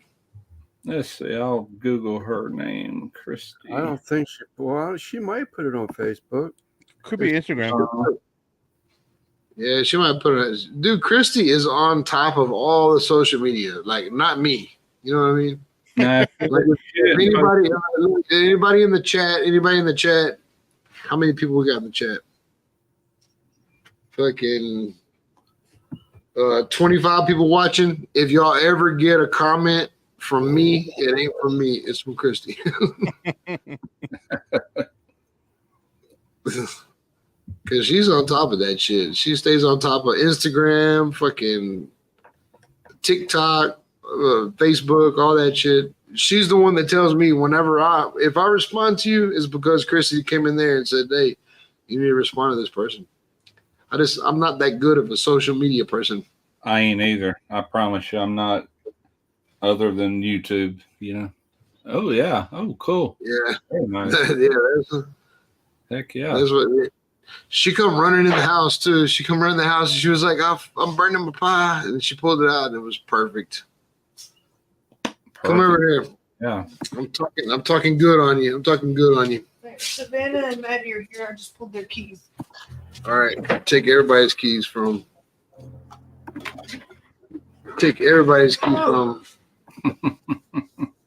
Let's see. I'll Google her name, Christy. I don't think she. Well, she might put it on Facebook. Could be Instagram. Yeah, she might put it. Dude, Christy is on top of all the social media. Like, not me. You know what I mean? Nah, Like, anybody in the chat? How many people we got in the chat? Fucking 25 people watching. If y'all ever get a comment from me, it ain't from me. It's from Christy. Because she's on top of that shit. She stays on top of Instagram, fucking TikTok, Facebook, all that shit. She's the one that tells me if I respond to you, it's because Christy came in there and said, "Hey, you need to respond to this person." I'm not that good of a social media person. I ain't either. I promise you, I'm not. Other than YouTube, Oh yeah. Oh, cool. Yeah, Very nice. yeah. Heck yeah. That's what. She come running in the house too. She come running the house and she was like, "I'm burning my pie," and she pulled it out and it was perfect. Come over here. Yeah. I'm talking good on you. Savannah and Maddie are here. I just pulled their keys. All right, take everybody's keys from.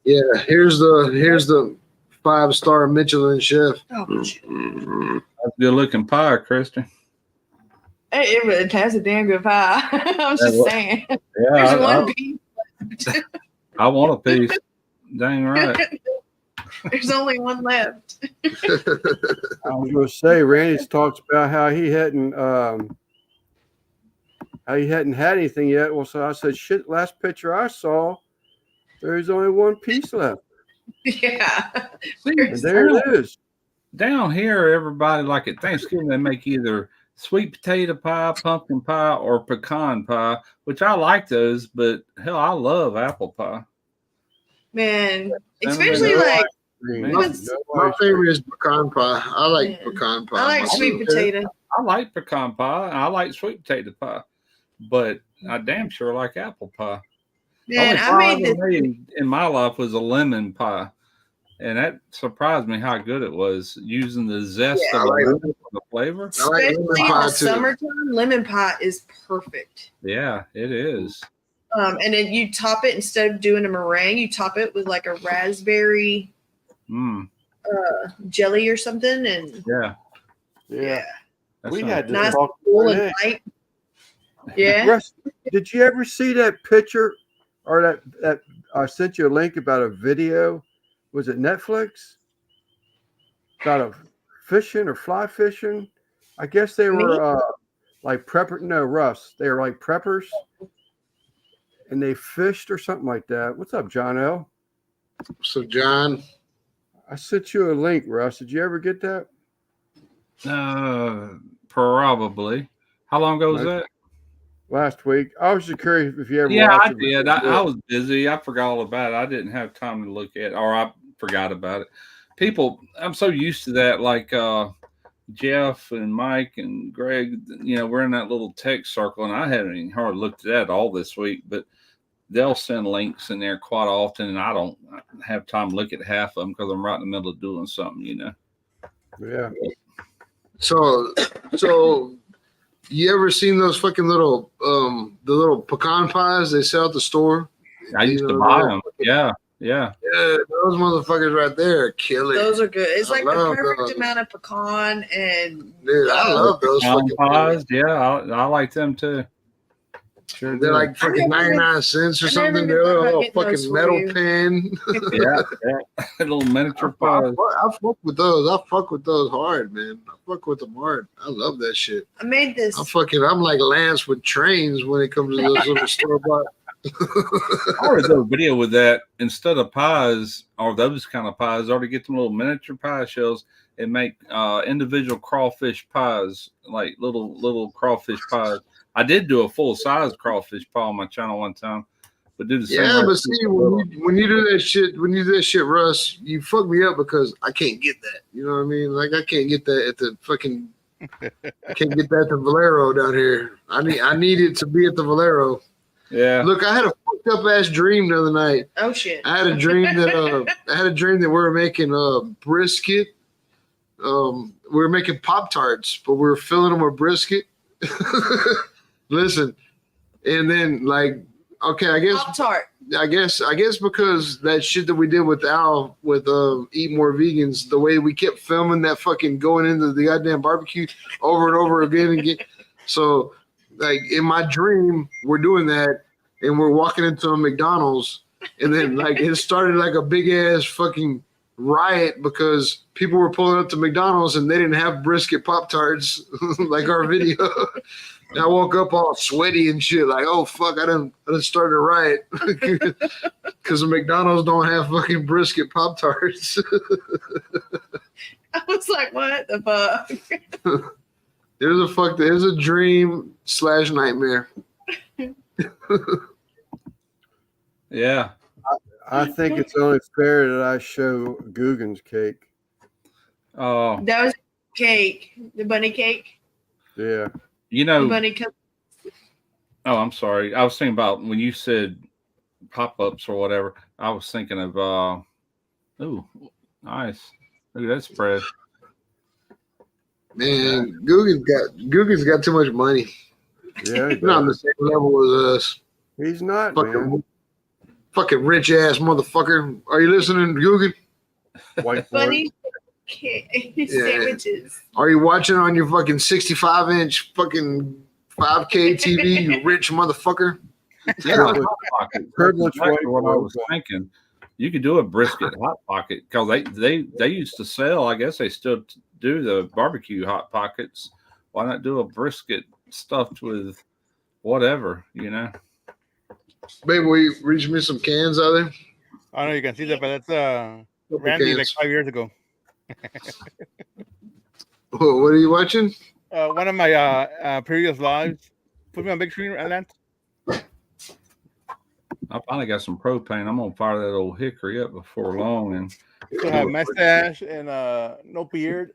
Yeah, here's the 5-star Michelin chef. Oh, shit. That's a good looking pie, Christy. Hey, it has a damn good pie. I was just saying. Yeah. There's one piece. I want a piece. Dang right. There's only one left. I was going to say, Randy's talks about how he hadn't had anything yet. Well, so I said, "Shit, last picture I saw, there's only one piece left." Yeah. And there it is. Down here, everybody, like at Thanksgiving, they make either sweet potato pie, pumpkin pie, or pecan pie, which I like those, but hell, I love apple pie. Man, Cinnamon especially roll. like My favorite is pecan pie. I like pecan pie. I like sweet potato. I like pecan pie, and I like sweet potato pie, but I damn sure like apple pie. Man, Only I pie made ever this. made in my life was a lemon pie, and that surprised me how good it was using the zest Yeah, of I like lemon for the flavor. I like Especially lemon in pie the too. summertime, lemon pie is perfect. Yeah, it is. And then you top it instead of doing a meringue, you top it with like a raspberry jelly or something, and Yeah, Yeah. that We sounds had good. this nice, talk cool today. and light. Yeah. Russ, did you ever see that picture or that I sent you a link about a video? Was it Netflix? About a fishing or fly fishing? I guess they were like prepper. No, Russ. They were like preppers, and they fished or something like that. What's up, John L? So John, I sent you a link, Russ. Did you ever get that? Probably. How long ago was that? Last week. I was just curious if you ever Yeah, watched I it. did. I was busy. I forgot all about it. I didn't have time to look at it, or I forgot about it. People, I'm so used to that. Like Jeff and Mike and Greg, we're in that little text circle, and I haven't even hardly looked at that all this week, but they'll send links in there quite often, and I don't have time to look at half of them because I'm right in the middle of doing something, Yeah. so you ever seen those fucking little the little pecan pies they sell at the store? I used to buy them. Yeah. Yeah, those motherfuckers right there kill it. Those are good. It's I like the love perfect those. amount of pecan and Dude, I love those Pecan fucking pies. Yeah, I like them too. Sure They're do. like fucking 99 cents or I never something. even They're thought a about little getting those fucking for metal you. pen. Yeah. Little miniature I pies. fuck with those. I fuck with those hard, man. I fuck with them hard. I love that shit. I made this. I'm like Lance with trains when it comes to those little store bought. I already did a video with that. Instead of pies or those kind of pies, I already get them little miniature pie shells and make individual crawfish pies, like little crawfish pies. I did do a full size crawfish pie on my channel one time, but do the same. Yeah, but see, when you do that shit, Russ, you fuck me up because I can't get that. You know what I mean? Like I can't get that at the fucking. I can't get that at the Valero down here. I need it to be at the Valero. Yeah. Look, I had a fucked up ass dream the other night. Oh shit! I had a dream that we were making brisket. We were making Pop-Tarts, but we were filling them with brisket. Listen, and then okay, I guess Pop-Tart. I guess because that shit that we did with Al with Eat More Vegans, the way we kept filming that fucking going into the goddamn barbecue over and over again and again. So like in my dream, we're doing that and we're walking into a McDonald's and then like it started like a big ass fucking riot because people were pulling up to McDonald's and they didn't have brisket Pop-Tarts like our video. And I woke up all sweaty and shit, like, oh fuck, I done started a riot because the McDonald's don't have fucking brisket Pop-Tarts. I was like, what the fuck? There's a dream / nightmare. Yeah. I think it's only fair that I show Guggen's cake. Oh, That was cake, the bunny cake, Yeah. the bunny cake. Oh, I'm sorry. I was thinking about when you said pop-ups or whatever. I was thinking of ooh, nice. Look at that spread. Man, Guggen's got too much money. Yeah. He's not on the same level as us. He's not, man. Fucking rich ass motherfucker. Are you listening, Guggen? White boy. Bunny cake sandwiches. Are you watching on your fucking 65-inch fucking 5K TV, you rich motherfucker? Yeah, hot pocket. Privileged Exactly white what I boy. was thinking. You could do a brisket hot pocket because they used to sell. I guess they still do the barbecue hot pockets. Why not do a brisket stuffed with whatever? Baby, will you reach me some cans out there? I don't know you can see that, but that's Couple Randy like cans. 5 years ago. What are you watching? One of my previous lives. Put me on big screen, Lance. I finally got some propane. I'm gonna fire that old hickory up before long. And Still have mustache and no beard.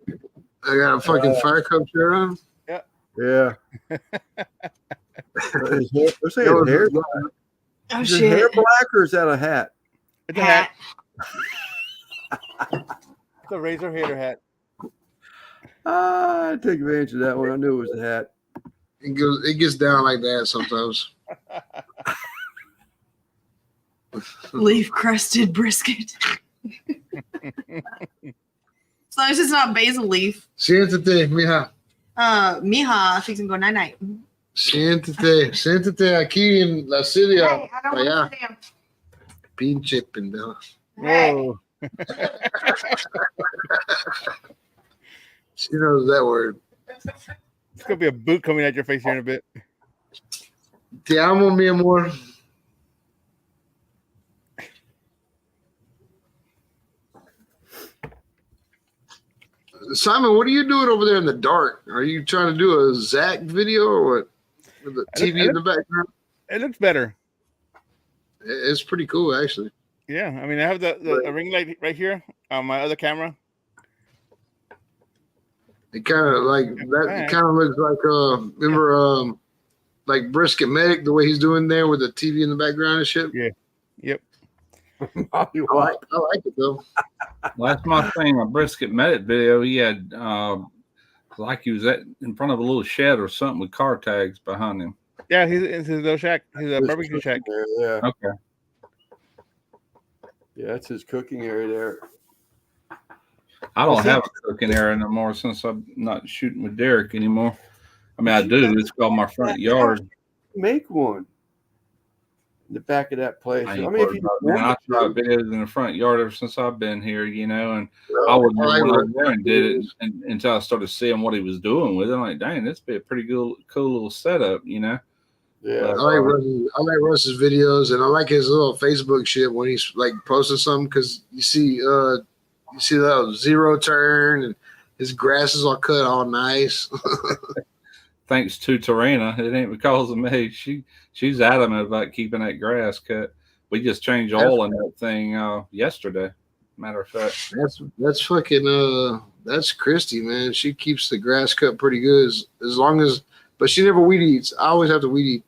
I got a fucking fire cup shirt on. Yeah. His hair, let's say his hair. Oh Is his hair shit! black or is that a hat? It's a hat. It's a razor hater hat. I take advantage of that one. I knew it was a hat. It gets down like that sometimes. Leaf crusted brisket. As long as it's not basil leaf. Siéntate, mija. Mija, fixing to go night night. Siéntate aquí en la Siria. Hey, I don't want Allá. to sit down. Pinche pendejo. Hey. Whoa. She knows that word. It's gonna be a boot coming at your face here in a bit. Te amo, mi amor. Simon, what are you doing over there in the dark? Are you trying to do a Zach video or what? With the TV in the background? It looks better. It's pretty cool, actually. Yeah, I mean, I have the ring light right here on my other camera. It kind of like that. Kind of looks like remember like Brisket Medic, the way he's doing there with the TV in the background and shit. Yeah. Yep. I like it though. Well, that's my thing. A Brisket Medic video, he had like he was in front of a little shed or something with car tags behind him. Yeah, he's in his little shack. He's a barbecue shack. There, yeah. Okay. Yeah, that's his cooking area there. I don't have a cooking area no more since I'm not shooting with Derek anymore. I mean, I do. It's called my front yard. Make one in the back of that place. I I mean, if you I shot videos in the front yard ever since I've been here, you know, and I wouldn't have went over there and did it until I started seeing what he was doing with it. I'm like, dang, this would be a pretty cool little setup, you know. Yeah, I like Russ's videos, and I like his little Facebook shit when he's like posting something because you see that zero turn and his grass is all cut all nice. Thanks to Tarina, it ain't because of me. She's adamant about keeping that grass cut. We just changed oil in that thing yesterday. Matter of fact, that's fucking that's Christy, man. She keeps the grass cut pretty good as long as, but she never weed eats. I always have to weed eat.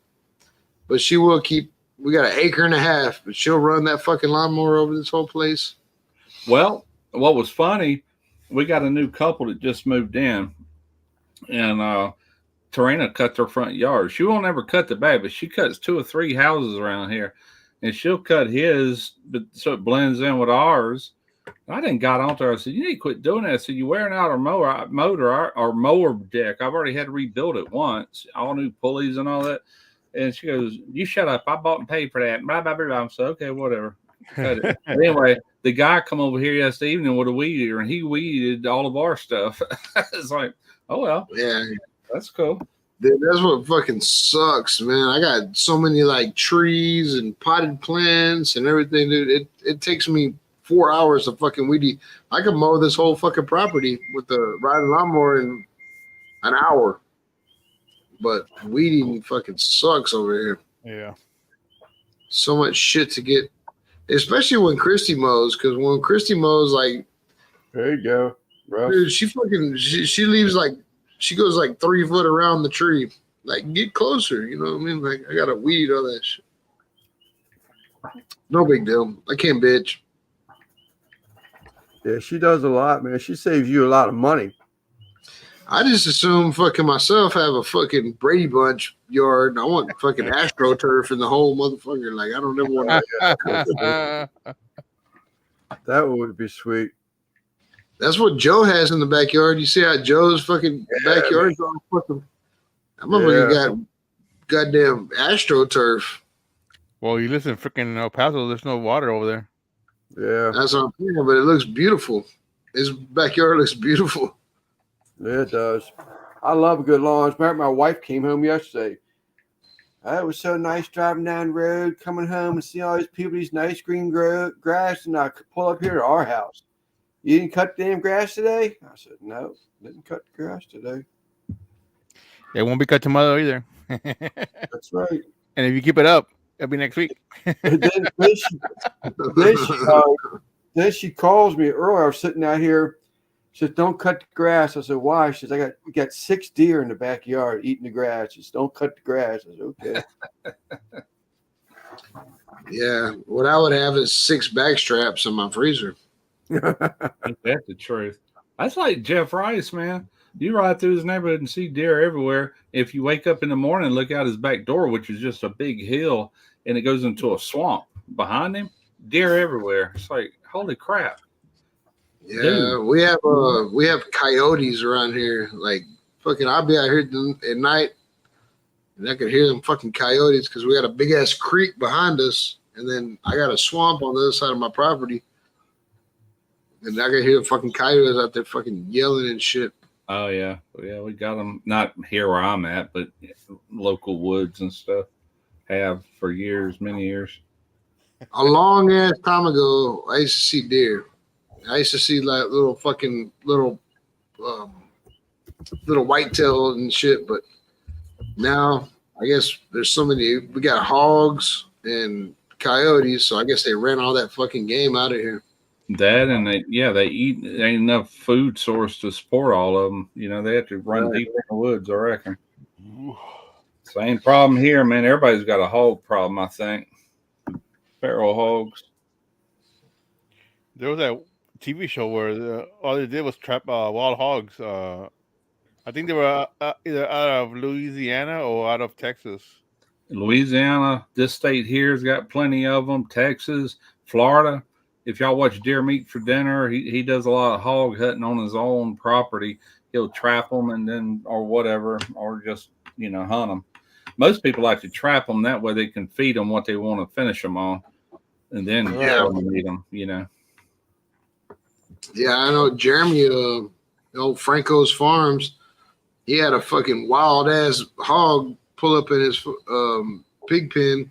But she will keep. We got 1.5 acres, but she'll run that fucking lawnmower over this whole place. Well, what was funny, we got a new couple that just moved in, and Tarina cut their front yard. She won't ever cut the back, but she cuts 2 or 3 houses around here, and she'll cut his, but so it blends in with ours. I didn't got on to her. I said, "You need to quit doing that." I said, "You're wearing out our mower deck. I've already had to rebuild it once, all new pulleys and all that." And she goes, "You shut up. I bought and paid for that." Blah, blah, blah, blah. So, okay, whatever. Cut it. But anyway, the guy come over here yesterday evening with a weed eater, and he weeded all of our stuff. It's like, oh, well. Yeah. That's cool. Dude, that's what fucking sucks, man. I got so many like trees and potted plants and everything, dude. It takes me 4 hours to fucking weed eat. I could mow this whole fucking property with the riding lawnmower in an hour. But weeding fucking sucks over here. Yeah. So much shit to get, especially when Christy mows, because when Christy mows, like, there you go. Russ. Dude, she leaves like, she goes like 3 foot around the tree. Like, get closer, you know what I mean? Like, I gotta weed all that shit. No big deal. I can't bitch. Yeah, she does a lot, man. She saves you a lot of money. I just assume fucking myself have a fucking Brady Bunch yard. I want fucking AstroTurf in the whole motherfucker. Like, I don't ever want to. That would be sweet. That's what Joe has in the backyard. You see how Joe's fucking backyard is all fucking. That motherfucker got goddamn AstroTurf. Well, you listen, freaking El Paso, there's no water over there. Yeah. That's what I'm saying, but it looks beautiful. His backyard looks beautiful. Yeah, it does. I love a good lawn. My wife came home yesterday. It was so nice driving down the road, coming home and see all these people, these nice green grass, and I could pull up here to our house. You didn't cut the damn grass today? I said, no, didn't cut the grass today. It won't be cut tomorrow either. That's right. And if you keep it up, it'll be next week. Then she calls me earlier. I was sitting out here. She says, "Don't cut the grass." I said, "Why?" She says, "We got 6 deer in the backyard eating the grass." She says, "Don't cut the grass." I said, "Okay." Yeah, what I would have is 6 back straps in my freezer. That's the truth. That's like Jeff Rice, man. You ride through his neighborhood and see deer everywhere. If you wake up in the morning and look out his back door, which is just a big hill, and it goes into a swamp behind him, deer everywhere. It's like, holy crap. Yeah, Dude. we have coyotes around here. Like, fucking, I'll be out here at night, and I could hear them fucking coyotes because we got a big ass creek behind us, and then I got a swamp on the other side of my property, and I could hear the fucking coyotes out there fucking yelling and shit. Oh yeah, we got them. Not here where I'm at, but local woods and stuff. Have for years, many years. A long ass time ago, I used to see deer. I used to see like little little whitetail and shit. But now I guess there's so many. We got hogs and coyotes, so I guess they ran all that fucking game out of here. That and they eat. There ain't enough food source to support all of them. You know, they have to run deep in the woods, I reckon. Same problem here, man. Everybody's got a hog problem, I think. Feral hogs. There was that TV show where all they did was trap wild hogs. I think they were either out of Louisiana or out of Texas. Louisiana, this state here's got plenty of them. Texas, Florida. If y'all watch Deer Meat for Dinner, he does a lot of hog hunting on his own property. He'll trap them and then, or whatever, or just, hunt them. Most people like to trap them. That way they can feed them what they want to finish them on. And then eat them, Yeah, I know Jeremy, Franco's Farms, he had a fucking wild ass hog pull up in his pig pen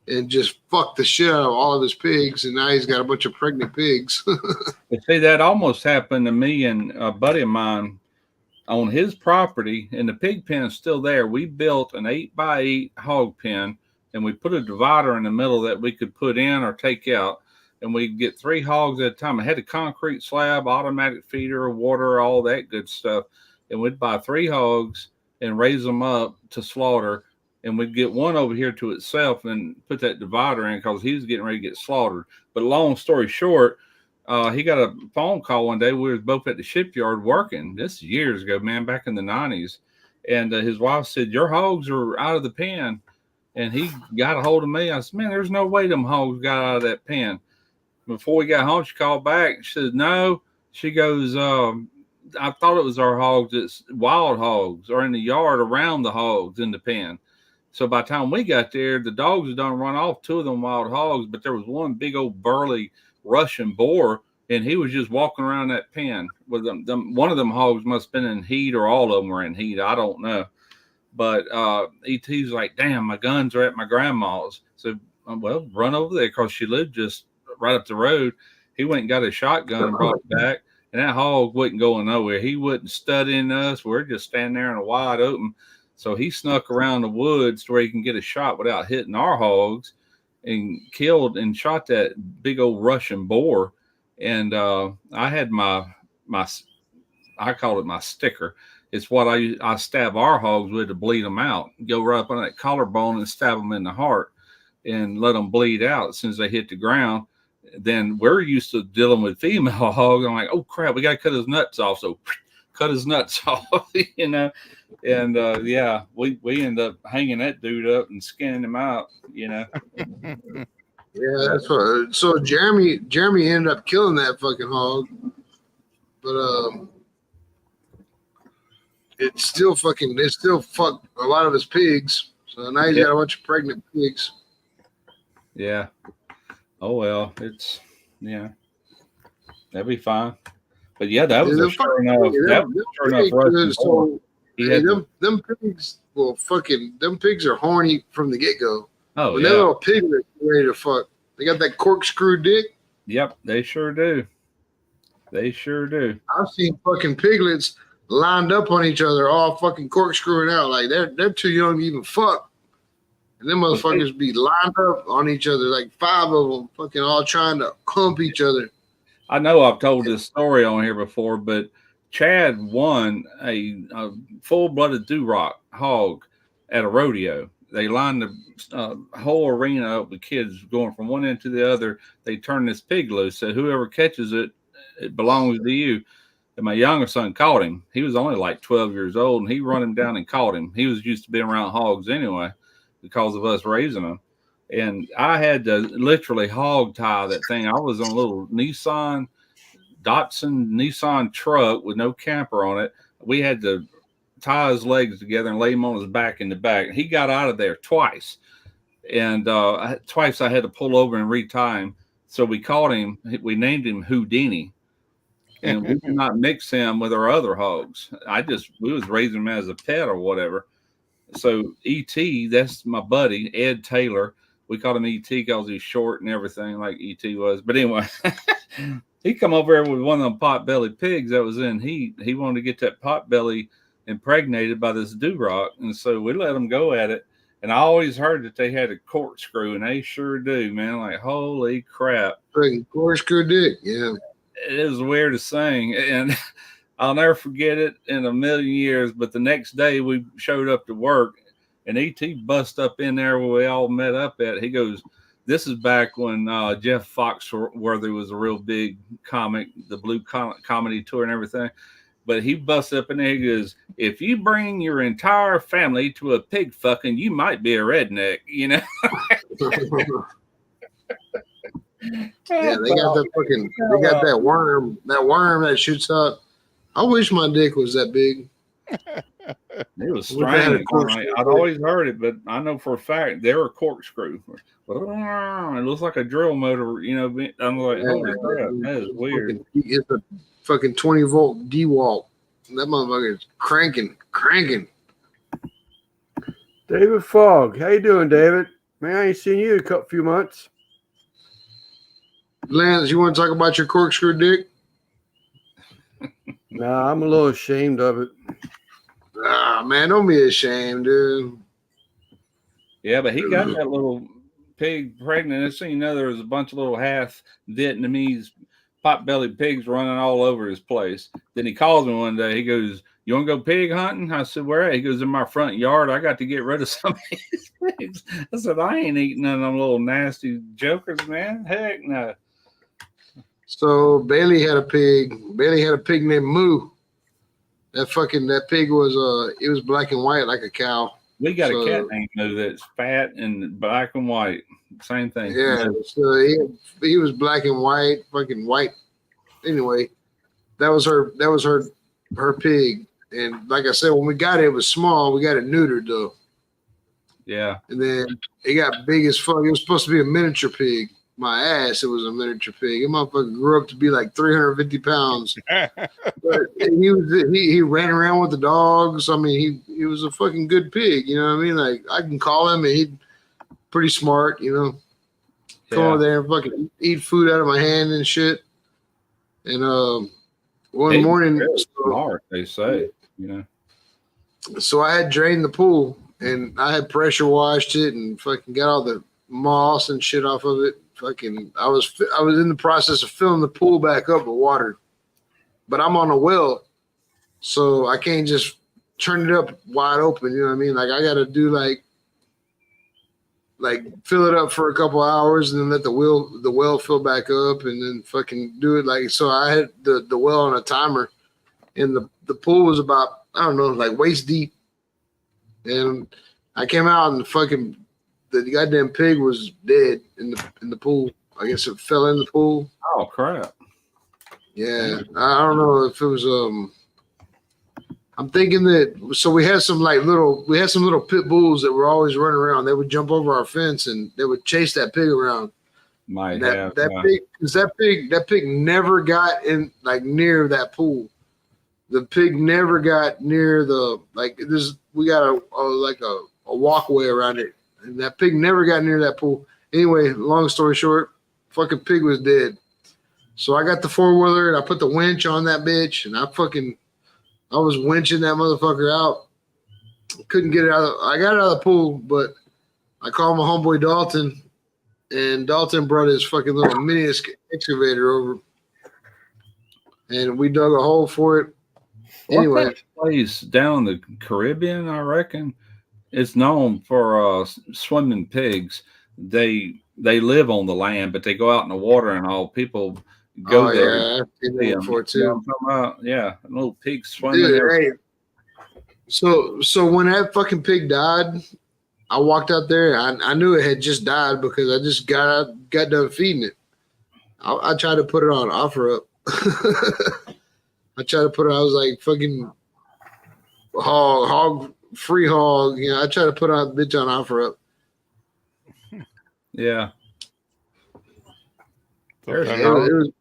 and just fuck the shit out of all of his pigs, and now he's got a bunch of pregnant pigs. See, that almost happened to me and a buddy of mine on his property, and the pig pen is still there. We built an 8x8 hog pen, and we put a divider in the middle that we could put in or take out, and we'd get 3 hogs at a time. It had a concrete slab, automatic feeder, water, all that good stuff, and we'd buy 3 hogs and raise them up to slaughter. And we'd get one over here to itself and put that divider in because he was getting ready to get slaughtered. But long story short, he got a phone call one day. We were both at the shipyard working. This is years ago, man, back in the 90s. And his wife said, "Your hogs are out of the pen." And he got a hold of me. I said, "Man, there's no way them hogs got out of that pen." Before we got home, she called back. She said, "No." She goes, "I thought it was our hogs. It's wild hogs or in the yard around the hogs in the pen." So by the time we got there, the dogs had done run off 2 of them wild hogs, but there was one big old burly Russian boar, and he was just walking around that pen with them. One of them hogs must have been in heat, or all of them were in heat. I don't know. But he's like, "Damn, my guns are at my grandma's." So, well, run over there because she lived just right up the road. He went and got a shotgun and brought it back, and that hog wasn't going nowhere. He wasn't studying us. We're just standing there in a wide open. So he snuck around the woods to where he can get a shot without hitting our hogs, and killed and shot that big old Russian boar. And I had my I call it my sticker. It's what I stab our hogs with to bleed them out. Go right up on that collarbone and stab them in the heart and let them bleed out as soon as they hit the ground. Then we're used to dealing with female hogs. I'm like, "Oh crap, we got to cut his nuts off." So cut his nuts off, And we end up hanging that dude up and skinning him out, Yeah, that's what. So Jeremy ended up killing that fucking hog, but it still fucked a lot of his pigs. So now he's got a bunch of pregnant pigs. Yeah. Oh well, that'd be fine. But yeah, that was sure enough. That was sure enough Russian boar. Them pigs, them pigs are horny from the get go. Oh, when that little piglet ready to fuck, they got that corkscrew dick. Yep, they sure do. They sure do. I've seen fucking piglets lined up on each other, all fucking corkscrewing out like they're too young to even fuck. And them motherfuckers be lined up on each other, like 5 of them, fucking all trying to hump each other. I know I've told this story on here before, but Chad won a full-blooded Duroc hog at a rodeo. They lined the whole arena up with kids going from one end to the other. They turned this pig loose. So whoever catches it, it belongs to you. And my younger son caught him. He was only like 12 years old, and he run him down and caught him. He was used to being around hogs anyway because of us raising them. And I had to literally hog tie that thing. I was on a little Nissan truck with no camper on it. We had to tie his legs together and lay him on his back in the back. He got out of there twice. And twice I had to pull over and retie him. So we caught him. We named him Houdini. And we did not mix him with our other hogs. We was raising him as a pet or whatever. So E.T., that's my buddy, Ed Taylor. We called him E.T. because he's short and everything like E.T. was. But anyway, he come over there with one of them pot-bellied pigs that was in heat. He wanted to get that pot-belly impregnated by this doo-rock, and so we let him go at it. And I always heard that they had a corkscrew, and they sure do, man. Like, holy crap. Freaking corkscrew dick, yeah. It is the weirdest thing, and I'll never forget it in a million years. But the next day we showed up to work, and E.T. bust up in there where we all met up at. He goes, this is back when Jeff Foxworthy was a real big comic, the Blue Comedy Tour and everything. But he busts up in there. He goes, if you bring your entire family to a pig fucking, you might be a redneck, you know? Yeah, they got that worm that shoots up. I wish my dick was that big. It was strange. I'd always heard it, but I know for a fact they were corkscrew. It looks like a drill motor, you know. I'm like, holy crap, that is weird. It's a fucking 20-volt DeWalt. That motherfucker is cranking. David Fogg, how you doing, David? Man, I ain't seen you in a few months. Lance, you want to talk about your corkscrew dick? Nah, I'm a little ashamed of it. Ah, man, don't be ashamed, dude. Yeah, but he got that little pig pregnant. Next thing you know, there was a bunch of little half Vietnamese pot-bellied pigs running all over his place. Then he calls me one day. He goes, you want to go pig hunting? I said, where at? He goes, in my front yard. I got to get rid of some of these pigs. I said, I ain't eating none of them little nasty jokers, man. Heck no. So Bailey had a pig. Bailey had a pig named Moo. That pig was it was black and white like a cow. We got a cat named Moo that's fat and black and white. Same thing. Yeah. So he was black and white, fucking white. Anyway, that was her pig. And like I said, when we got it, it was small. We got it neutered though. Yeah. And then it got big as fuck. It was supposed to be a miniature pig. My ass, it was a miniature pig. That motherfucker grew up to be like 350 pounds. But he ran around with the dogs. I mean, he was a fucking good pig. You know what I mean? Like, I can call him and he's pretty smart, you know. Come over there and fucking eat food out of my hand and shit. And one morning, smart, they say, you know. So I had drained the pool and I had pressure washed it and fucking got all the moss and shit off of it. Fucking, I was in the process of filling the pool back up with water, but I'm on a well, so I can't just turn it up wide open. You know what I mean? Like, I got to do like fill it up for a couple hours and then let the well fill back up and then fucking do it. Like, so I had the well on a timer and the pool was about, I don't know, like waist deep. And I came out and the goddamn pig was dead in the pool. I guess it fell in the pool. Oh crap! Yeah, I don't know if it was. I'm thinking that. So we had some little pit bulls that were always running around. They would jump over our fence and they would chase that pig around. That pig never got in near that pool. The pig never got near we got a walkway around it. And that pig never got near that pool. Anyway, long story short, fucking pig was dead. So I got the 4-wheeler and I put the winch on that bitch and I was winching that motherfucker out. Couldn't get it out. I got it out of the pool, but I called my homeboy Dalton and Dalton brought his fucking little mini excavator over and we dug a hole for it. Anyway. What's that place down in the Caribbean, I reckon? It's known for swimming pigs. They live on the land, but they go out in the water and all. People go there. Yeah, for it too. Yeah, little pigs swimming there. Hey. So when that fucking pig died, I walked out there. I knew it had just died because I just got done feeding it. I tried to put it on offer up. I was like fucking hog. Free hog, you know. I try to put out bitch on offer up. Yeah. Dude,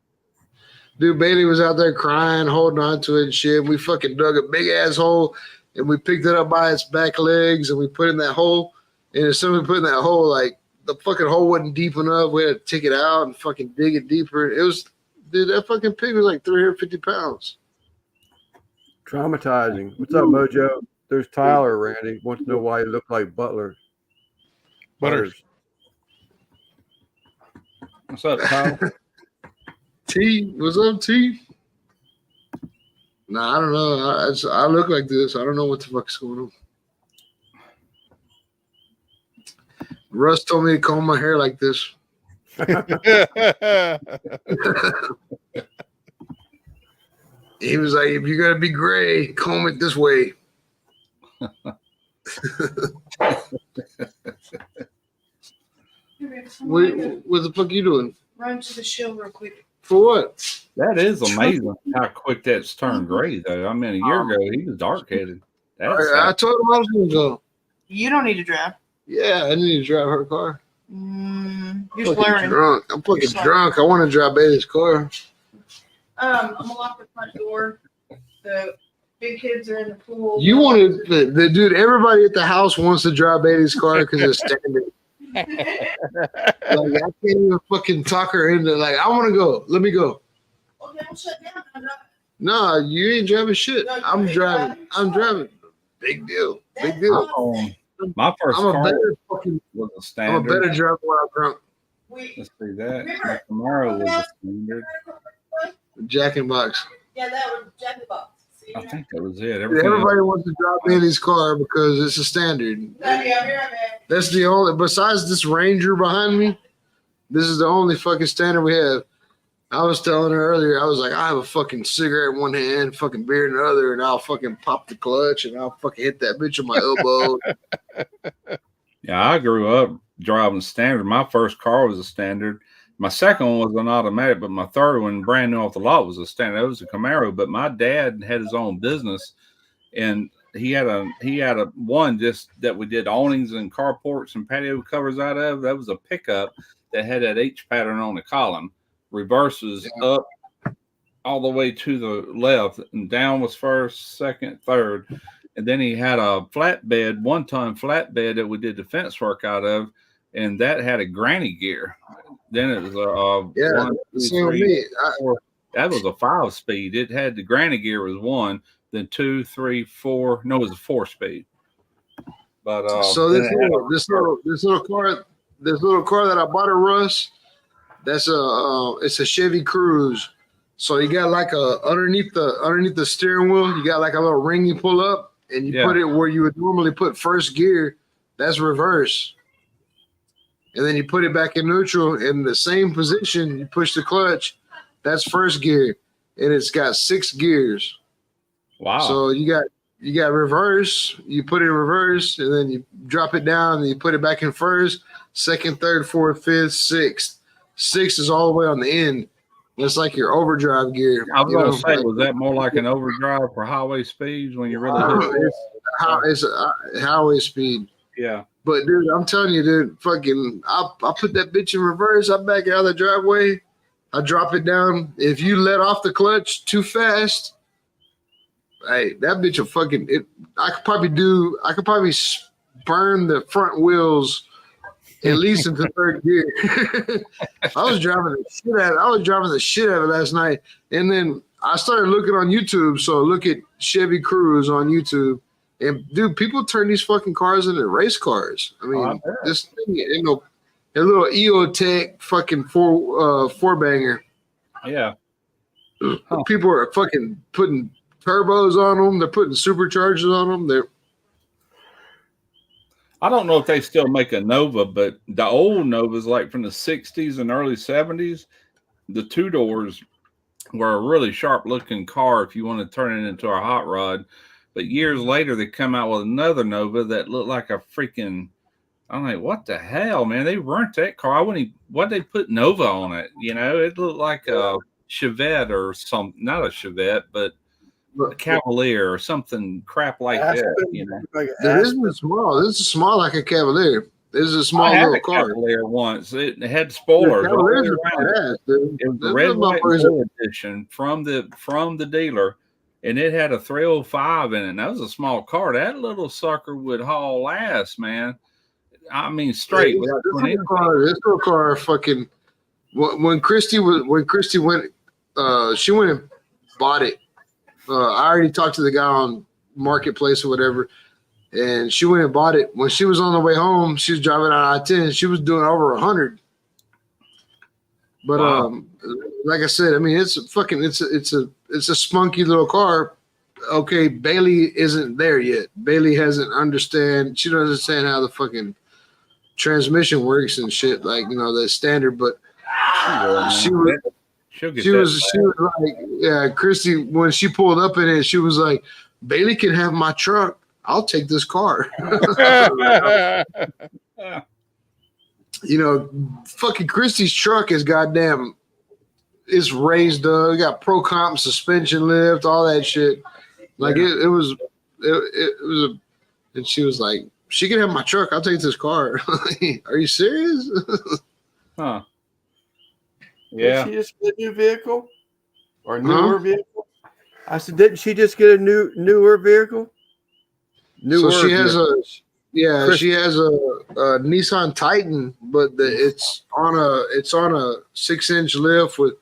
Bailey was out there crying, holding on to it and shit. We fucking dug a big ass hole and we picked it up by its back legs and we put it in that hole. And as soon as we put it in that hole, like the fucking hole wasn't deep enough. We had to take it out and fucking dig it deeper. It was Dude, that fucking pig was like 350 pounds. Traumatizing. What's up, Mojo? There's Tyler, Randy. Wants to know why he looked like Butler. Butters. What's up, Tyler? T, what's up, T? Nah, I don't know. I look like this. I don't know what the fuck's going on. Russ told me to comb my hair like this. He was like, if you're going to be gray, comb it this way. What the fuck are you doing? Run to the shill real quick. For what? That is amazing how quick that's turned gray, though. I mean, a year ago, he was dark-headed. I told him I was going to go. You don't need to drive. Yeah, I need to drive her car. You're learning. Drunk. I'm fucking drunk. I want to drive Bailey's car. I'm gonna lock the front door. The big kids are in the pool. You want to, the dude? Everybody at the house wants to drive Bailey's car because it's standard. Like, I can't even fucking talk her into. Like, I want to go. Let me go. Okay, I'll shut down. No, you ain't driving shit. No, I'm ain't driving. I'm driving. Big deal. Big deal. My first I'm a car better fucking. was a I'm a standard. better driver when I'm drunk. Let's see that. My Camaro was a standard. Jack in Box. Yeah, that was Jack in the Box. I think that was it. Everybody wants to drive Bailey's car because it's a standard. That's the only. Besides this Ranger behind me, this is the only fucking standard we have. I was telling her earlier, I was like, I have a fucking cigarette in one hand, fucking beer in the other, and I'll fucking pop the clutch and I'll fucking hit that bitch with my elbow. Yeah, I grew up driving standard. My first car was a standard. My second one was an automatic, but my third one, brand new off the lot, was a standard. It was a Camaro. But my dad had his own business, and he had a one just that we did awnings and carports and patio covers out of. That was a pickup that had that H pattern on the column. Reverses up all the way to the left, and down was first, second, third. And then he had a flatbed, 1-ton flatbed that we did the fence work out of, and that had a granny gear. Then it was a 1, 2, 3, 4. That was a 5-speed. It had the granny gear was 1, then 2, 3, 4. No, it was a 4-speed. But so this little car that I bought at Russ, that's it's a Chevy Cruze. So you got like underneath the steering wheel, you got like a little ring you pull up, and you put it where you would normally put first gear. That's reverse. And then you put it back in neutral in the same position. You push the clutch. That's first gear, and it's got 6 gears. Wow! So you got reverse. You put it in reverse, and then you drop it down, and you put it back in first, second, third, fourth, fifth, sixth. 6 is all the way on the end. It's like your overdrive gear. I was going to say, was that more like an overdrive for highway speeds when you really it's highway speed. Yeah. But dude, I'm telling you, dude, fucking, I put that bitch in reverse. I back out of the driveway. I drop it down. If you let off the clutch too fast, hey, that bitch will fucking. I could probably burn the front wheels at least into third gear. I was driving the shit out of it last night, and then I started looking on YouTube. So look at Chevy Cruze on YouTube. And dude, people turn these fucking cars into race cars. I mean, this thing, a little EOTech fucking four banger. Yeah. People are fucking putting turbos on them. They're putting superchargers on them. I don't know if they still make a Nova, but the old Novas, like from the 60s and early 70s, the 2 doors were a really sharp looking car if you want to turn it into a hot rod. But years later, they come out with another Nova that looked like a freaking. I'm like, what the hell, man? They weren't that car. Why'd they put Nova on it? You know, it looked like a Chevette or something. Not a Chevette, but a Cavalier or something crap like that. You know, this is small. This is small like a Cavalier. This is a small little car. Cavalier once. It had spoilers. It was the red, white, and blue edition from the dealer. And it had a 305 in it. And that was a small car. That little sucker would haul ass, man. I mean, straight. This little car fucking. When Christy went she went and bought it. I already talked to the guy on Marketplace or whatever, and she went and bought it. When she was on the way home, she was driving on I-10. She was doing over 100. But Wow. like I said, I mean, it's a spunky little car. Okay, Bailey isn't there yet. Bailey hasn't understand. She doesn't understand how the fucking transmission works and shit, like, you know, the standard. But she was like, yeah, Christy, when she pulled up in it, she was like, Bailey can have my truck. I'll take this car. You know, fucking Christy's truck is goddamn, it's raised up. It got pro comp suspension lift, all that shit. Like it was and she was like, she can have my truck. I'll take this car. Are you serious? Huh. Yeah. Did she just get a new vehicle or a newer vehicle? I said, didn't she just get a newer vehicle? So she has she has a Nissan Titan, but it's on a 6-inch lift with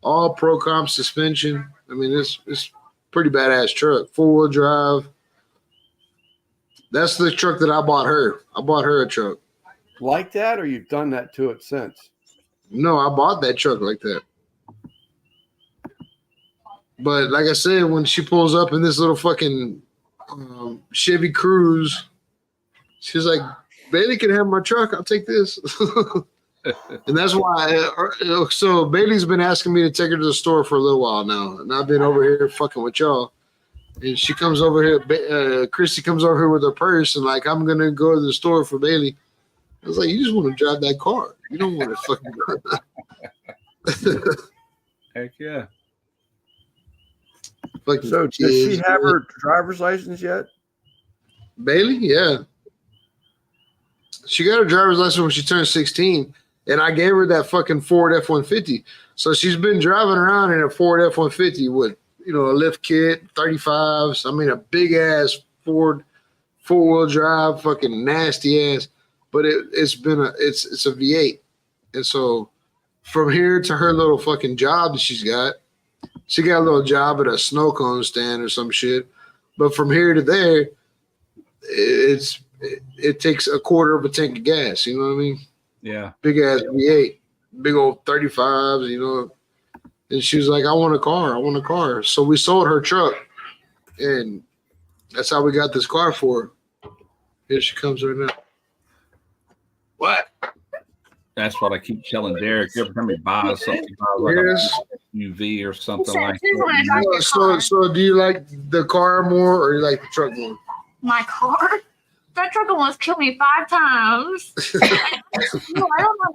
all pro comp suspension. I mean, it's pretty badass truck, 4-wheel drive. That's the truck that I bought her. I bought her a truck. Like that, or you've done that to it since? No, I bought that truck like that. But like I said, when she pulls up in this little fucking Chevy Cruze, she's like, Bailey can have my truck. I'll take this. And that's why. So Bailey's been asking me to take her to the store for a little while now, and I've been over here fucking with y'all. And she comes over here. Christy comes over here with her purse, and like, I'm gonna go to the store for Bailey. I was like, you just want to drive that car. You don't want to fucking. Heck yeah. So does she have her driver's license yet? Bailey? Yeah. She got her driver's license when she turned 16, and I gave her that fucking Ford F-150. So she's been driving around in a Ford F-150 with, you know, a lift kit, 35s. I mean, a big ass Ford 4-wheel drive, fucking nasty ass. But it's a V8, and so from here to her little fucking job that she got a little job at a snow cone stand or some shit. But from here to there, it takes a quarter of a tank of gas. You know what I mean? Yeah. Big ass V8, big old 35s. You know, and she was like, "I want a car. I want a car." So we sold her truck, and that's how we got this car for her. Here she comes right now. What? That's what I keep telling Derek. Every time he buys something, he buys like a UV or something like that. So do you like the car more or you like the truck more? My car? That truck almost killed me 5 times. I don't know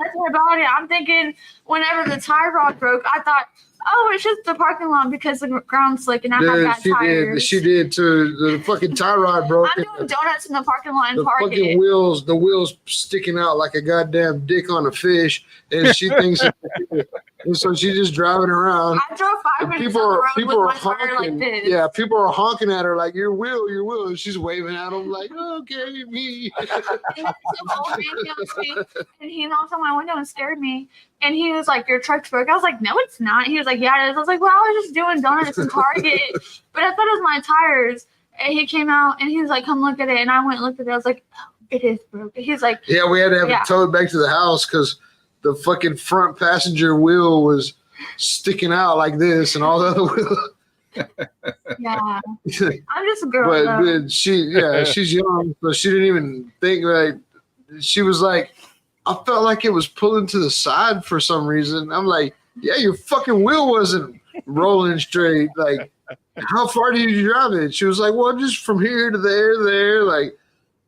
nothing about it. I'm thinking whenever the tie rod broke, I thought, oh, it's just the parking lot because the ground's slick and I have bad tires. She did too. The fucking tie rod broke. I'm doing donuts in the parking lot and the parking. Fucking wheels, the wheels sticking out like a goddamn dick on a fish, and she thinks. And so she's just driving around. I drove 5 minutes on the road with my tire like this. Yeah, people are honking at her like, your wheel. And she's waving at them like, okay, me. And he knocked on my window and scared me. And he was like, your truck's broke. I was like, no, it's not. He was like, yeah, it is. I was like, well, I was just doing donuts in Target. But I thought it was my tires. And he came out and he was like, come look at it. And I went and looked at it. I was like, oh, it is broken. He's like, yeah, we had to have it towed back to the house because the fucking front passenger wheel was sticking out like this, and all the other wheels. Yeah, I'm just a girl. But she's young, so she didn't even think. Like, she was like, I felt like it was pulling to the side for some reason. I'm like, yeah, your fucking wheel wasn't rolling straight. Like, how far did you drive it? She was like, well, just from here to there. Like,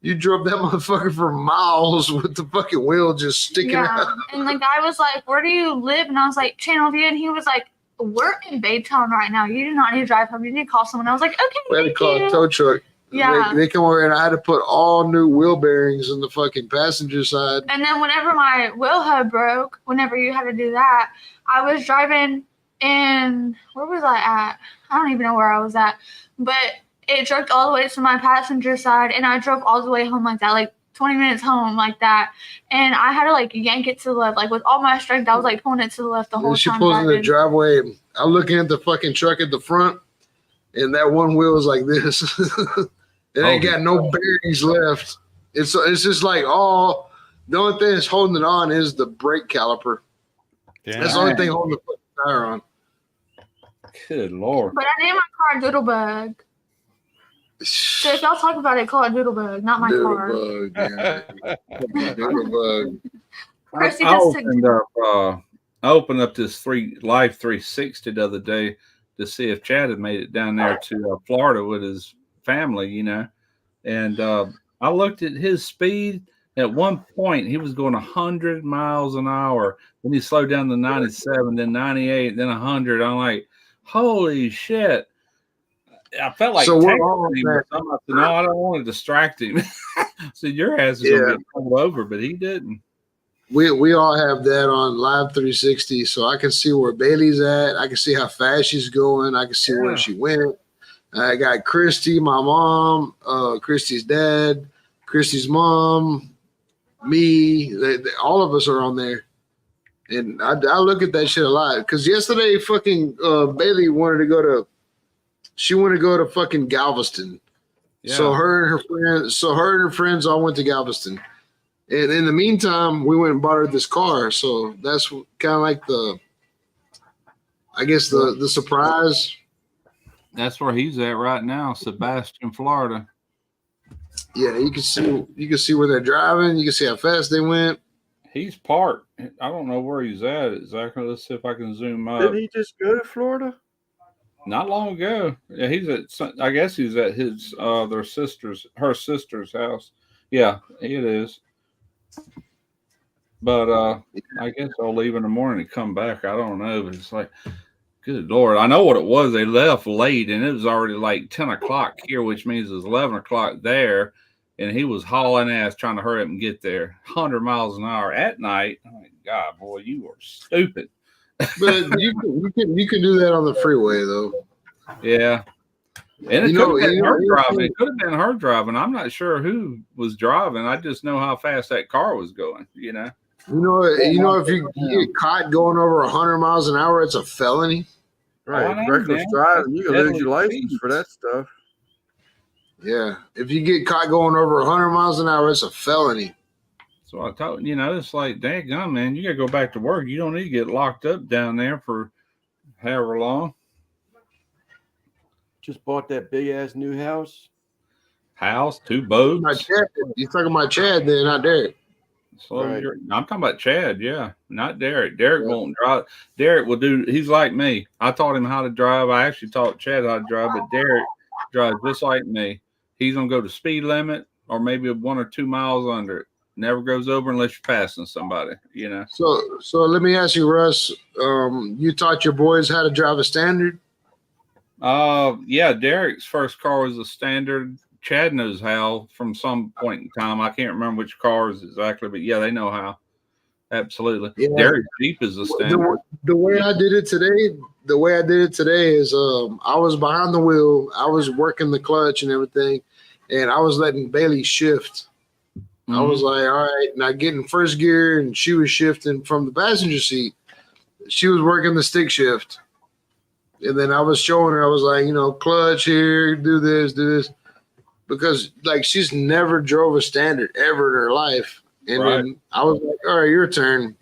you drove that motherfucker for miles with the fucking wheel just sticking out. And the guy was like, where do you live? And I was like, Channel View. And he was like, we're in Baytown right now. You do not need to drive home. You need to call someone. I was like, okay, we had to call a tow truck. Yeah. They come over and I had to put all new wheel bearings in the fucking passenger side. And then whenever my wheel hub broke, whenever you had to do that, I was driving in, where was I at? I don't even know where I was at. But it jerked all the way to my passenger side, and I drove all the way home like that, like 20 minutes home like that. And I had to like yank it to the left, like with all my strength. I was like pulling it to the left the whole time. She pulls in the driveway, I'm looking at the fucking truck at the front, and that one wheel is like this. It ain't got no bearings left. It's just like all. The only thing that's holding it on is the brake caliper. Damn. That's the only thing holding the fucking tire on. Good Lord. But I named my car Doodlebug. So if y'all talk about it, call it Doodlebug, not my car. Doodlebug, yeah. Doodlebug. Chrissy I just took opened up this Live 360 the other day to see if Chad had made it down there to Florida with his family, you know. And I looked at his speed. At one point, he was going 100 miles an hour. Then he slowed down to 97, then 98, then 100. I'm like, holy shit. I felt like So texting what him or something. I said, no, I don't want to distract him. So your ass is going to get pulled over, but he didn't. We all have that on Live 360, so I can see where Bailey's at. I can see how fast she's going. I can see where she went. I got Christy, my mom, Christy's dad, Christy's mom, me. All of us are on there, and I look at that shit a lot because yesterday, fucking Bailey wanted to go to. She wanted to go to fucking Galveston. Yeah. So her and her friends all went to Galveston. And in the meantime, we went and bought her this car. So that's kind of like the surprise. That's where he's at right now, Sebastian, Florida. Yeah, you can see where they're driving. You can see how fast they went. He's parked. I don't know where he's at exactly. Let's see if I can zoom up. Didn't he just go to Florida? Not long ago. Yeah, he's at. I guess he's at her sister's house. Yeah, it is. But I guess I'll leave in the morning and come back. I don't know, but it's like, good Lord. I know what it was. They left late, and it was already like 10 o'clock here, which means it was 11 o'clock there. And he was hauling ass trying to hurry up and get there, 100 miles an hour at night. Oh my God, boy, you are stupid. But you can do that on the freeway though. Yeah. And it could have been her driving. It could have been her driving. I'm not sure who was driving. I just know how fast that car was going, you know. You know, if you get caught going over 100 miles an hour, it's a felony. Right. Reckless driving, you can lose your license for that stuff. Yeah. If you get caught going over 100 miles an hour, it's a felony. So I thought, you know, it's like, dang gum, man, you got to go back to work. You don't need to get locked up down there for however long. Just bought that big ass new house. 2 boats. You're talking about Chad then, not Derek. So right. I'm talking about Chad, yeah, not Derek. Derek won't drive. Derek will do. He's like me. I taught him how to drive. I actually taught Chad how to drive, but Derek drives just like me. He's gonna go to speed limit or maybe 1 or 2 miles under it. Never goes over unless you're passing somebody, you know. So let me ask you, Russ. You taught your boys how to drive a standard? Yeah. Derek's first car was a standard. Chad knows how from some point in time. I can't remember which cars exactly, but yeah, they know how. Absolutely. Yeah. Derek's Jeep is a standard. The way I did it today is I was behind the wheel. I was working the clutch and everything, and I was letting Bailey shift. I was like, all right, now get in first gear, and she was shifting from the passenger seat. She was working the stick shift. And then I was showing her, I was like, you know, clutch here, do this. Because, like, she's never drove a standard ever in her life. And then I was like, all right, your turn.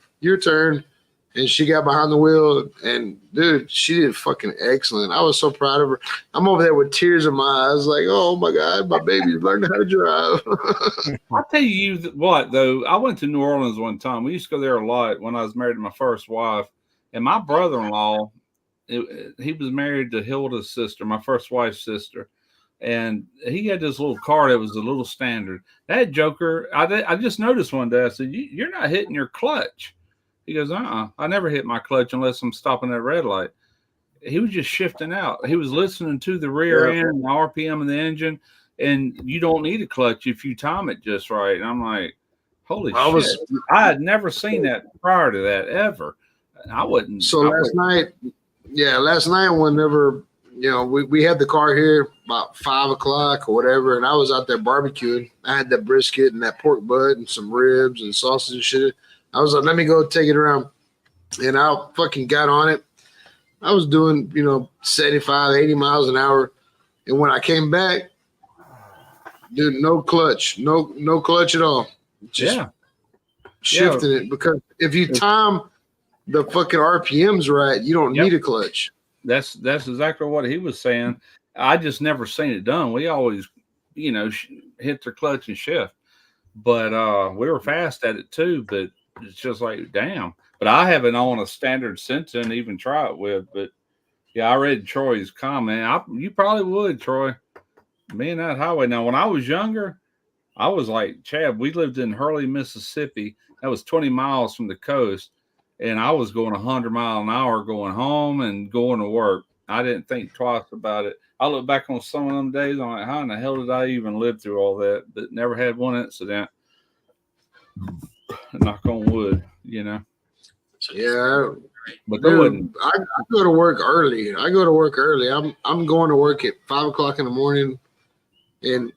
And she got behind the wheel, and, dude, she did fucking excellent. I was so proud of her. I'm over there with tears in my eyes, like, oh, my God, my baby's learning how to drive. I'll tell you what, though. I went to New Orleans one time. We used to go there a lot when I was married to my first wife. And my brother-in-law, he was married to Hilda's sister, my first wife's sister. And he had this little car that was a little standard. That joker, I just noticed one day, I said, you're not hitting your clutch. He goes, I never hit my clutch unless I'm stopping at a red light. He was just shifting out. He was listening to the rear end, the RPM of the engine, and you don't need a clutch if you time it just right. And I'm like, holy shit. I had never seen that prior to that ever. I wouldn't. So last night, whenever, you know, we had the car here about 5 o'clock or whatever, and I was out there barbecuing. I had that brisket and that pork butt and some ribs and sausage and shit. I was like, let me go take it around. And I fucking got on it. I was doing, 75, 80 miles an hour. And when I came back, dude, no clutch, no clutch at all. Just shifting it, because if you time the fucking RPMs right, you don't need a clutch. That's exactly what he was saying. I just never seen it done. We always, hit the clutch and shift, but we were fast at it too. But it's just like, damn. But I haven't on a standard since then to even try it with. But yeah, I read Troy's comment. You probably would, Troy. Me and that highway. Now, when I was younger, I was like Chad. We lived in Hurley, Mississippi. That was 20 miles from the coast, and I was going 100 miles an hour going home and going to work. I didn't think twice about it. I look back on some of them days. I'm like, how in the hell did I even live through all that? But never had one incident. Knock on wood, Yeah. But dude, I go to work early. I'm going to work at 5:00 in the morning, and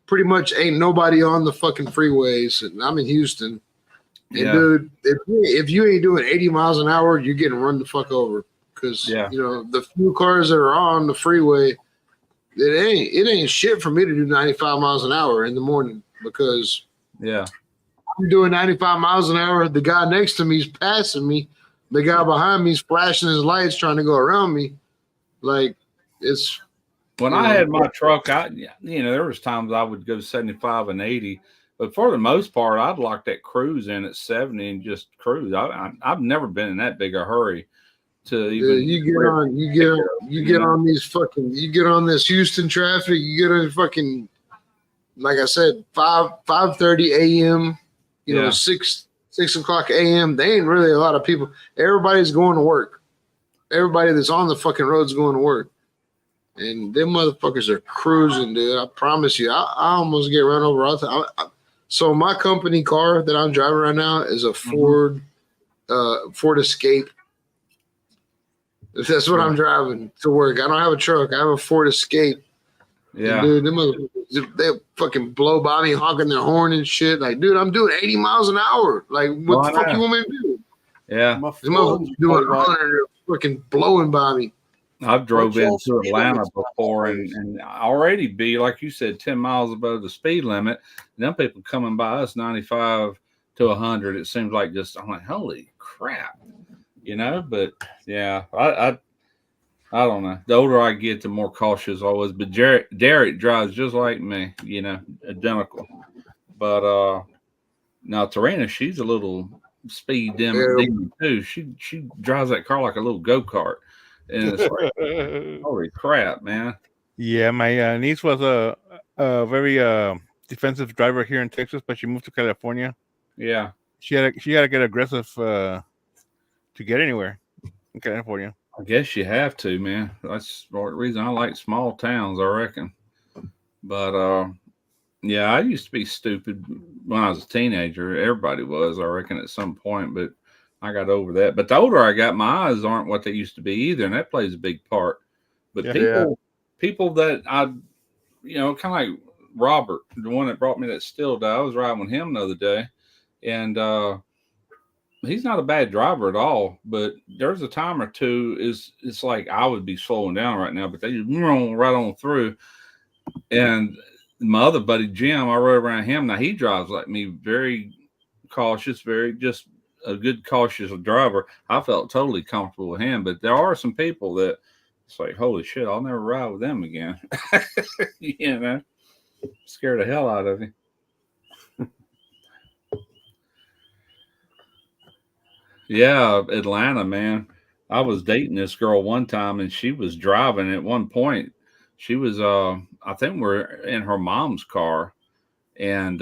pretty much ain't nobody on the fucking freeways. And I'm in Houston, and dude, if you ain't doing 80 miles an hour, you're getting run the fuck over. Because the few cars that are on the freeway, it ain't shit for me to do 95 miles an hour in the morning, because I'm doing 95 miles an hour. The guy next to me is passing me. The guy behind me is flashing his lights trying to go around me. Like, it's when I had my truck, there was times I would go 75 and 80, but for the most part, I'd lock that cruise in at 70 and just cruise. I've never been in that big a hurry to even. You get on this Houston traffic. You get on fucking, like I said, 5:30 a.m. 6 o'clock a.m. They ain't really a lot of people. Everybody's going to work. Everybody that's on the fucking road's going to work. And them motherfuckers are cruising, dude. I promise you. I almost get run over all the time. So my company car that I'm driving right now is a Ford Escape. That's what I'm driving to work. I don't have a truck. I have a Ford Escape. Yeah. And dude, them motherfuckers, they fucking blow by me honking their horn and shit. Like, dude, I'm doing 80 miles an hour. Like, what the fuck you want me to do? Yeah. Them motherfuckers doing 100, fucking blowing by me. I've drove into Atlanta before and already be, like you said, 10 miles above the speed limit. And them people coming by us 95 to 100. It seems like I'm like, holy crap, but yeah, I don't know. The older I get, the more cautious I was. But Derek drives just like me, identical. But now Tarina, she's a little speed demon too. She drives that car like a little go-kart. And it's like, holy crap, man. Yeah, my niece was a very defensive driver here in Texas, but she moved to California. Yeah. She had to get aggressive to get anywhere in California. I guess you have to, man. That's the reason I like small towns, I reckon. But I used to be stupid when I was a teenager. Everybody was, I reckon, at some point, but I got over that. But the older I got, my eyes aren't what they used to be either, and that plays a big part. But people that I, kind of like Robert, the one that brought me that still die, I was riding with him the other day, and he's not a bad driver at all. But there's a time or two it's like I would be slowing down right now, but they just right on through. And my other buddy Jim, I rode around him. Now he drives like me, very cautious, very just a good cautious driver. I felt totally comfortable with him, but there are some people that it's like, holy shit, I'll never ride with them again. Scare the hell out of you. Yeah, Atlanta, man. I was dating this girl one time, and she was driving at one point. She was, I think we're in her mom's car. And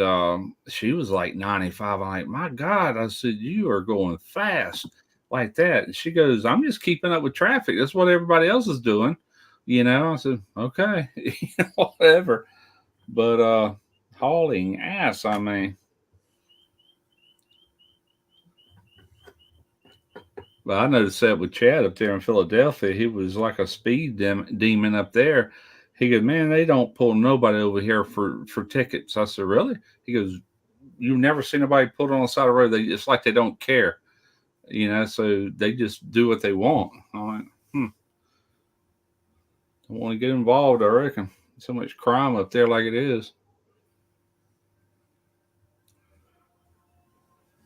she was like 95. I'm like, my God. I said, you are going fast like that. And she goes, I'm just keeping up with traffic. That's what everybody else is doing. I said, okay, whatever. But hauling ass, I mean. But I noticed that with Chad up there in Philadelphia. He was like a speed demon up there. He goes, man, they don't pull nobody over here for tickets. I said, really? He goes, you've never seen nobody pulled on the side of the road. It's like they don't care, so they just do what they want. I'm like, Don't want to get involved, I reckon. So much crime up there like it is.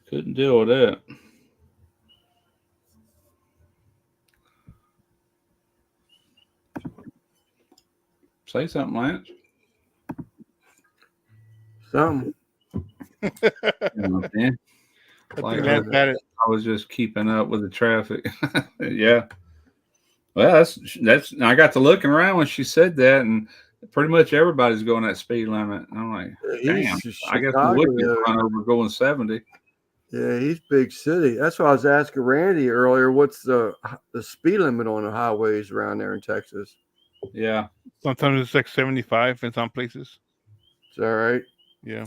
Couldn't deal with that. Say something, Lance. Something. Man. Like, Lance had it. I was just keeping up with the traffic. Yeah. Well, that's. I got to looking around when she said that, and pretty much everybody's going that speed limit. And I'm like, damn. I guess we would get run over going 70. Yeah, he's big city. That's why I was asking Randy earlier. What's the speed limit on the highways around there in Texas? Yeah. Sometimes it's like 75 in some places. Is that right? Yeah.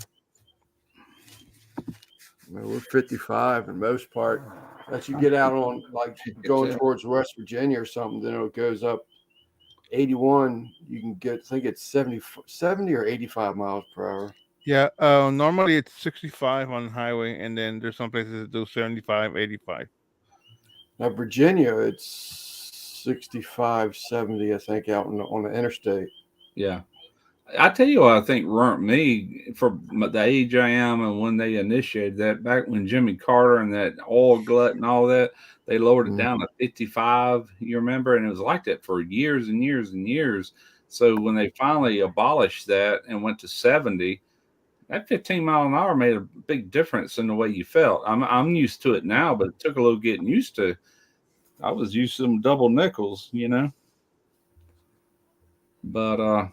Well, we're 55 in most part. As you get out on like going towards West Virginia or something, then it goes up 81. You can get, I think it's 70 or 85 miles per hour. Yeah. Normally it's 65 on the highway, and then there's some places that do 75, 85. Now Virginia, it's 65, 70, I think, out on the interstate. Yeah. I tell you what I think ruined me for the age I am, and when they initiated that back when Jimmy Carter and that oil glut and all that, they lowered it down to 55. You remember, and it was like that for years and years and years. So when they finally abolished that and went to 70, that 15 mile an hour made a big difference in the way you felt. I'm used to it now, but it took a little getting used to. I was used to them double nickels, you know. But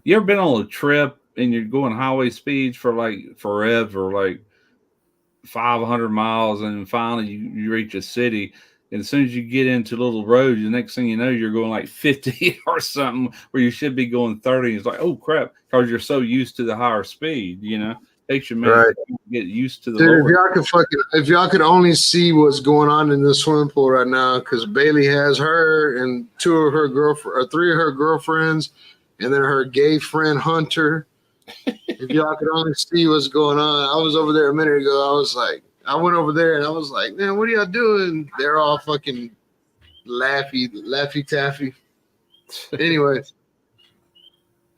you ever been on a trip and you're going highway speeds for like forever, like 500 miles, and finally you reach a city, and as soon as you get into little roads, the next thing you know, you're going like 50 or something where you should be going 30. It's like, oh crap, because you're so used to the higher speed, you know. Takes you a minute to get used to the Dude, if y'all could only see what's going on in the swimming pool right now, because Bailey has her and three of her girlfriends, and then her gay friend Hunter. If y'all could only see what's going on. I was over there a minute ago. I went over there and I was like, man, what are y'all doing? They're all fucking laffy taffy. Anyways,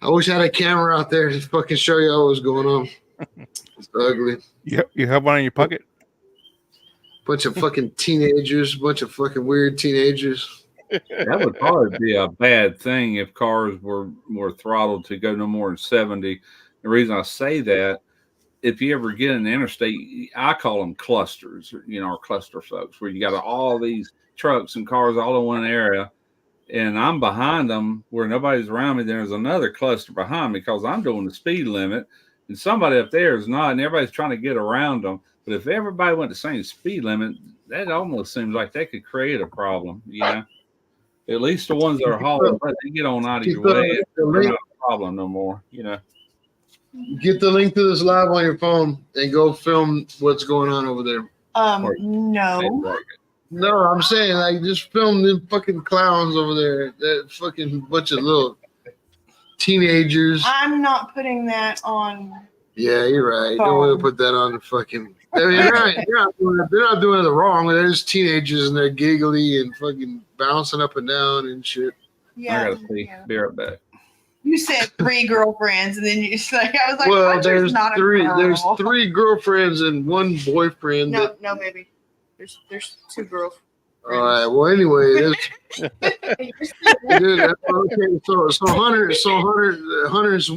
I wish I had a camera out there to fucking show y'all what's going on. It's ugly. You have one in your pocket? Bunch of fucking teenagers, bunch of fucking weird teenagers. That would probably be a bad thing if cars were throttled to go no more than 70. The reason I say that, if you ever get in the interstate, I call them clusters, you know, or cluster folks, where you got all these trucks and cars all in one area, and I'm behind them where nobody's around me. There's another cluster behind me because I'm doing the speed limit, and somebody up there is not, and everybody's trying to get around them. But if everybody went the same speed limit, that almost seems like that could create a problem, you know. At least the ones that are hauling, they get on out of your way. They're not a problem no more, you know. Get the link to this live on your phone and go film what's going on over there. No. No, I'm saying like just film them fucking clowns over there. That fucking bunch of little teenagers. I'm not putting that on. Yeah, you're right. Don't want to put that on the fucking. I mean, they're not doing it wrong. They're just teenagers and they're giggly and fucking bouncing up and down and shit. Yeah, I gotta see. Be right back. You said 3 girlfriends, and then you just like I was like, well, there's not three. A girl. There's 3 girlfriends and 1 boyfriend. No, baby. There's 2 girls. All right. Well, anyway, dude, okay. So Hunter's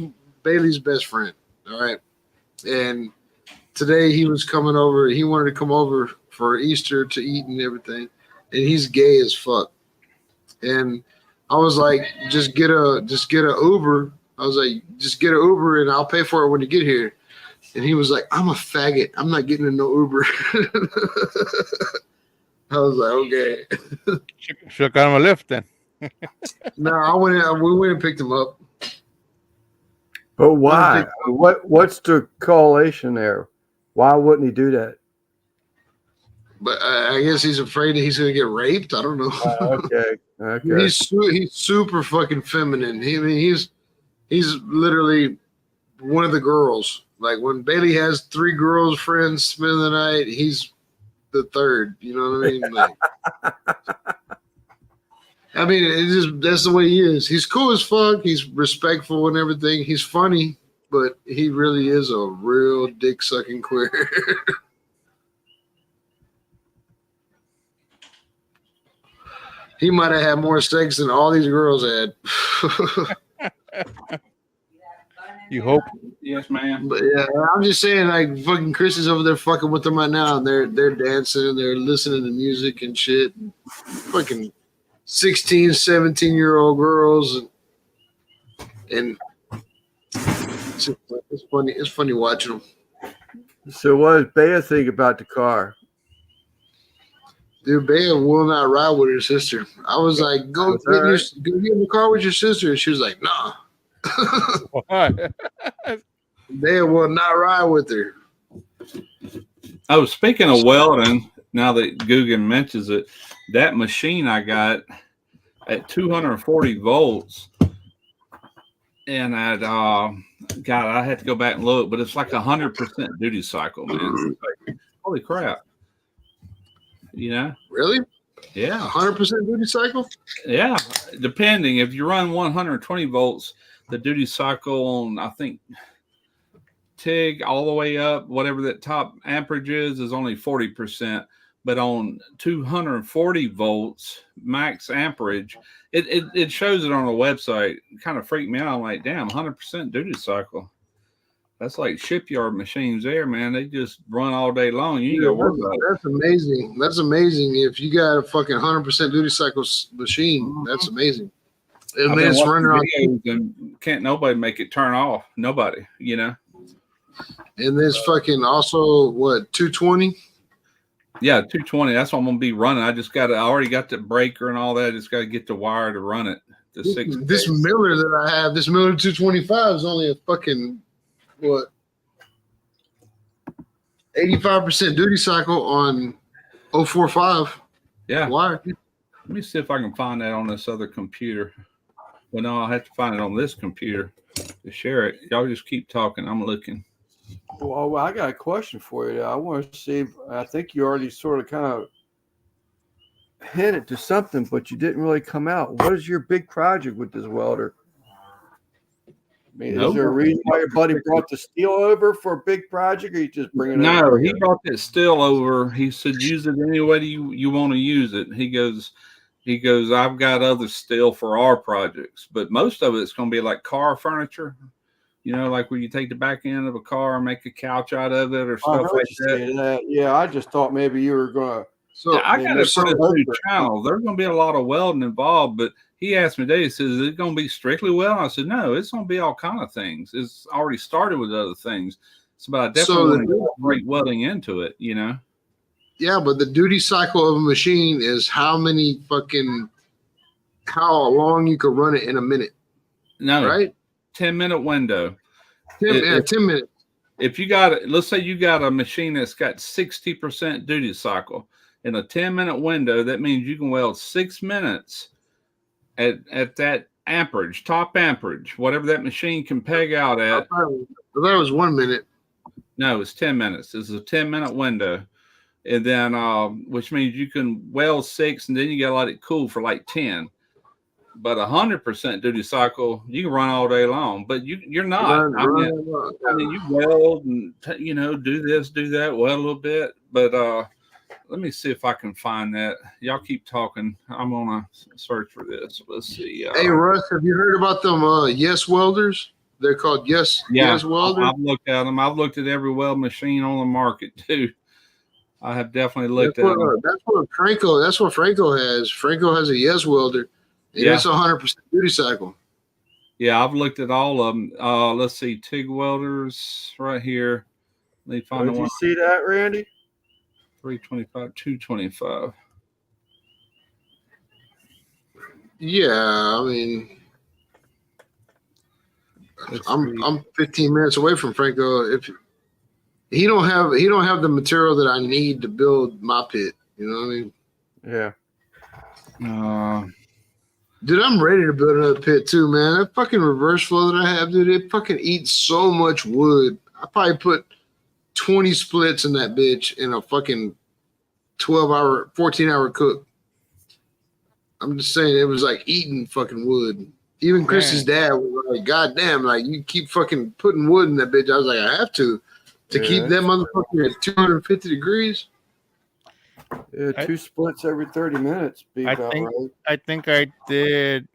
Bailey's best friend. All right, and today he was coming over. He wanted to come over for Easter to eat and everything, and he's gay as fuck. And I was like, just get a Uber. I was like, just get an Uber and I'll pay for it when you get here. And he was like, I'm a faggot. I'm not getting in no Uber. I was like, okay. Should got him a lift then. No, we went and picked him up. But why? What's the correlation there? Why wouldn't he do that? But I guess he's afraid that he's going to get raped. I don't know. Okay. He's super fucking feminine. He's literally one of the girls. Like when Bailey has 3 girls friends spend the night, he's the third. You know what I mean? Like, I mean, it's just that's the way he is. He's cool as fuck. He's respectful and everything. He's funny, but he really is a real dick sucking queer. He might have had more sex than all these girls had. You hope. Yes, ma'am. But yeah, I'm just saying, like, fucking Chris is over there fucking with them right now, and they're dancing, they're listening to music and shit. Fucking 16, 17-year-old girls, and it's funny. It's funny watching them. So what does Bea think about the car? Dude, Bea will not ride with her sister. I was like, go get in the car with your sister. And she was like, nah. Why? Bea will not ride with her. Oh, speaking of welding, now that Guggen mentions it, that machine I got at 240 volts, and I had to go back and look, but it's like 100% duty cycle, man. Like, holy crap. You know? Really? Yeah. 100% duty cycle? Yeah. Depending. If you run 120 volts, the duty cycle on, I think, TIG all the way up, whatever that top amperage is only 40%. But on 240 volts max amperage, it shows it on the website. It kind of freaked me out. I'm like, damn, 100% duty cycle. That's like shipyard machines there, man. They just run all day long. You ain't got to worry about it. That's amazing. That's amazing. If you got a fucking 100% duty cycle machine, that's amazing. I've been watching videos and can't nobody make it turn off. Nobody, you know. And this fucking also what 220? Yeah, 220. That's what I'm gonna be running. I already got the breaker and all that. I just got to get the wire to run it. This Miller that I have, this Miller 225 is only a fucking what 85% duty cycle on 045. Yeah. Wire. Let me see if I can find that on this other computer. Well, no, I'll have to find it on this computer to share it. Y'all just keep talking. I'm looking. Well, I got a question for you. I want to see. I think you already sort of kind of hinted to something, but you didn't really come out. What is your big project with this welder? I mean, is there a reason why your buddy brought the steel over for a big project, or you just bring it over? No, he brought that steel over. He said, use it any way you want to use it. He goes, I've got other steel for our projects, but most of it's going to be like car furniture. You know, like where you take the back end of a car and make a couch out of it or stuff like that. Yeah, I just thought maybe you were going to. So yeah, I got to put a new channel. There's going to be a lot of welding involved, but he asked me today, he says, is it going to be strictly welding? I said, no, it's going to be all kind of things. It's already started with other things. So, but I definitely want to incorporate welding into it, you know? Yeah, but the duty cycle of a machine is how long you could run it in a minute. No, right? 10-minute window. 10 minutes. If you got, let's say you got a machine that's got 60% duty cycle in a 10-minute window, that means you can weld 6 minutes at that amperage, top amperage, whatever that machine can peg out at. I thought it was 1 minute. No, it's 10 minutes. It's a 10-minute window. And then, which means you can weld 6 and then you got to let it cool for like 10. But 100% duty cycle, you can run all day long, but you're not. I mean, you weld and, you know, do this, do that, weld a little bit. But let me see if I can find that. Y'all keep talking. I'm going to search for this. Let's see. Hey, Russ, have you heard about them Yes Welders? They're called Yes Welders. I've looked at them. I've looked at every weld machine on the market, too. I have definitely looked at them. That's what Franco has. Franco has a Yes Welder. And it's 100% duty cycle. Yeah, I've looked at all of them. Let's see, TIG welders right here. Let me find the one. Did you see that, Randy? 325, 225. Yeah, I mean, I'm 15 minutes away from Franco. If he don't have the material that I need to build my pit, you know what I mean? Yeah. Dude, I'm ready to build another pit too, man. That fucking reverse flow that I have, dude, it fucking eats so much wood. I probably put 20 splits in that bitch in a fucking 14-hour cook. I'm just saying it was like eating fucking wood. Even Chris's dad was like, God damn, like you keep fucking putting wood in that bitch. I was like, I have to keep that motherfucker at 250 degrees. Yeah, 2 splits every 30 minutes. Be about right. I think I did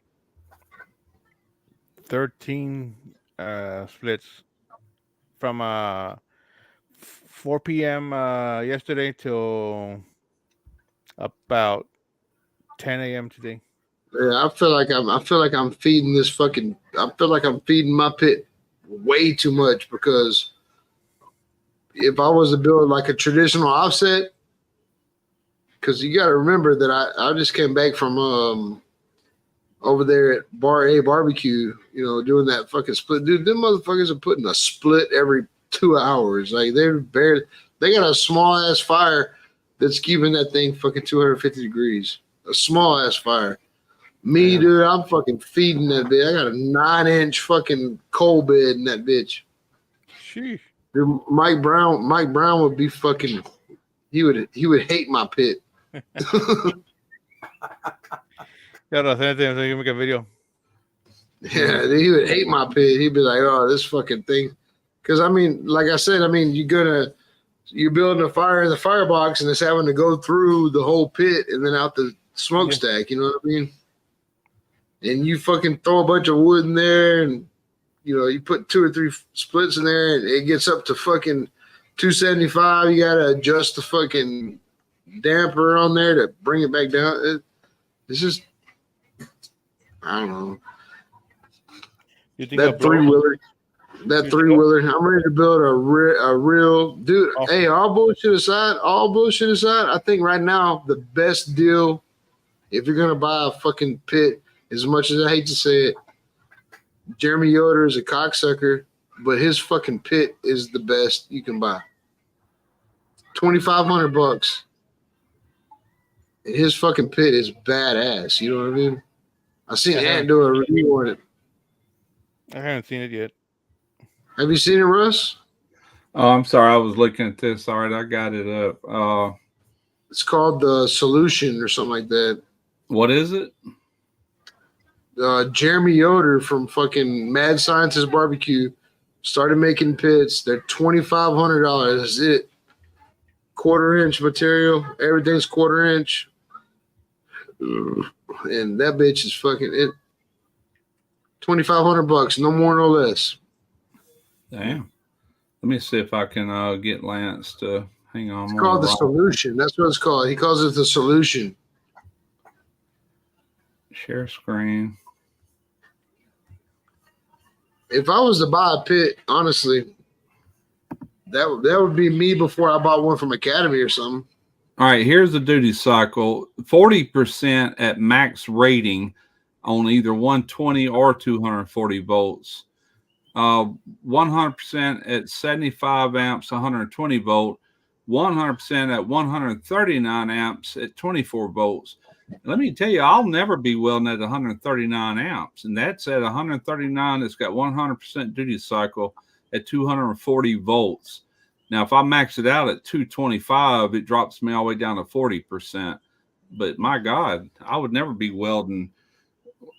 13 splits from 4 p.m. Yesterday till about 10 a.m. today. Yeah, I feel like I'm feeding this fucking. I feel like I'm feeding my pit way too much, because if I was to build like a traditional offset, because you got to remember that I just came back from over there at Bar A Barbecue, doing that fucking split. Dude, them motherfuckers are putting a split every 2 hours. Like they got a small ass fire that's keeping that thing fucking 250 degrees. A small ass fire. Me, dude, I'm fucking feeding that bitch. I got a 9-inch fucking coal bed in that bitch. Sheesh. Dude, Mike Brown would be fucking. He would hate my pit. Yeah, give me a video. Yeah, he would hate my pit. He'd be like, "Oh, this fucking thing," because I mean, like I said, I mean, you're building a fire in the firebox, and it's having to go through the whole pit and then out the smokestack. You know what I mean? And you fucking throw a bunch of wood in there, and you put 2 or 3 splits in there, and it gets up to fucking 275. You gotta adjust the fucking damper on there to bring it back down. It's just, I don't know. You think That 3-wheeler. I'm ready to build a real dude. Awesome. Hey, all bullshit aside, I think right now the best deal, if you're gonna buy a fucking pit, as much as I hate to say it, Jeremy Yoder is a cocksucker, but his fucking pit is the best you can buy. $2,500. And his fucking pit is badass. You know what I mean? I seen Ant do a review on it. I haven't seen it yet. Have you seen it, Russ? Oh, I'm sorry. I was looking at this. All right, I got it up. It's called The Solution or something like that. What is it? Jeremy Yoder from fucking Mad Scientist Barbecue started making pits. They're $2,500. That's it. 1/4-inch material. Everything's 1/4-inch. And that bitch is fucking it. $2,500, no more, no less. Damn. Let me see if I can get Lance to hang on. It's called The Solution. That's what it's called. He calls it The Solution. Share screen. If I was to buy a pit, honestly, that would be me before I bought one from Academy or something. All right, here's the duty cycle. 40% at max rating on either 120 or 240 volts. 100% at 75 amps, 120 volt. 100% at 139 amps at 24 volts. Let me tell you, I'll never be welding at 139 amps. And that's at 139. It's got 100% duty cycle at 240 volts. Now, if I max it out at 225, it drops me all the way down to 40%. But my God, I would never be welding.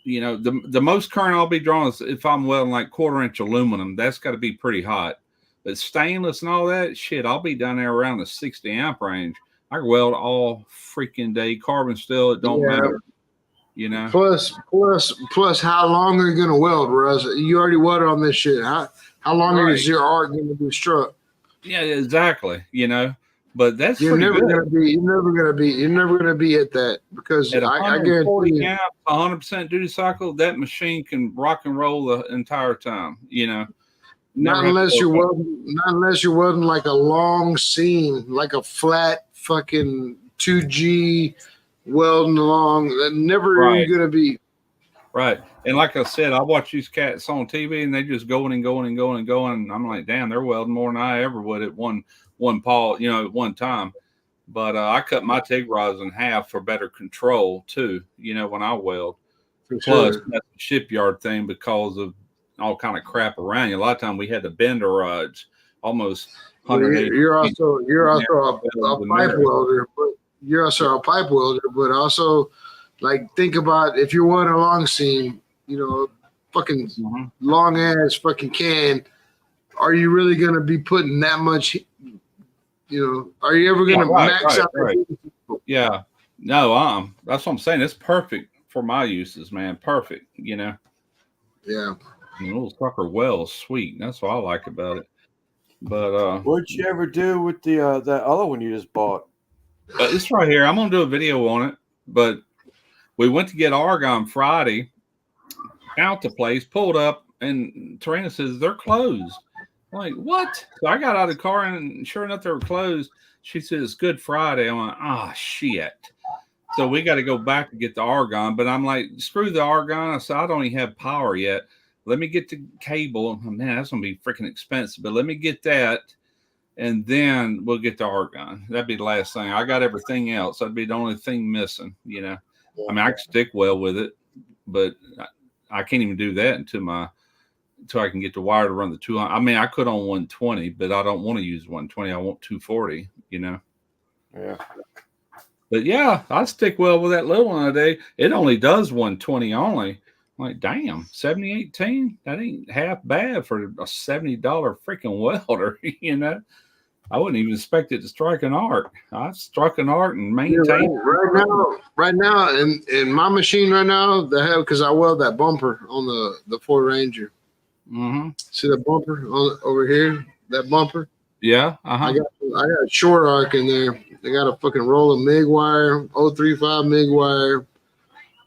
The most current I'll be drawing is if I'm welding like 1/4-inch aluminum. That's got to be pretty hot. But stainless and all that shit, I'll be down there around the 60 amp range. I can weld all freaking day. Carbon steel, it don't matter. Plus, how long are you gonna weld, Russ? You already welded on this shit. How long is your art gonna be struck? Yeah, exactly. But that's you're never gonna be at that, because at I guarantee you, amps, 100% duty cycle, that machine can rock and roll the entire time. Not unless you're welding like a long seam, like a flat fucking 2G welding along. That never even gonna be right. And like I said, I watch these cats on TV and they just going and going and going and going. And I'm like, damn, they're welding more than I ever would at one pawl, at one time. But I cut my TIG rods in half for better control too. When I weld. Plus, that's a shipyard thing because of all kind of crap around you. A lot of time we had to bend the rods almost 180. You're also a pipe welder, but you're also a pipe welder, but also Like, think about if you're wearing a long seam, fucking long ass fucking can. Are you really gonna be putting that much? Are you ever gonna max out? Right. Yeah. No, that's what I'm saying. It's perfect for my uses, man. Perfect. Yeah. The little sucker well is sweet. That's what I like about it. But what'd you ever do with the that other one you just bought? It's right here. I'm gonna do a video on it. But we went to get argon Friday. Out the place, pulled up, and Tarina says they're closed. I'm like, what? So I got out of the car, and sure enough, they were closed. She says it's Good Friday. I'm like, shit. So we got to go back to get the argon. But I'm like, screw the argon. I said, I don't even have power yet. Let me get the cable. Man, that's gonna be freaking expensive. But let me get that, and then we'll get the argon. That'd be the last thing. I got everything else. That'd be the only thing missing. I mean, I can stick well with it, but I can't even do that until I can get the wire to run the 200. I mean, I could on 120, but I don't want to use 120. I want 240, Yeah. But yeah, I stick well with that little one today. It only does 120 only. I'm like, damn, 7018? That ain't half bad for a $70 freaking welder, I wouldn't even expect it to strike an arc. I struck an arc and maintained. Right now, in my machine right now, because I weld that bumper on the Ford Ranger. Mm-hmm. See that bumper over here? That bumper? Yeah. I got a short arc in there. They got a fucking roll of MIG wire, 035 MIG wire,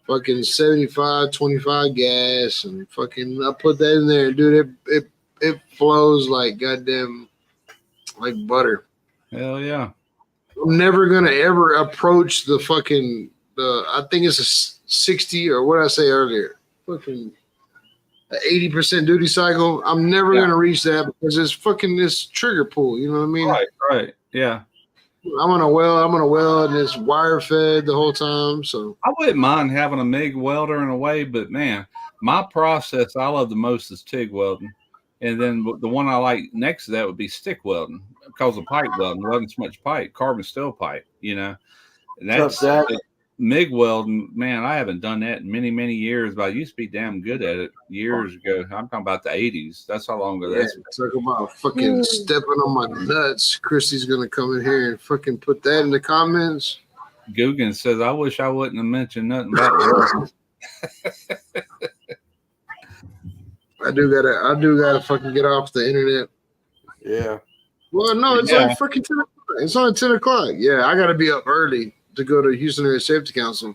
fucking 75, 25 gas, and fucking I put that in there, dude. It flows like goddamn. Like butter. Hell yeah. I'm never gonna ever approach the I think it's a 60 or what did I say earlier? Fucking 80% duty cycle. I'm never gonna reach that because it's fucking this trigger pull, you know what I mean? Right. Yeah. I'm gonna weld and it's wire fed the whole time. So I wouldn't mind having a MIG welder in a way, but man, my process I love the most is TIG welding. And then the one I like next to that would be stick welding because of pipe welding so much pipe, carbon steel pipe, And that's MIG welding, man. I haven't done that in many, many years, but I used to be damn good at it years ago. I'm talking about the 80s. That's how long ago that's. Talk about fucking stepping on my nuts. Christy's gonna come in here and fucking put that in the comments. Guggen says, I wish I wouldn't have mentioned nothing about welding. I do gotta fucking get off the internet. Yeah. Well, no, it's like freaking 10 o'clock. It's only 10 o'clock. Yeah, I gotta be up early to go to Houston Area Safety Council.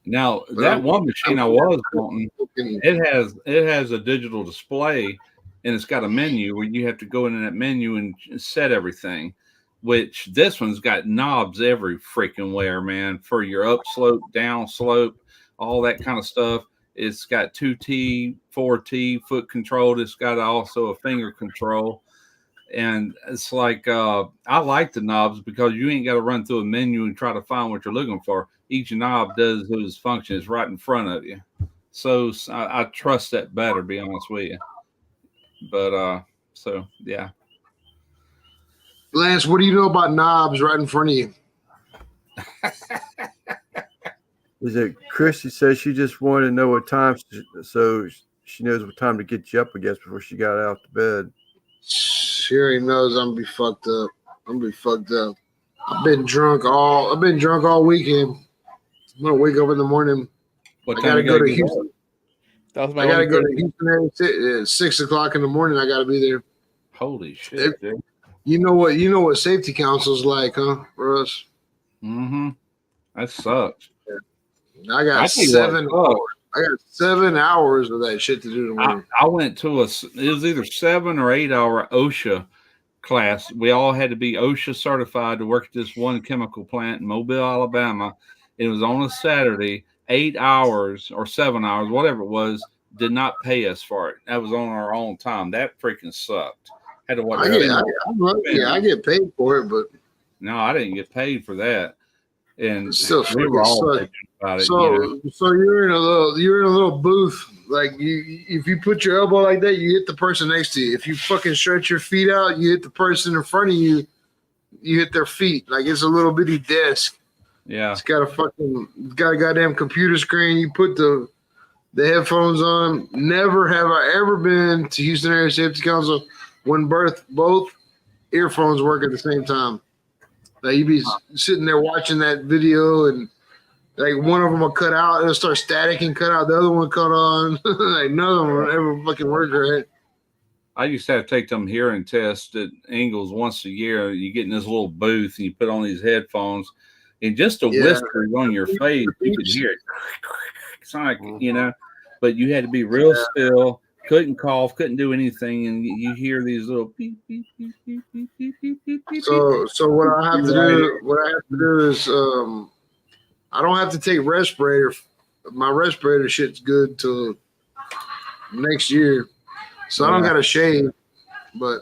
Now that one machine I was wanting, it has a digital display and it's got a menu where you have to go in that menu and set everything. Which this one's got knobs every freaking where, man, for your up slope, down slope, all that kind of stuff. It's got 2T, 4T foot control. It's got also a finger control. And it's like, I like the knobs because you ain't got to run through a menu and try to find what you're looking for. Each knob does those functions right in front of you. So I trust that better, to be honest with you. But, so, yeah. Lance, what do you know about knobs right in front of you? Is it Christy says she just wanted to know what time, so she knows what time to get you up, I guess, before she got out to bed. She already knows I'm gonna be fucked up. I've been drunk all weekend. I'm gonna wake up in the morning. I gotta go to Houston. I gotta go to Houston at 6 o'clock in the morning. I gotta be there. Holy shit, dude. You know what safety council's like, huh, for us? Mm-hmm. That sucks. I got 7 hours. I got 7 hours of that shit to do tomorrow. I went to it was either 7 or 8 hour OSHA class. We all had to be OSHA certified to work at this one chemical plant in Mobile, Alabama. It was on a Saturday, 8 hours or 7 hours, whatever it was, did not pay us for it. That was on our own time. That freaking sucked. Had to watch. I get paid for it, but no, I didn't get paid for that. And still, we were all about it. So you're in a little booth. Like if you put your elbow like that, you hit the person next to you. If you fucking stretch your feet out, you hit the person in front of you. You hit their feet. Like it's a little bitty desk. Yeah. It's got a goddamn computer screen. You put the headphones on. Never have I ever been to Houston Area Safety Council when both earphones work at the same time. Like you be sitting there watching that video, and like one of them will cut out, it'll start static and cut out. The other one cut on. Like none of them will ever fucking work right. I used to have to take them hearing tests at Ingles once a year. You get in this little booth and you put on these headphones, and just a whisper on your face, you could hear it. It's like, but you had to be real still, couldn't cough, couldn't do anything, and you hear these little beep, beep, beep, beep, beep, beep, beep, beep, beep. So what I have to do is I don't have to take respirator. My respirator shit's good till next year. So I don't got to shave, but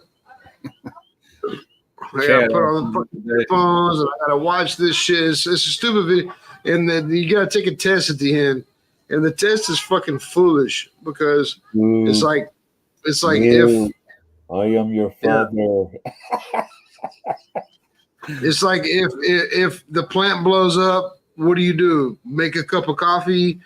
I got to put on the fucking headphones and I got to watch this shit. It's a stupid video. And then you got to take a test at the end. And the test is fucking foolish because it's like if I am your father. It's like if the plant blows up, what do? Make a cup of coffee,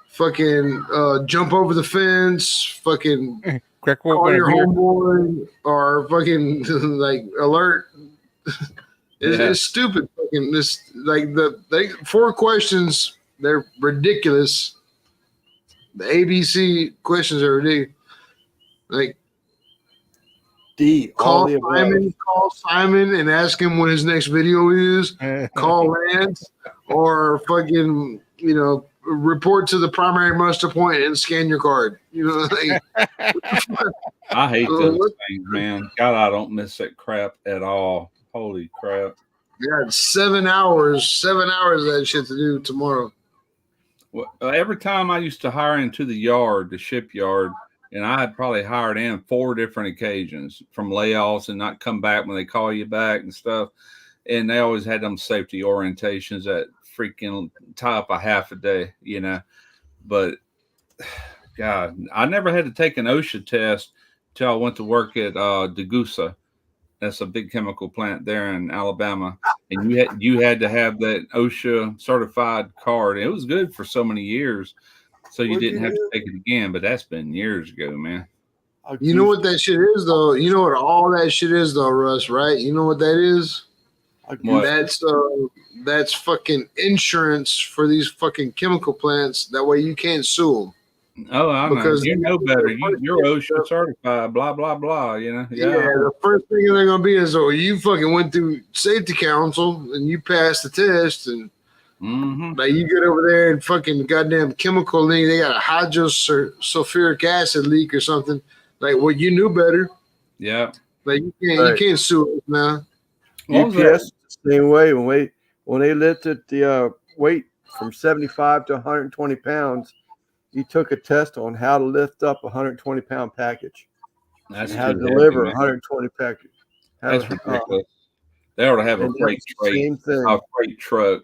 fucking jump over the fence, fucking call your homeboy, or fucking like alert. It's stupid. Fucking this like they 4 questions. They're ridiculous. The ABC questions are ridiculous. Like call Simon and ask him what his next video is. Call Lance or fucking report to the primary muster point and scan your card. Like, I hate those things, man. God, I don't miss that crap at all. Holy crap! Yeah, 7 hours of that shit to do tomorrow. Well, every time I used to hire into the shipyard, and I had probably hired in 4 different occasions from layoffs and not come back when they call you back and stuff. And they always had them safety orientations that freaking tie up a half a day, But God, I never had to take an OSHA test until I went to work at Degussa. That's a big chemical plant there in Alabama. And you had to have that OSHA certified card. It was good for so many years. So you didn't have to take it again, but that's been years ago, man. You know what that shit is, though? You know what all that shit is, though, Russ, right? You know what that is? What? That's fucking insurance for these fucking chemical plants. That way you can't sue them. Oh, I know. Because you know better. You're OSHA certified, blah, blah, blah, Yeah, the first thing they're going to be is, you fucking went through safety council and you passed the test and like you get over there and fucking goddamn chemical leak. They got a hydrosulfuric acid leak or something. Like, well, you knew better. Yeah. Like you can't sue us now. UPS the same way when they lifted the weight from 75 to 120 pounds. You took a test on how to lift up a 120-pound package. That's how to deliver a 120 package. That's ridiculous. They ought to have a freight truck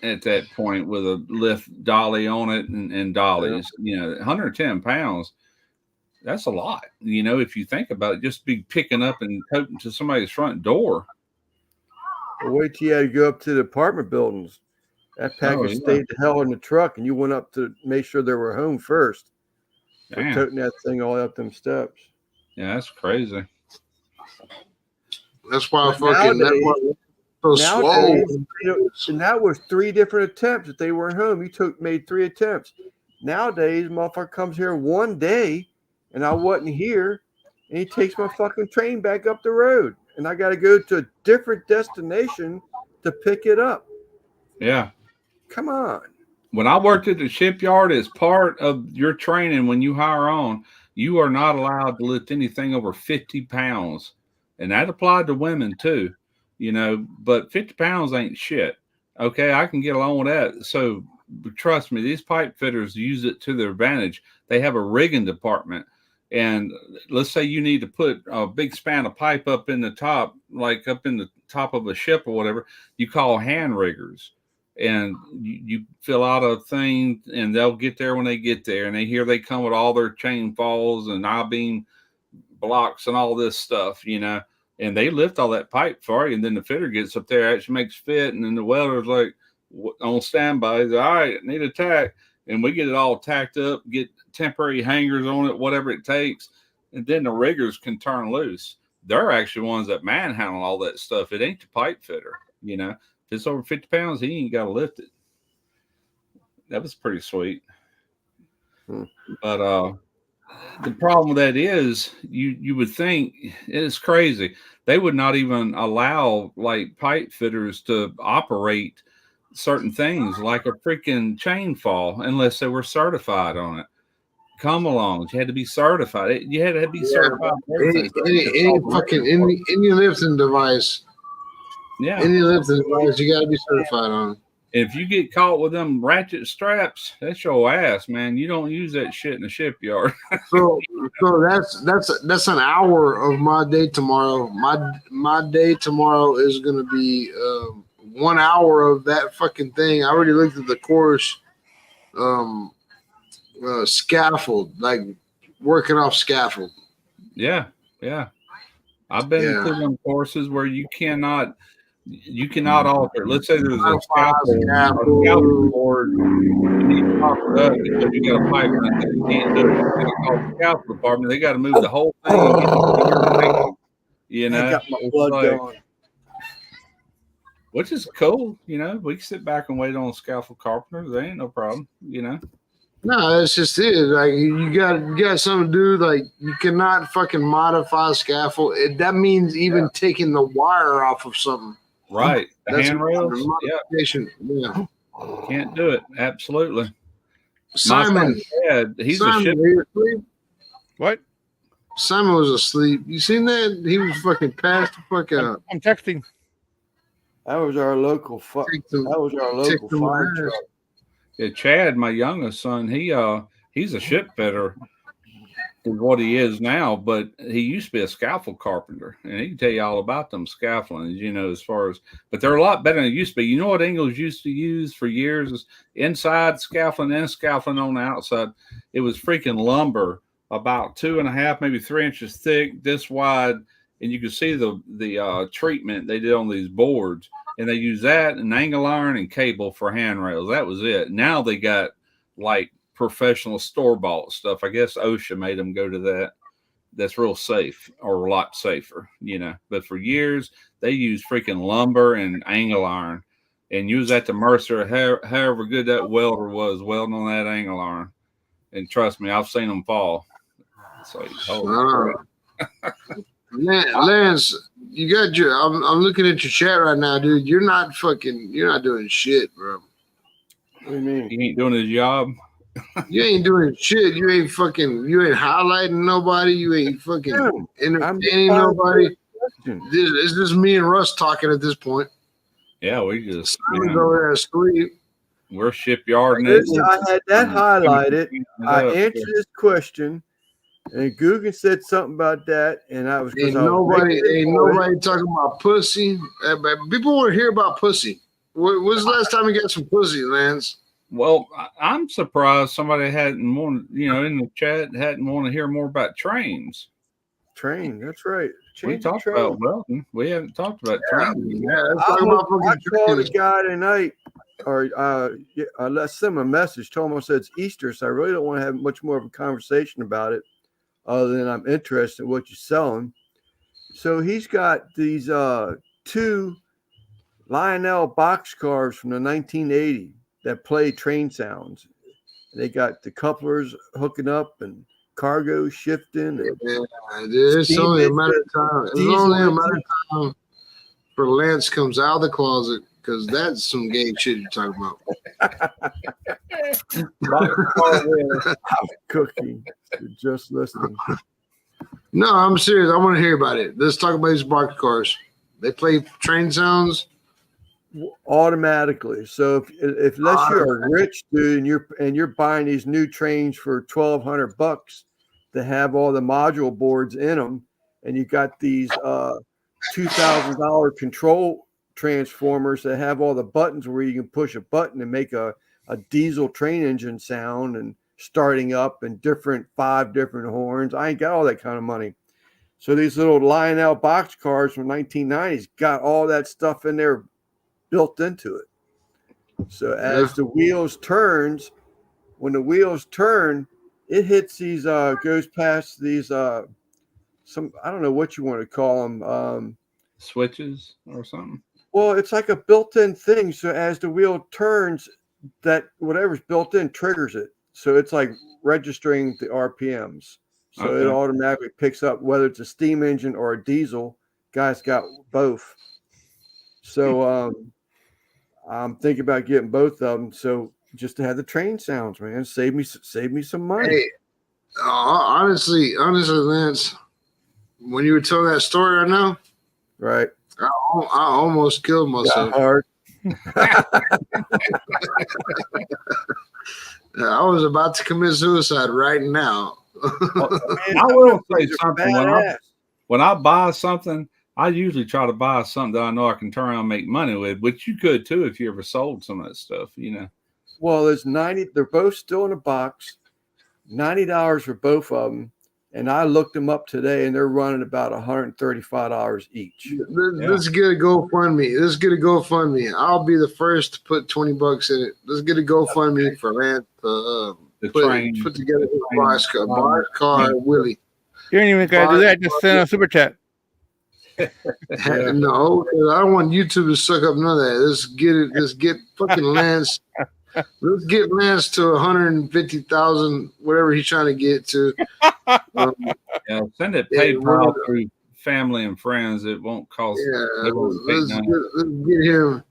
at that point with a lift dolly on it and dollies. 110 pounds. That's a lot. If you think about it, just be picking up and toting to somebody's front door. Well, wait till you had to go up to the apartment buildings. That package stayed the hell in the truck, and you went up to make sure they were home first. For toting that thing all up them steps. Yeah, that's crazy. That's why so swole. And that was 3 different attempts that they weren't home. You made 3 attempts. Nowadays, motherfucker comes here one day, and I wasn't here, and he takes my fucking train back up the road, and I got to go to a different destination to pick it up. Yeah. Come on. When I worked at the shipyard, as part of your training, when you hire on, you are not allowed to lift anything over 50 pounds. And that applied to women too, but 50 pounds ain't shit. Okay. I can get along with that. So trust me, these pipe fitters use it to their advantage. They have a rigging department. And let's say you need to put a big span of pipe up in the top, like up in the top of a ship or whatever, you call hand riggers. And you fill out a thing, and they'll get there when they get there. And they come with all their chain falls and I-beam blocks and all this stuff, and they lift all that pipe for you. And then the fitter gets up there, actually makes fit. And then the welder's like, on standby. He's, all right, need a tack. And we get it all tacked up, get temporary hangers on it, whatever it takes. And then the riggers can turn loose. They're actually ones that manhandle all that stuff. It ain't the pipe fitter, you know. If it's over 50 pounds, he ain't got to lift it. That was pretty sweet. But the problem with that is you would think it's crazy. They would not even allow like pipe fitters to operate certain things like a freaking chain fall unless they were certified on it. Come along, you had to be certified. You had to be certified. Any lifting device. Yeah, any lifting device you got to be certified on. If you get caught with them ratchet straps, that's your ass, man. You don't use that shit in the shipyard. so that's an hour of my day tomorrow. My day tomorrow is gonna be 1 hour of that fucking thing. I already looked at the course scaffold, like working off scaffold. Yeah. I've been to them courses where you cannot alter. Let's say there's a scaffold board. You need to pop it up because you got a pipe run that you can't do it. You got to call the scaffold department. They got to move the whole thing. You know, I got my blood going. Which is cool. You know, we can sit back and wait on scaffold carpenters. They ain't no problem. You know. No, that's just it. Like you got something to do. Like you cannot fucking modify scaffold. That means even taking the wire off of something. Right. The handrails. Yeah. Can't do it. Absolutely. Simon. He's Simon, a ship. What? Simon was asleep. You seen that? He was fucking passed the fuck out. I'm texting. That was our local fire truck. Yeah, Chad, my youngest son, he's a ship fitter is what he is now, but he used to be a scaffold carpenter, and he can tell you all about them scaffoldings, you know, as far as, but they're a lot better than it used to be. You know what Ingalls used to use for years is inside scaffolding and scaffolding on the outside. It was freaking lumber about 2.5, maybe 3 inches thick, this wide, and you could see the treatment they did on these boards. And they use that and angle iron and cable for handrails. That was it. Now they got like professional store-bought stuff. I guess OSHA made them go to that. That's real safe or a lot safer, you know. But for years, they used freaking lumber and angle iron and use that to Mercer, however good that welder was welding on that angle iron. And trust me, I've seen them fall. So, Lance, you got your. I'm looking at your chat right now, dude. You're not doing shit, bro. What do you mean? He ain't doing his job. You ain't doing shit. You ain't highlighting nobody. You ain't fucking entertaining nobody. It's just me and Russ talking at this point. Yeah, we just go there and sleep. We're shipyard. I had that highlighted. I answered this question. And Guggen said something about that, and I was ain't nobody talking about pussy. People want to hear about pussy. When's the last time you got some pussy, Lance? Well, I'm surprised somebody hadn't wanted, in the chat hadn't want to hear more about trains. Train, that's right. We talked about welding. We haven't talked about trains. Yeah, let's talk about I called a guy tonight, or I left him a message. Told him I said it's Easter, so I really don't want to have much more of a conversation about it. Other than I'm interested in what you're selling. So he's got these 2 Lionel boxcars from the 1980 that play train sounds. They got the couplers hooking up and cargo shifting. And it's only a matter of time. It's only a matter of time for Lance comes out of the closet, because that's some gay shit you're talking about. I'm cooking. You're just listening. No, I'm serious. I want to hear about it. Let's talk about these box cars. They play train sounds automatically. So if unless you're a rich dude and you're buying these new trains for $1,200 to have all the module boards in them, and you got these $2,000 control transformers that have all the buttons where you can push a button and make a diesel train engine sound and starting up and 5 different horns. I ain't got all that kind of money. So these little Lionel box cars from 1990s got all that stuff in there built into it. So as the wheels turns, when the wheels turn, it hits these goes past these some, I don't know what you want to call them, switches or something. well, it's like a built-in thing. So as the wheel turns, that whatever's built in triggers it. So it's like registering the RPMs. So it Okay. automatically picks up whether it's a steam engine or a diesel. Guys got both. So I'm thinking about getting both of them. So just to have the train sounds, man, save me some money. Hey, honestly, Lance, when you were telling that story right now, Right. I almost killed myself. Got hard. I was about to commit suicide right now. I will say something. When I buy something, I usually try to buy something that I know I can turn around and make money with, which you could too if you ever sold some of that stuff, you know. Well, there's 90. They're both still in a box. $90 for both of them. And I looked them up today, and they're running about $135 each. Let's get a GoFundMe. I'll be the first to put $20 in it. Let's get a GoFundMe for Lance put together a boxcar Willie. You ain't even gotta do that. Just send a super chat. No, I don't want YouTube to suck up none of that. Let's get fucking Lance. Let's get Lance to 150,000, whatever he's trying to get to. Send it PayPal through family and friends. It won't cost. Yeah, let's get him.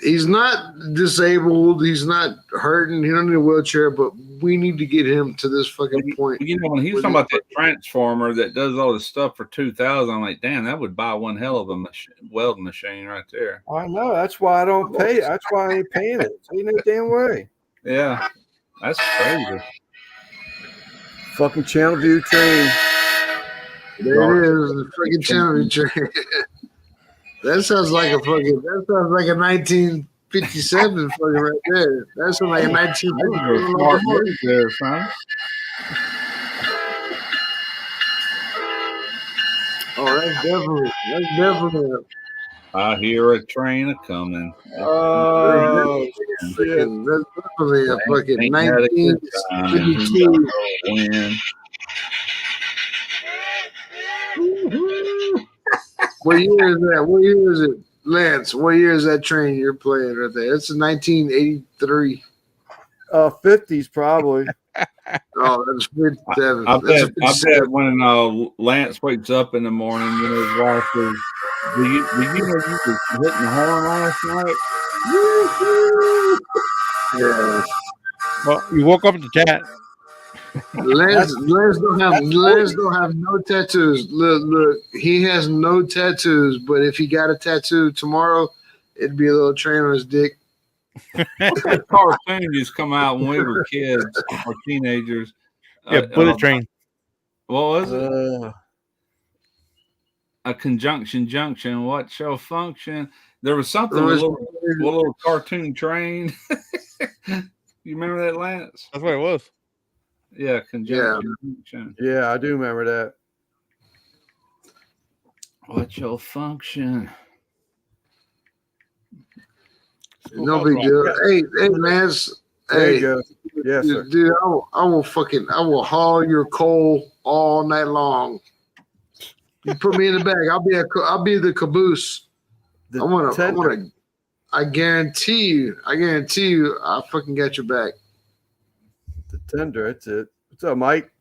He's not disabled. He's not hurting. He don't need a wheelchair, but we need to get him to this fucking point. You know, when he was talking about that transformer that does all this stuff for $2,000, I'm like, damn, that would buy one hell of a welding machine right there. I know. That's why I don't pay it. That's why I ain't paying it. Ain't no damn way. Yeah, that's crazy. Fucking Channel View train. There it is, the fucking Channel View train. That sounds like a 1957 fucking right there. That sounds like a 1957 there, son. Oh, that's definitely. I hear a train a coming. Oh, shit. That's definitely a fucking 1952. What year is that? What year is it, Lance? What year is that train you're playing right there? It's a 1983. 50s probably. Oh, that's 57. I bet when Lance wakes up in the morning, you know, his wife says, "Do you know you was hitting the horn last night?" Yeah. Well, you woke up to chat. Lance don't have no tattoos. Look, he has no tattoos. But if he got a tattoo tomorrow, it'd be a little train on his dick. That cartoon used to come out when we were kids or teenagers. Yeah, Bullet Train. What was it? A conjunction junction. What shall function? There was something with a little cartoon train. You remember that, Lance? That's what it was. Yeah, conjunction junction. Yeah, I do remember that. What shall function? No big deal. Hey, Lance. There you go. Yes, sir. Dude, I will haul your coal all night long. You put me in the bag. I'll be the caboose. I guarantee you, I fucking got your back. The tender, that's it. What's up, Mike?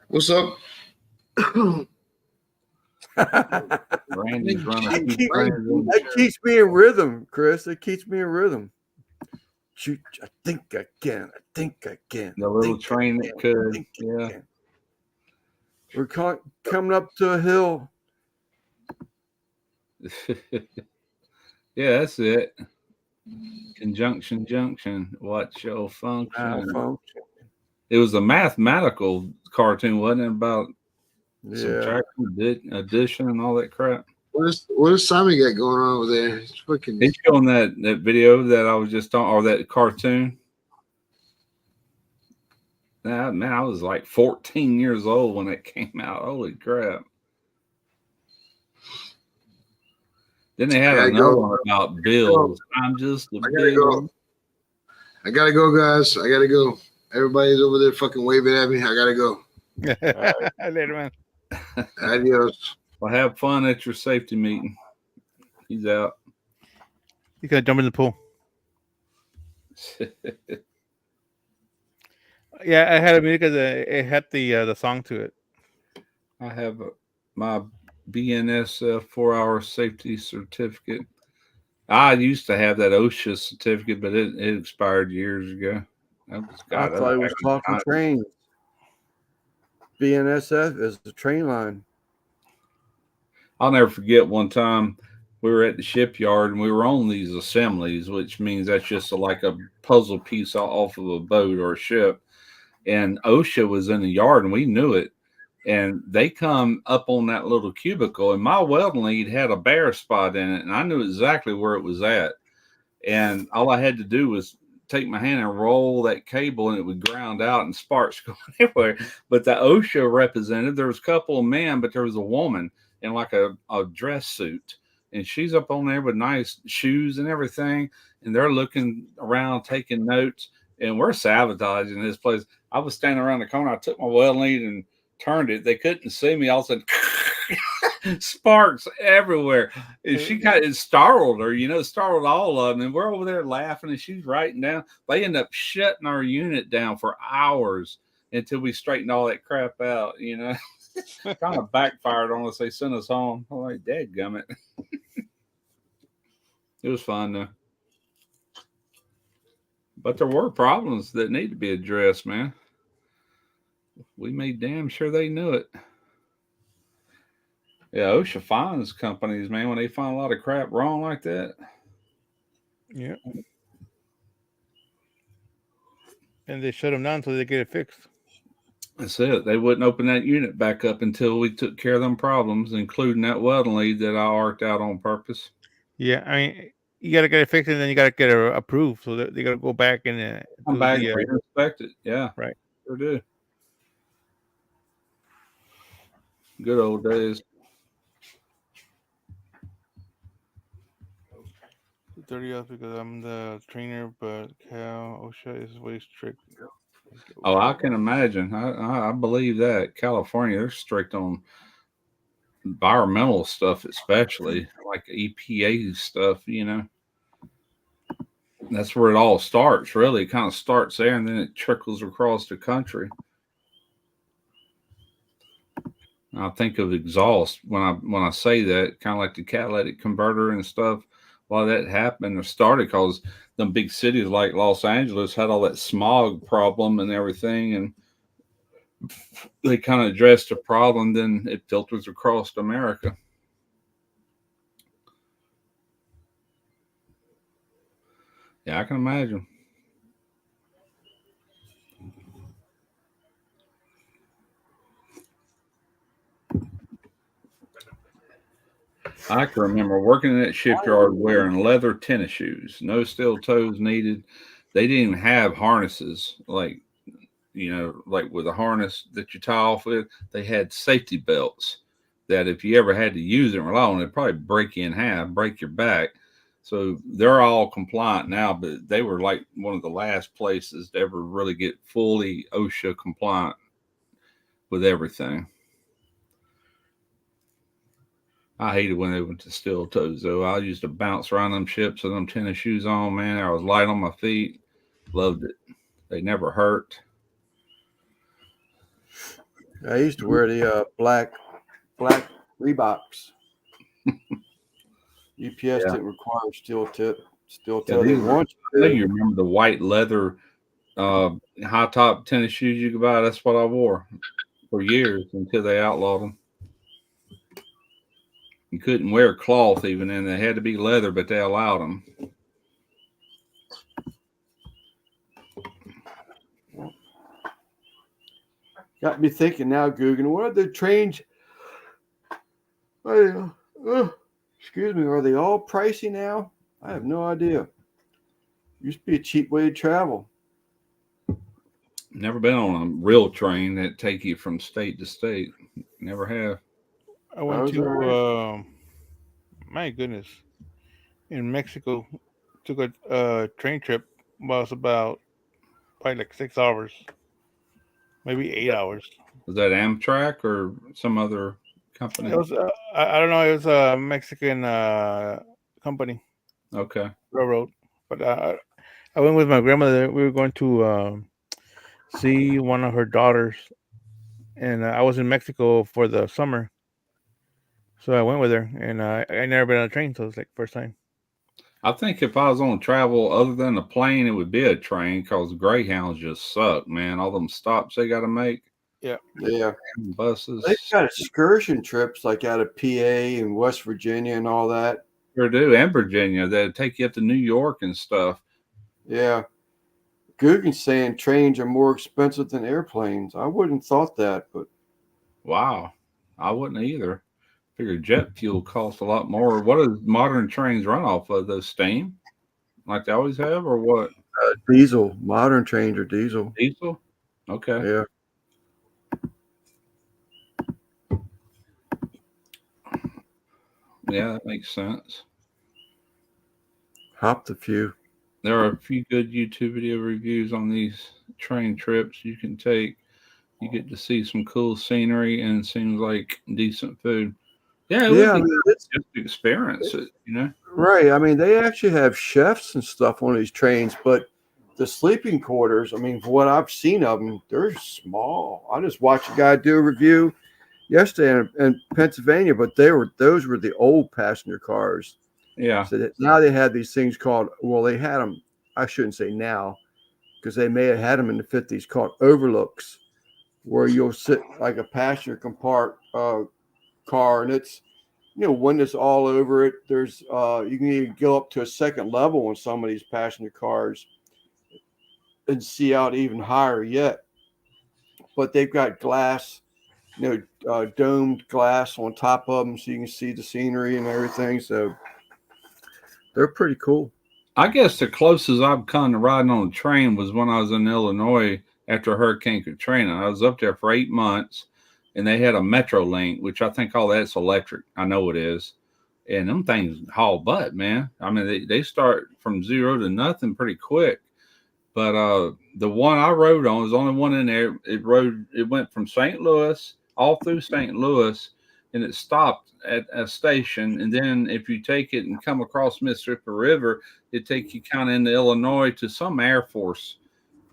What's up? Randy's running. That keeps me in rhythm, Chris. It keeps me in rhythm. Shoot, I think I can. The little train that could. Yeah. We're coming up to a hill. Yeah, that's it. Conjunction junction. What shall function? It was a mathematical cartoon, wasn't it? About subtraction, addition, and all that crap. What does Simon got going on over there? He's showing that video that I was just on, or that cartoon. Man, I was like 14 years old when it came out. Holy crap. Then they had another one about bills. I'm just a bill. I gotta go, guys. I gotta go. Everybody's over there fucking waving at me. I gotta go. Later, man. Adios. Well, have fun at your safety meeting. He's out. He's gonna jump in the pool. Yeah, I had a meeting because it had the song to it. I have my BNSF 4-hour safety certificate. I used to have that OSHA certificate, but it expired years ago. I thought it was talking trains. BNSF is the train line. I'll never forget one time we were at the shipyard and we were on these assemblies, which means that's just like a puzzle piece off of a boat or a ship. And OSHA was in the yard and we knew it. And they come up on that little cubicle, and my welding lead had a bare spot in it, and I knew exactly where it was at. And all I had to do was take my hand and roll that cable, and it would ground out and sparks going everywhere. But the OSHA representative, there was a couple of men, but there was a woman in like a dress suit, and she's up on there with nice shoes and everything, and they're looking around, taking notes, and we're sabotaging this place. I was standing around the corner. I took my welding lead and turned it. They couldn't see me. All of a sudden, sparks everywhere. And she kind of startled her, startled all of them. And we're over there laughing, and she's writing down. They end up shutting our unit down for hours until we straightened all that crap out. Kind of backfired on us. They sent us home. I'm like, dadgummit. It was fun though. But there were problems that need to be addressed, man. We made damn sure they knew it. Yeah, OSHA fines companies, man, when they find a lot of crap wrong like that. Yeah. And they shut them down until they get it fixed. That's it. They wouldn't open that unit back up until we took care of them problems, including that welding lead that I arced out on purpose. Yeah, I mean, you got to get it fixed, and then you got to get it approved. So they got to go back and come back and re-inspect it. Yeah, right. Sure do. Good old days. 30 hours because I'm the trainer, but Cal OSHA is way strict. Oh, I can imagine. I believe that California, they're strict on environmental stuff, especially like EPA stuff. That's where it all starts. Really, it kind of starts there, and then it trickles across the country. I think of exhaust when I say that, kind of like the catalytic converter and stuff. A lot of that happened or started because them big cities like Los Angeles had all that smog problem and everything, and they kind of addressed the problem. Then it filters across America. Yeah, I can imagine. I can remember working in that shipyard wearing leather tennis shoes, no steel toes needed. They didn't even have harnesses like with a harness that you tie off with. They had safety belts that if you ever had to use it and rely on it, it'd probably break you in half, break your back. So they're all compliant now, but they were like one of the last places to ever really get fully OSHA compliant with everything. I hated when they went to steel toes, though. I used to bounce around them ships with them tennis shoes on, man. I was light on my feet. Loved it. They never hurt. I used to wear the black Reeboks. UPS didn't require steel toe. You remember the white leather high top tennis shoes you could buy? That's what I wore for years until they outlawed them. You couldn't wear cloth even, and they had to be leather, but they allowed them. Got me thinking now, Guggen, what are the trains? Excuse me, are they all pricey now? I have no idea. Used to be a cheap way to travel. Never been on a real train that take you from state to state. Never have. I went to, my goodness, in Mexico. Took a train trip. Was about probably like 6 hours, maybe 8 hours. Was that Amtrak or some other company? It was I don't know. It was a Mexican company Okay. railroad, but I went with my grandmother. We were going to see one of her daughters, and I was in Mexico for the summer, so I went with her, and I never been on a train, so it was like first time. I think if I was on travel other than a plane, it would be a train because Greyhounds just suck, man. All them stops they got to make, Yeah. buses. They've got excursion trips like out of PA and West Virginia and all that. Sure do. And Virginia, they take you up to New York and stuff. Yeah. Guggen's saying trains are more expensive than airplanes. I wouldn't have thought that, but Wow. I wouldn't either. Figured jet fuel costs a lot more. What does modern trains run off of? Those steam? Like they always have, or what? diesel. Modern trains are diesel. Diesel? Okay. Yeah. Yeah, that makes sense. Hopped a few. There are a few good YouTube video reviews on these train trips you can take. You get to see some cool scenery and seems like decent food. Yeah, it Yeah, would I be mean, just to experience it, you know? right. I mean, they actually have chefs and stuff on these trains, but the sleeping quarters, I mean, for what I've seen of them, they're small. I just watched a guy do a review yesterday in Pennsylvania, but those were the old passenger cars. Yeah. So that now they have these things called, well, they had them, I shouldn't say now, because they may have had them in the 50s, called overlooks, where you'll sit like a passenger car, and it's, windows all over it. There's you can even go up to a second level on some of these passenger cars and see out even higher yet. But they've got glass, domed glass on top of them, so you can see the scenery and everything. So they're pretty cool. I guess the closest I've come to riding on a train was when I was in Illinois after Hurricane Katrina. I was up there for 8 months, and they had a Metro Link, which I think all that's electric. I know it is. And them things haul butt, man. I mean, they start from 0 to nothing pretty quick. But the one I rode on was the only one in there. It went from St. Louis all through St. Louis, and it stopped at a station. And then if you take it and come across Mississippi River, it take you kind of into Illinois to some Air Force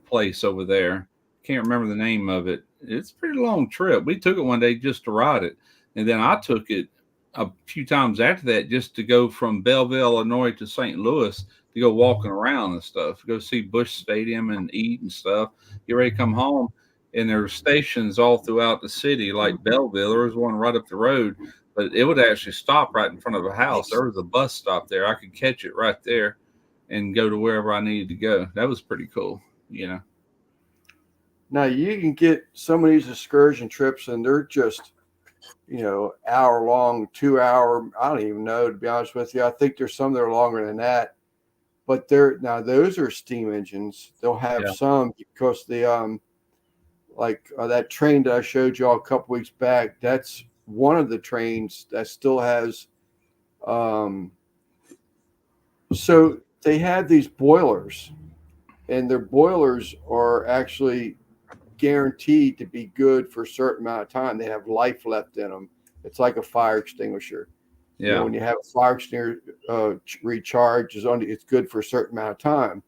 place over there. Can't remember the name of it. It's a pretty long trip. We took it one day just to ride it, and then I took it a few times after that just to go from Belleville, Illinois to St. Louis to go walking around and stuff, go see Busch Stadium and eat and stuff. Get ready to come home. And there were stations all throughout the city, like Belleville. There was one right up the road, but it would actually stop right in front of a house. There was a bus stop there. I could catch it right there and go to wherever I needed to go. That was pretty cool, Now you can get some of these excursion trips, and they're just, hour long, 2 hour. I don't even know, to be honest with you. I think there's some that are longer than that, but those are steam engines. They'll have some because the that train that I showed y'all a couple weeks back. That's one of the trains that still has. So they have these boilers, and their boilers are actually guaranteed to be good for a certain amount of time. They have life left in them. It's like a fire extinguisher. Yeah. When you have a fire extinguisher recharge, it's good for a certain amount of time.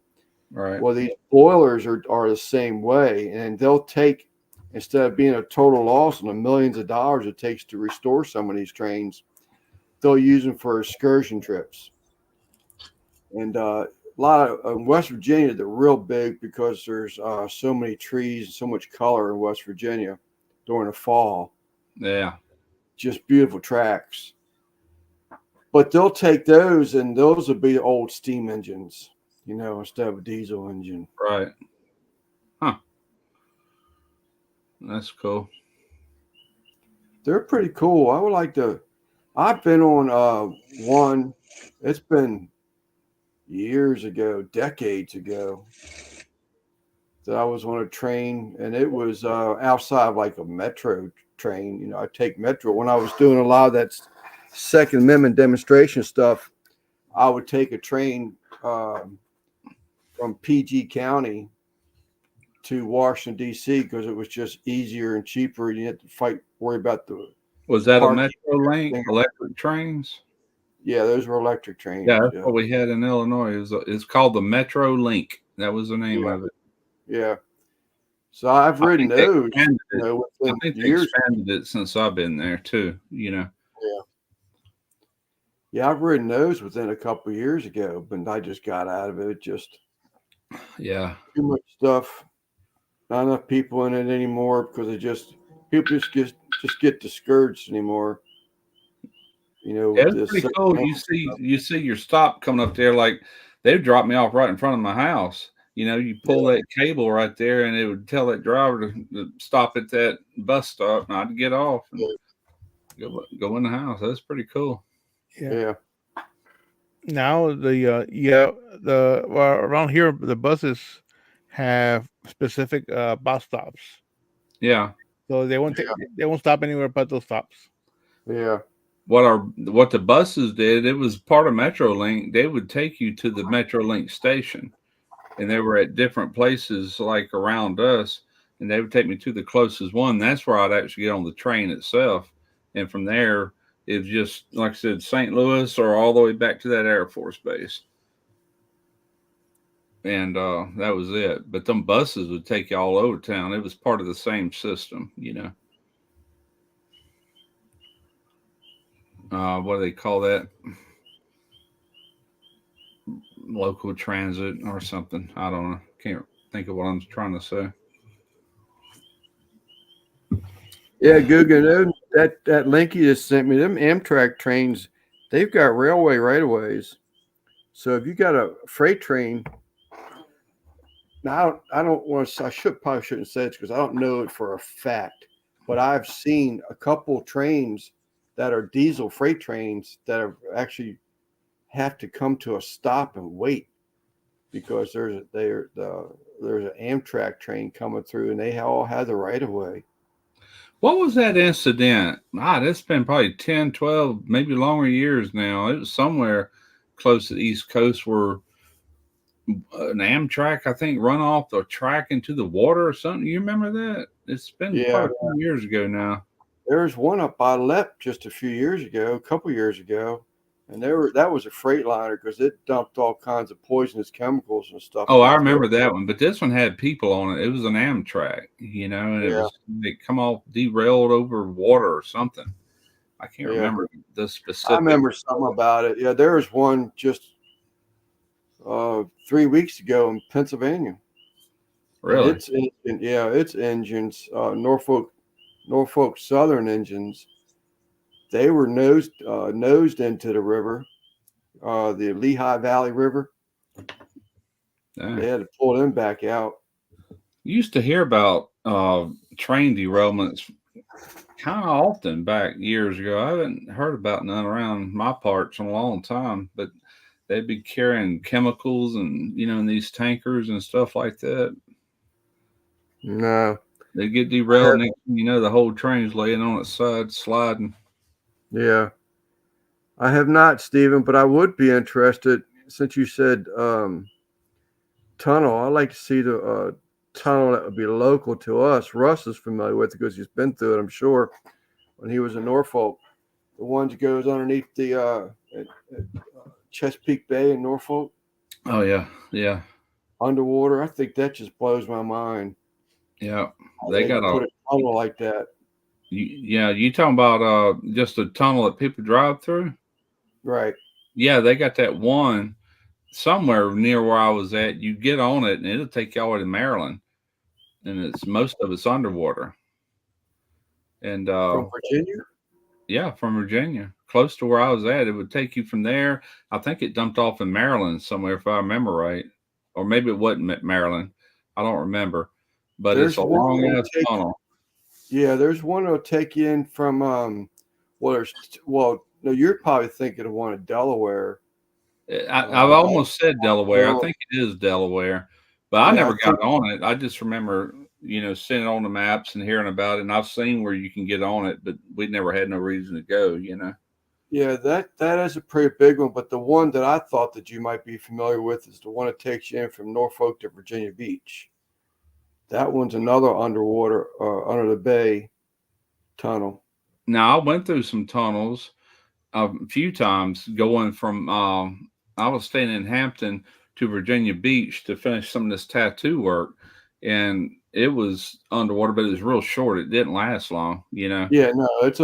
Right. Well, these boilers are the same way, and they'll take, instead of being a total loss and the millions of dollars it takes to restore some of these trains, they'll use them for excursion trips. And a lot of West Virginia, they're real big because there's so many trees and so much color in West Virginia during the fall. Yeah. Just beautiful tracks. But they'll take those, and those will be old steam engines, instead of a diesel engine. Right. Huh. That's cool. They're pretty cool. I would like to. I've been on one. It's been years ago, decades ago, that I was on a train, and it was outside of like a metro train. I take metro when I was doing a lot of that Second Amendment demonstration stuff. I would take a train from PG County to Washington D.C. because it was just easier and cheaper. You had to worry about the. Was that a parking Metro Link electric trains? Yeah, those were electric trains. Yeah, that's what we had in Illinois. It's called the Metro Link. That was the name of it. Yeah. So I've ridden those. I within think they years. expanded it since I've been there too. Yeah. Yeah, I've ridden those within a couple of years ago, but I just got out of it. Just too much stuff. Not enough people in it anymore because people just get discouraged anymore. It's pretty cool. You see your stop coming up there. Like they dropped me off right in front of my house. You pull that cable right there, and it would tell that driver to stop at that bus stop, and I'd get off and go in the house. That's pretty cool. Yeah. Now around here the buses have specific bus stops. Yeah. So they won't stop anywhere but those stops. Yeah. What the buses did, it was part of MetroLink. They would take you to the MetroLink station, and they were at different places like around us, and they would take me to the closest one. That's where I'd actually get on the train itself, and from there it was just like I said, St. Louis or all the way back to that Air Force base, and that was it. But them buses would take you all over town. It was part of the same system, what do they call that? Local transit or something. I don't know. Can't think of what I'm trying to say. Yeah, Guga, that link you just sent me, them Amtrak trains, they've got railway right-of-ways. So if you got a freight train, now I don't want to. Probably shouldn't say it because I don't know it for a fact, but I've seen a couple trains that are diesel freight trains that are actually have to come to a stop and wait because there's an Amtrak train coming through and they all have the right of way. What was that incident? That's been probably 10, 12, maybe longer years now. It was somewhere close to the East Coast where an Amtrak, I think, run off the track into the water or something. You remember that? It's been probably 2 years ago now. There's one up by Lep just a couple years ago, and that was a Freightliner because it dumped all kinds of poisonous chemicals and stuff. Oh, I remember that one, but this one had people on it. It was an Amtrak, and they come off derailed over water or something. I can't remember the specific. I remember something about it. Yeah, there was one just 3 weeks ago in Pennsylvania. Really? It's engines, Norfolk Southern engines. They were nosed into the river, the Lehigh Valley River. They had to pull them back out. You used to hear about train derailments kind of often back years ago. I haven't heard about none around my parts in a long time, but they'd be carrying chemicals and in these tankers and stuff like that. No. They get derailed, and the whole train's laying on its side, sliding. Yeah. I have not, Stephen, but I would be interested, since you said tunnel. I'd like to see the tunnel that would be local to us. Russ is familiar with it because he's been through it, I'm sure, when he was in Norfolk. The one that goes underneath the Chesapeake Bay in Norfolk. Oh, yeah. Yeah. Underwater. I think that just blows my mind. Yeah, they got a tunnel like that. You talking about just a tunnel that people drive through? Right. Yeah, they got that one somewhere near where I was at. You get on it, and it'll take you all the way to Maryland, and most of it's underwater. And from Virginia? Yeah, from Virginia, close to where I was at. It would take you from there. I think it dumped off in Maryland somewhere, if I remember right, or maybe it wasn't Maryland. I don't remember. But it's a long ass tunnel. Yeah, there's one that'll take you in from no, you're probably thinking of one in Delaware. I've almost said Delaware. I think it is Delaware, but I never got on it. I just remember, seeing it on the maps and hearing about it. And I've seen where you can get on it, but we never had no reason to go. Yeah, that is a pretty big one. But the one that I thought that you might be familiar with is the one that takes you in from Norfolk to Virginia Beach. That one's another underwater, under the bay tunnel. Now I went through some tunnels a few times going from. I was staying in Hampton to Virginia Beach to finish some of this tattoo work, and it was underwater, but it was real short. It didn't last long, you know. Yeah, no, it's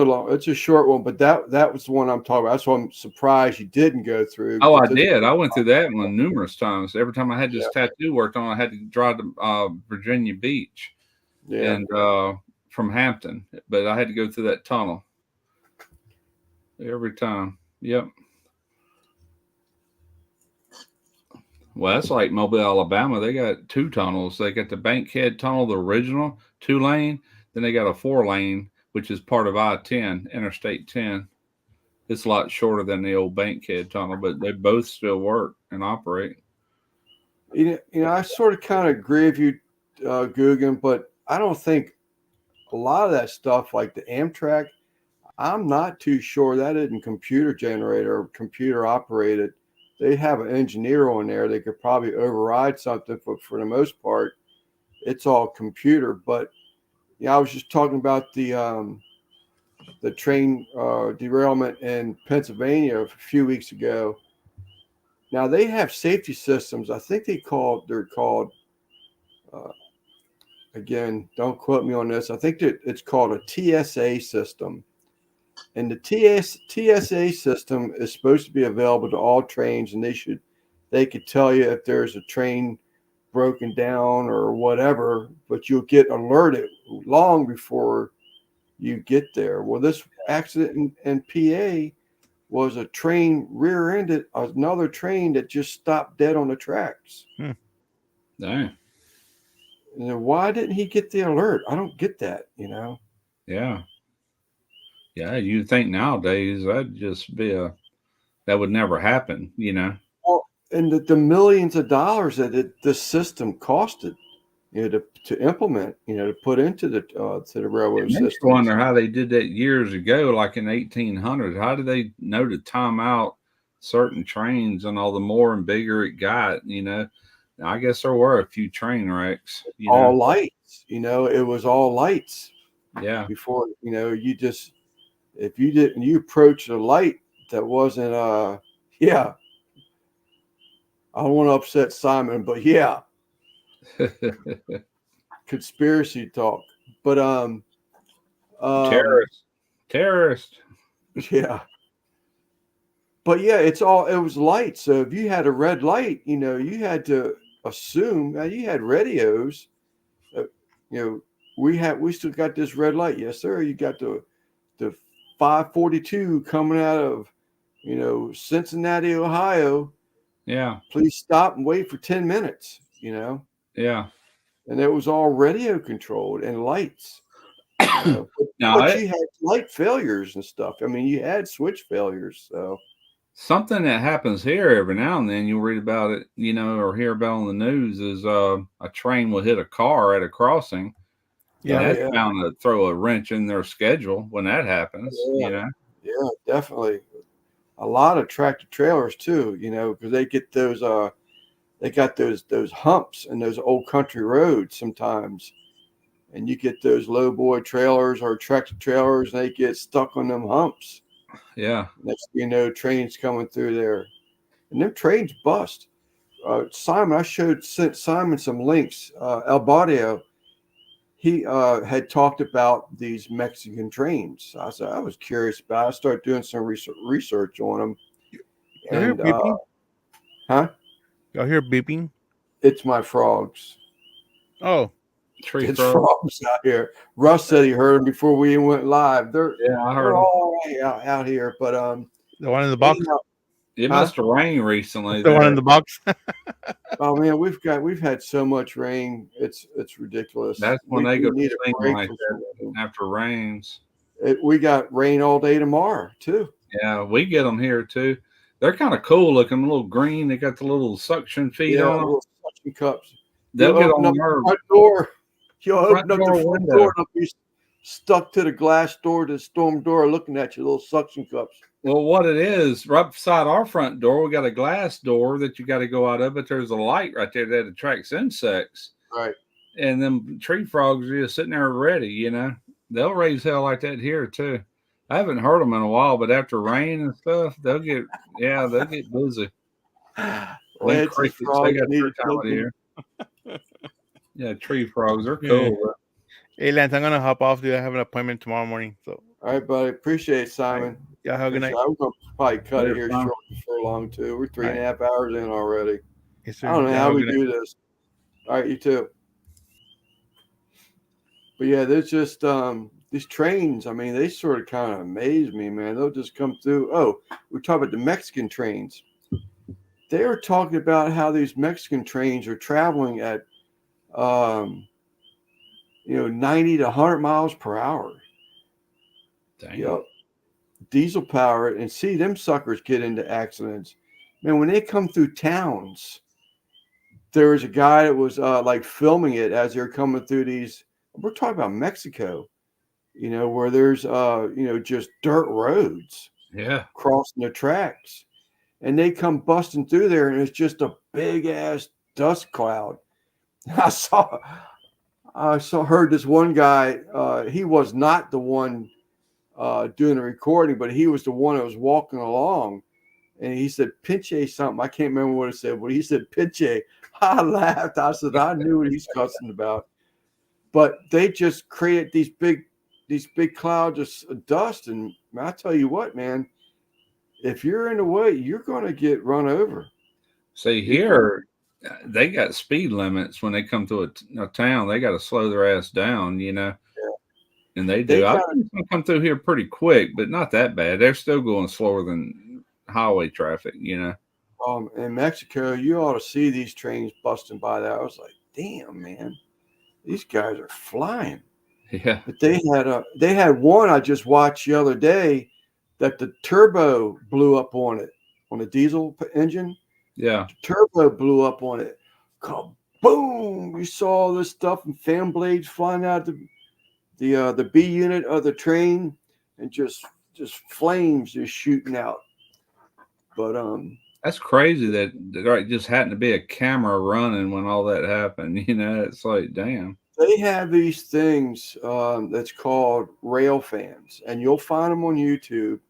a short one, but that was the one I'm talking about. That's why I'm surprised you didn't go through. Oh, I because it's- did. I went through that one numerous times. Every time I had this Yeah. tattoo worked on, I had to drive to Virginia Beach Yeah, and from Hampton, but I had to go through that tunnel every time. Yep. Well, that's like Mobile, Alabama. They got two tunnels. They got the Bankhead Tunnel, the original 2-lane. Then they got a 4-lane, which is part of I-10, Interstate 10. It's a lot shorter than the old Bankhead Tunnel, but they both still work and operate. you know, I sort of kind of agree with you, Guggen, but I don't think a lot of that stuff, like the Amtrak, I'm not too sure that isn't computer generated or computer operated. They have an engineer on there. They could probably override something, but for the most part, it's all computer. But yeah, I was just talking about the train derailment in Pennsylvania a few weeks ago. Now they have safety systems. I think they're called. Uh, again, don't quote me on this. I think that it's called a TSA system. And the TSA system is supposed to be available to all trains, and they could tell you if there's a train broken down or whatever, but you'll get alerted long before you get there. Well, this accident in PA was a train rear-ended another train that just stopped dead on the tracks. Dang. And then why didn't he get the alert? I don't get that, you know. Yeah. Yeah, you'd think nowadays that'd just be that would never happen, you know. Well, and the millions of dollars that the system costed, you know, to implement, you know, to put into the railroad It makes system. you wonder how they did that years ago, like in 1800. How did they know to time out certain trains and all the more and bigger it got, you know? I guess there were a few train wrecks, you know. All lights, you know, it was all lights. Yeah. Before, you know, if you didn't, you approach a light that wasn't, yeah. I don't want to upset Simon, but yeah. Conspiracy talk. But, Terrorist. Yeah. But yeah, it was light. So if you had a red light, you know, you had to assume. Now you had radios. You know, we still got this red light. Yes, sir. You got the 542 coming out of, you know, Cincinnati, Ohio. Yeah. Please stop and wait for 10 minutes, you know. Yeah. And it was all radio controlled and lights. You know? But you had light failures and stuff. I mean, you had switch failures. So something that happens here every now and then, you'll read about it, you know, or hear about on the news is a train will hit a car at a crossing. Yeah, that's bound to throw a wrench in their schedule when that happens. You know. Yeah, definitely. A lot of tractor trailers too, you know, because they get those. They got those humps in those old country roads sometimes, and you get those low boy trailers or tractor trailers, and they get stuck on them humps. Yeah. Next thing you know, trains coming through there, and them trains bust. Simon, I sent Simon some links. El Barrio, he had talked about these Mexican trains. I was curious about it. I started doing some research on them. You hear beeping? Huh? Y'all hear beeping? It's my frogs. Oh. It's frogs out here. Russ said he heard them before we went live. I heard they're all out here. But the one in the box. It must have rained recently. The one in the box. Oh man, we've had so much rain. It's ridiculous. That's when they go need a break like that after rains. We got rain all day tomorrow too. Yeah, we get them here too. They're kind of cool looking, a little green. They got the little suction feet on them. Little suction cups. They'll get on the front door. You'll open up the front door and there'll be stuck to the glass door, the storm door, looking at you, little suction cups. Well, what it is, right beside our front door, we got a glass door that you got to go out of, but there's a light right there that attracts insects. Right. And them tree frogs are just sitting there ready, you know. They'll raise hell like that here too. I haven't heard them in a while, but after rain and stuff, they'll get busy. Well, crickets, they got their time of the year. Yeah, tree frogs are cool. Yeah. Hey, Lance, I'm gonna hop off, dude. I have an appointment tomorrow morning. So, all right, buddy. Appreciate it, Simon. Right. Yeah, have a good night. I'm gonna probably cut it here short before long too. We're 3.5 hours in already. Yes, sir. I don't know how we do this. All right, you too. But yeah, there's just these trains. I mean, they sort of kind of amaze me, man. They'll just come through. Oh, we're talking about the Mexican trains. They were talking about how these Mexican trains are traveling at 90 to 100 miles per hour. Dang. Yep. Diesel power, and see them suckers get into accidents. Man, when they come through towns, there was a guy that was like filming it as they're coming through these. We're talking about Mexico, where there's just dirt roads. Yeah. Crossing the tracks. And they come busting through there, and it's just a big ass dust cloud. Heard this one guy. He was not the one doing the recording, but he was the one that was walking along, and he said pinche something. I can't remember what it said, but he said pinche. I laughed. I said I knew what he's cussing about. But they just create these big clouds of dust, and I tell you what, man. If you're in the way, you're going to get run over. See, here, they got speed limits when they come to a town. They got to slow their ass down, Yeah. And they do. I think they come through here pretty quick, but not that bad. They're still going slower than highway traffic, In Mexico, you ought to see these trains busting by there. I was like, damn, man. These guys are flying. Yeah. But they had one I just watched the other day that the turbo blew up on it, on the diesel engine. Yeah. The turbo blew up on it. Boom! You saw all this stuff and fan blades flying out the B unit of the train, and just flames just shooting out. But that's crazy that there just happened to be a camera running when all that happened. It's like, damn. They have these things that's called rail fans, and you'll find them on YouTube.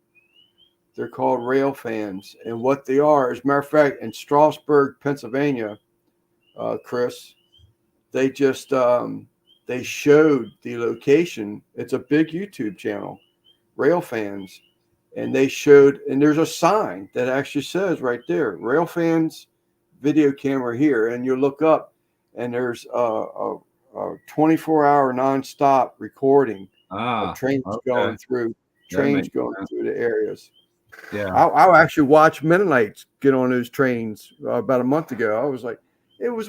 They're called rail fans, and what they are, as a matter of fact, in Strasburg, Pennsylvania, Chris, they just they showed the location. It's a big YouTube channel, rail fans, and they showed, and there's a sign that actually says right there, rail fans, video camera here, and you look up, and there's a 24-hour nonstop recording of trains going through the areas. Yeah, I actually watched Mennonites get on those trains about a month ago. I was like, it was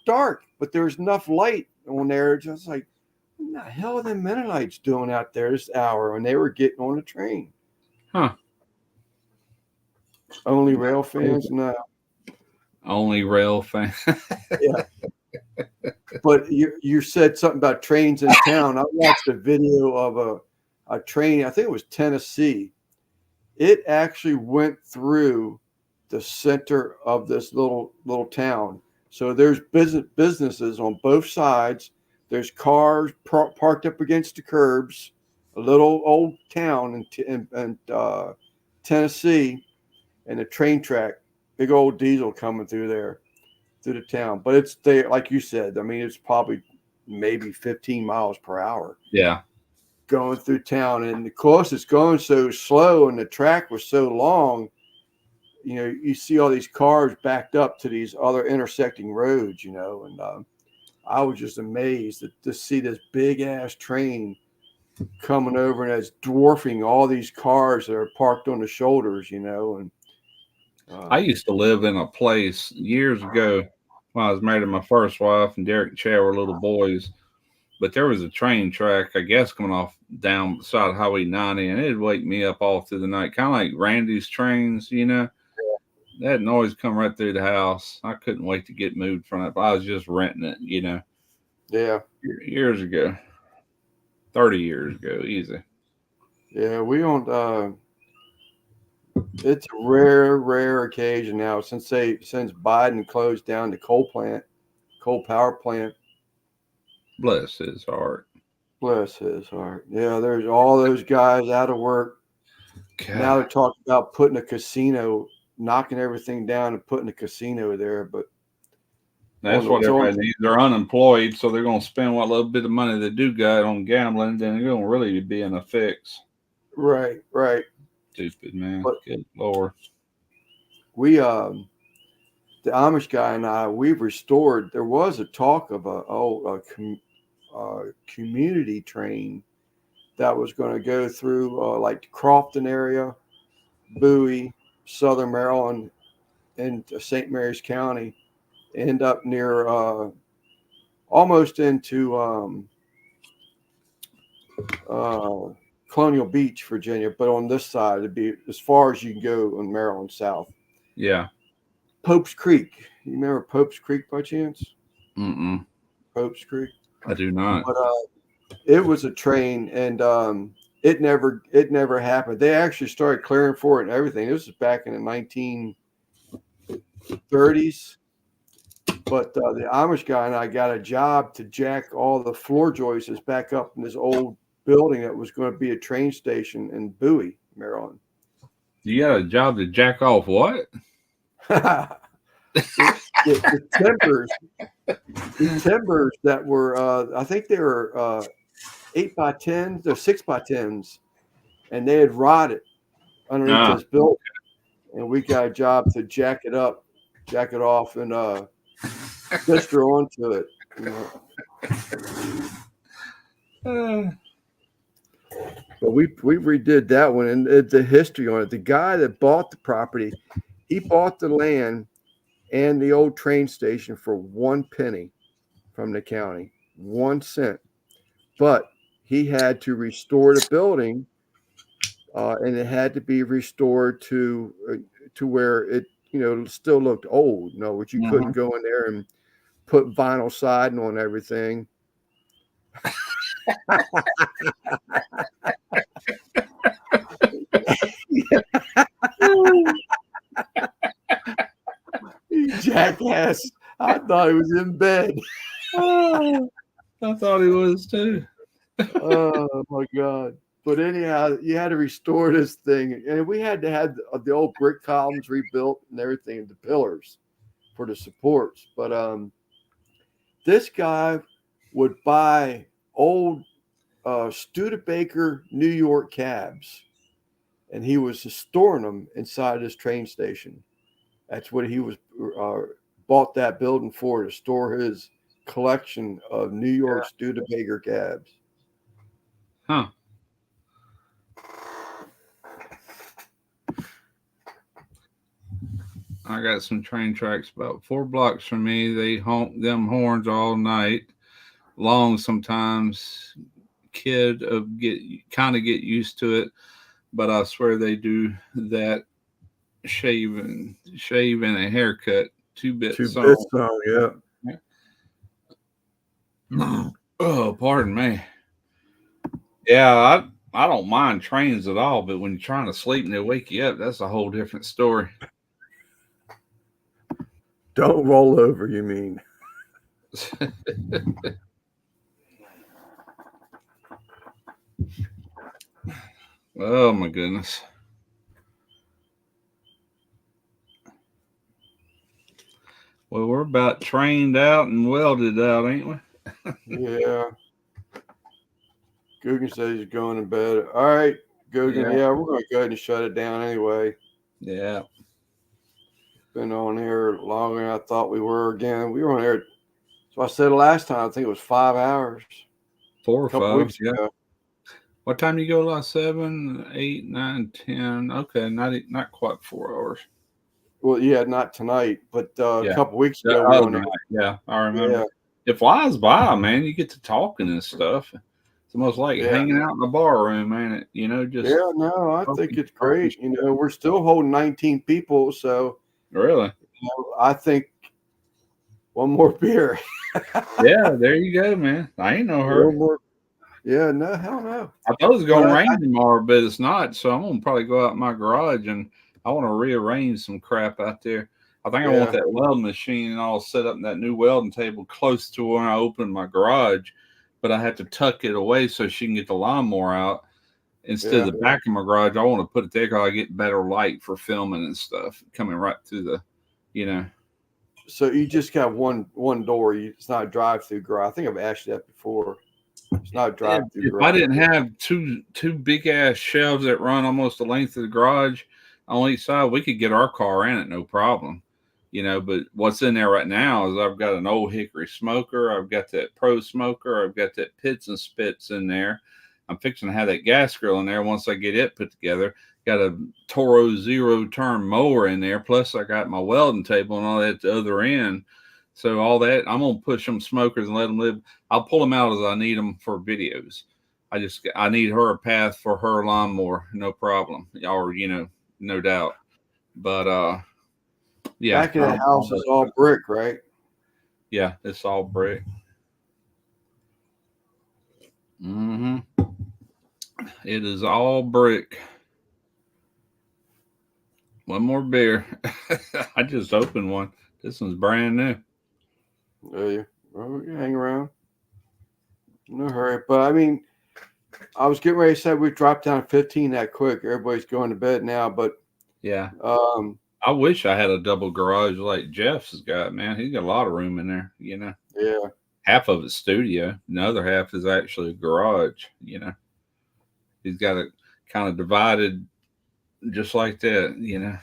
dark, but there was enough light on there. Just like, what the hell are the Mennonites doing out there this hour when they were getting on the train? Huh? Only rail fans? No. Only rail fans. Yeah. But you said something about trains in town. I watched a video of a train. I think it was Tennessee. It actually went through the center of this little town. So there's businesses on both sides. There's cars parked up against the curbs. A little old town in Tennessee, and a train track, big old diesel coming through the town. But it's there, like you said. I mean, it's probably maybe 15 miles per hour. Yeah. Going through town, and of course it's going so slow, and the track was so long. You see all these cars backed up to these other intersecting roads. And I was just amazed to see this big ass train coming over, and it's dwarfing all these cars that are parked on the shoulders. And I used to live in a place years ago when I was married to my first wife, and Derek and Chad were little boys. But there was a train track, I guess, coming off down beside Highway 90, and it'd wake me up all through the night, kind of like Randy's trains, That noise come right through the house. I couldn't wait to get moved from it, but I was just renting it, Yeah. years ago. 30 years ago, easy. Yeah, we don't. It's a rare occasion now since Biden closed down the coal power plant. Bless his heart. Bless his heart. Yeah, there's all those guys out of work. God. Now they're talking about putting a casino, knocking everything down and putting a casino there. But that's what everybody needs. They're unemployed, so they're going to spend what little bit of money they do got on gambling. Then they're going to really be in a fix. Right. Stupid, man. But good Lord. We, the Amish guy and I, we've restored. There was a talk of a community train that was going to go through like the Crofton area, Bowie, Southern Maryland, and St. Mary's County, end up near almost into Colonial Beach, Virginia, but on this side it'd be as far as you can go in Maryland south. Yeah. Pope's Creek. You remember Pope's Creek by chance? Mm-mm. Pope's Creek? I do not. But it was a train, and it never happened. They actually started clearing for it and everything. This was back in the 1930s. But the Amish guy and I got a job to jack all the floor joists back up in this old building that was going to be a train station in Bowie, Maryland. You got a job to jack off what? the timbers that were, I think they were 8x10s or 6x10s, and they had rotted underneath this building. And we got a job to jack it off, and sister onto it. But we redid that one, and the history on it. The guy that bought the property, he bought the land and the old train station for 1 penny from the county, 1 cent. But he had to restore the building, and it had to be restored to where it still looked old. Which you couldn't go in there and put vinyl siding on everything. Jackass. I thought he was in bed. I thought he was too. Oh my God. But anyhow, you had to restore this thing. And we had to have the old brick columns rebuilt and everything, and the pillars for the supports. But this guy would buy old Studebaker New York cabs, and he was storing them inside his train station. That's what he was bought that building for, to store his collection of New York Studebaker cabs. Huh. I got some train tracks about 4 blocks from me. They honk them horns all night long sometimes. Kid get used to it, but I swear they do that shave and a haircut 2 bits song. Yeah. Oh, pardon me. Yeah, I don't mind trains at all, but when you're trying to sleep and they wake you up, that's a whole different story. Don't roll over, you mean? Oh my goodness. Well, we're about trained out and welded out, ain't we? Yeah. Guggen says he's going to bed. All right, Guggen. Yeah, we're going to go ahead and shut it down anyway. Yeah. Been on here longer than I thought we were again. We were on here. So I said last time, I think it was 5 hours. 4 or 5. Yeah. Ago. What time do you go? Like 7, 8, 9, 10. Okay, not quite 4 hours. Well, yeah, not tonight, but a couple weeks ago. Yeah, I remember. Yeah. It flies by, man. You get to talking and stuff. It's almost like hanging out in the bar room, ain't it? Just I think it's great. We're still holding 19 people, so really, I think one more beer. Yeah, there you go, man. I ain't no hurry. Yeah, no, hell no. I thought it was going to But rain tomorrow, but it's not. So I'm gonna probably go out in my garage and I want to rearrange some crap out there. I think I want that welding machine and all set up in that new welding table close to where I open my garage, but I have to tuck it away so she can get the lawnmower out instead of the back of my garage. I want to put it there because I get better light for filming and stuff coming right through the, you know. So you just got one door. It's not a drive-through garage. I think I've asked you that before. It's not a drive-through garage. If I didn't have two big ass shelves that run almost the length of the garage on each side, we could get our car in it, no problem. You know, but what's in there right now is I've got an old hickory smoker. I've got that pro smoker. I've got that pits and spits in there. I'm fixing to have that gas grill in there once I get it put together. Got a Toro zero turn mower in there. Plus I got my welding table and all that at the other end. So all that, I'm going to push them smokers and let them live. I'll pull them out as I need them for videos. I need her a path for her lawnmower. No problem. Or, you know, no doubt. But, yeah. Back in the house is all brick, right? Yeah, it's all brick. Mm-hmm. It is all brick. One more beer. I just opened one. This one's brand new. Yeah, well, you hang around. No hurry. But I mean, I was getting ready to say we dropped down 15 that quick. Everybody's going to bed now, but yeah. I wish I had a double garage like Jeff's has got, man. He's got a lot of room in there, you know. Yeah. Half of it's studio. The other half is actually a garage, you know. He's got it kind of divided just like that, you know.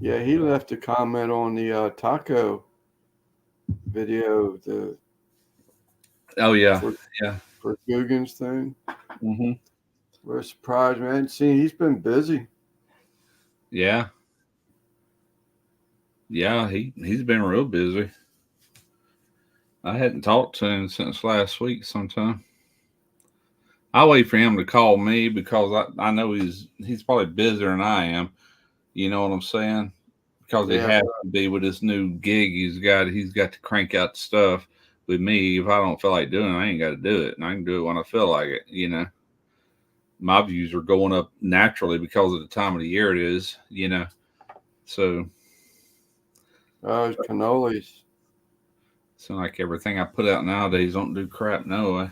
Yeah, he left a comment on the taco video. Oh, yeah. For Guggen's thing. Mm-hmm. We're surprised, man. See, he's been busy. Yeah. Yeah, he's been real busy. I hadn't talked to him since last week sometime. I wait for him to call me because I know he's probably busier than I am. You know what I'm saying? Because he has to be with this new gig he's got. He's got to crank out stuff. With me, if I don't feel like doing it, I ain't got to do it. And I can do it when I feel like it, you know. My views are going up naturally because of the time of the year it is, you know. So. Cannolis. So like everything I put out nowadays don't do crap no way.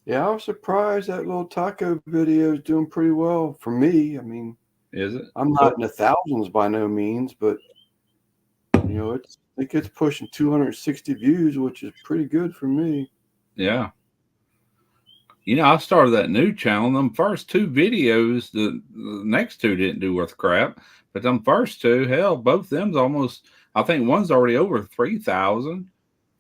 Yeah, I was surprised that little taco video is doing pretty well for me. I mean, is it? I'm not in the thousands by no means, but you know, I think it's pushing 260 views, which is pretty good for me. Yeah. You know, I started that new channel. Them first two videos, the next two didn't do worth crap, but them first two, hell, both them's almost. I think one's already over 3,000.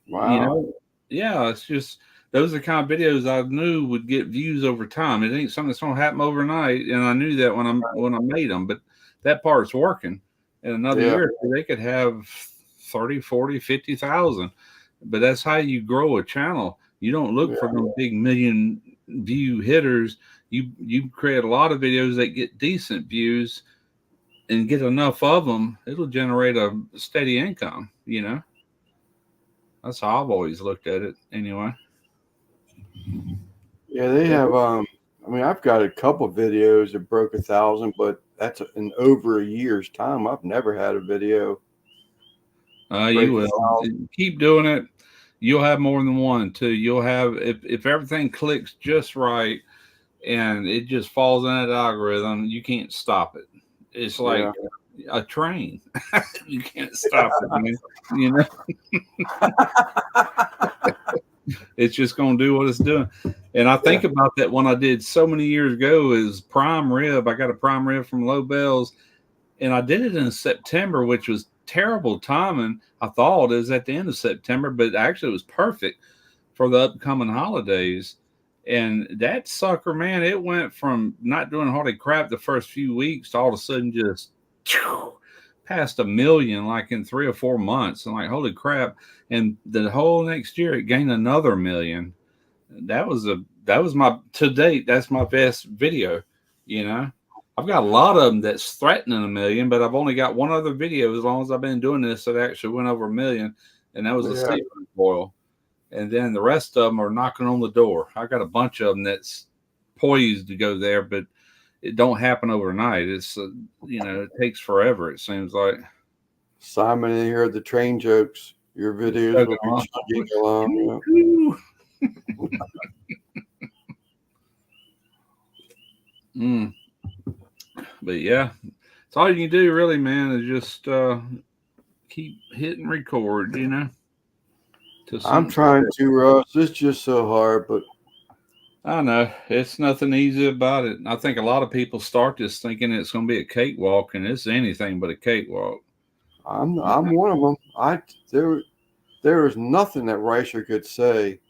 Wow. You know, yeah, it's just those are the kind of videos I knew would get views over time. It ain't something that's gonna happen overnight, and I knew that when I made them. But that part's working. In another year, they could have 30, 40, 50,000. But that's how you grow a channel. You don't look for them big million view hitters. You create a lot of videos that get decent views and get enough of them, it'll generate a steady income, you know. That's how I've always looked at it anyway. Yeah, they have I mean, I've got a couple videos that broke 1,000, but that's in over a year's time. I've never had a video. You will keep doing it. You'll have more than one too. You'll have if everything clicks just right and it just falls in that algorithm, you can't stop it. It's like a train. You can't stop it, man. You know. It's just going to do what it's doing. And I think about that when I did so many years ago is prime rib. I got a prime rib from Low Bells, and I did it in September, which was terrible timing. I thought it was at the end of September, but actually it was perfect for the upcoming holidays. And that sucker, man, it went from not doing hardly crap the first few weeks to all of a sudden just past 1 million, like in 3 or 4 months. And like, holy crap. And the whole next year, it gained another 1 million. That was my, to date, that's my best video, you know. I've got a lot of them that's threatening 1 million, but I've only got one other video as long as I've been doing this that actually went over 1 million, and that was the seafood boil. and then the rest of them are knocking on the door. I got a bunch of them that's poised to go there, but it don't happen overnight. It's it takes forever. It seems like. Simon, and here the train jokes. Your videos will be chugging along. But yeah, it's all you can do, really, man. Is just keep hitting record. I'm trying to, Russ. It's just so hard, but I know it's nothing easy about it. I think a lot of people start this thinking it's going to be a cakewalk, and it's anything but a cakewalk. I'm one of them. There is nothing that Reicher could say,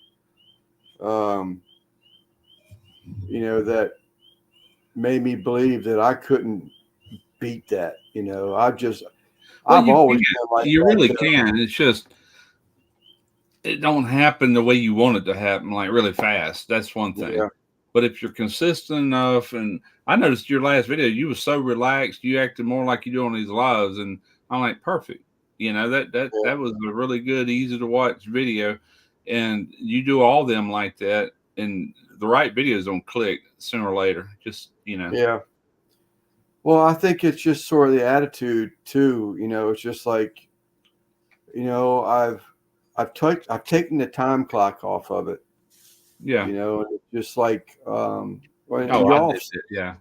that made me believe that I couldn't beat that. I've always been like you that, really too. can. It's just it don't happen the way you want it to happen, like really fast. That's one thing. Yeah. But if you're consistent enough, and I noticed your last video, you were so relaxed, you acted more like you do on these lives, and I'm like, perfect. That was a really good, easy to watch video, and you do all them like that, and the right videos don't click sooner or later. Just Yeah. Well, I think it's just sort of the attitude too. It's just like, I've taken the time clock off of it. Yeah. It's just like I did it. Yeah.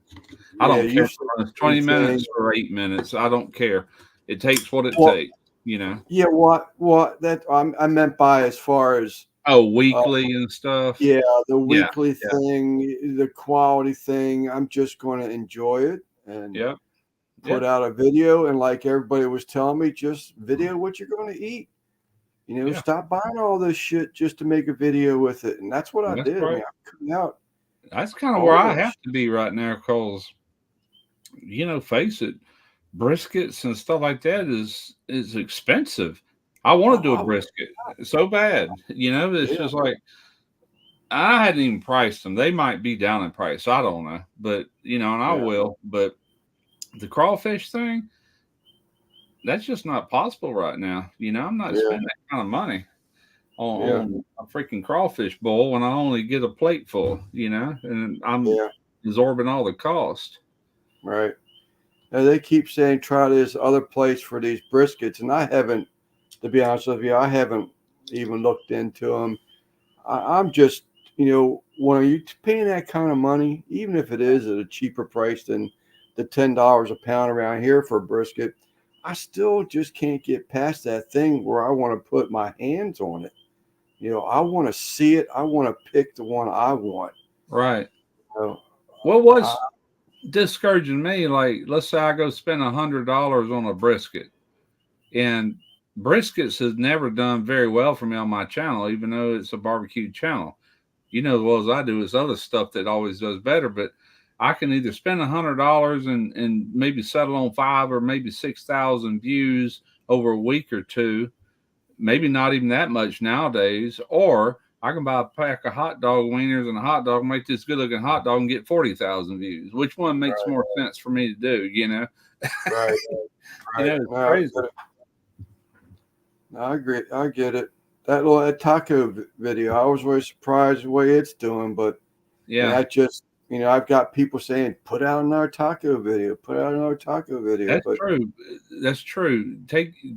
I don't care if it's 20 minutes or 8 minutes. I don't care. It takes what it takes. Yeah. What that I meant by as far as weekly and stuff. Yeah, the weekly thing, the quality thing. I'm just going to enjoy it and put out a video. And like everybody was telling me, just video what you're going to eat. Stop buying all this shit just to make a video with it. And that's what I did. Right. I mean, I'm cutting out. That's kind of where I have to be right now because, face it, briskets and stuff like that is expensive. I want to do a brisket so bad. It's just like I hadn't even priced them. They might be down in price. I don't know. But, and I will. But the crawfish thing, that's just not possible right now. I'm not spending that kind of money on a freaking crawfish bowl when I only get a plate full, and I'm absorbing all the cost. Right. Now they keep saying try this other place for these briskets, and I haven't, to be honest with you, I haven't even looked into them. I'm just, when you're paying that kind of money, even if it is at a cheaper price than the $10 a pound around here for a brisket, I still just can't get past that thing where I want to put my hands on it. I want to see it. I want to pick the one I want. Right. What was discouraging me, like, let's say I go spend $100 on a brisket, and briskets has never done very well for me on my channel, even though it's a barbecue channel. As well as I do, it's other stuff that always does better, but I can either spend $100 and maybe settle on 5 or maybe 6,000 views over a week or two, maybe not even that much nowadays, or I can buy a pack of hot dog wieners and a hot dog, make this good looking hot dog and get 40,000 views. Which one makes more sense for me to do, Right. It's crazy. I agree. I get it. That little taco video, I was really surprised the way it's doing, but I just, I've got people saying, put out another taco video, That's true. That's true.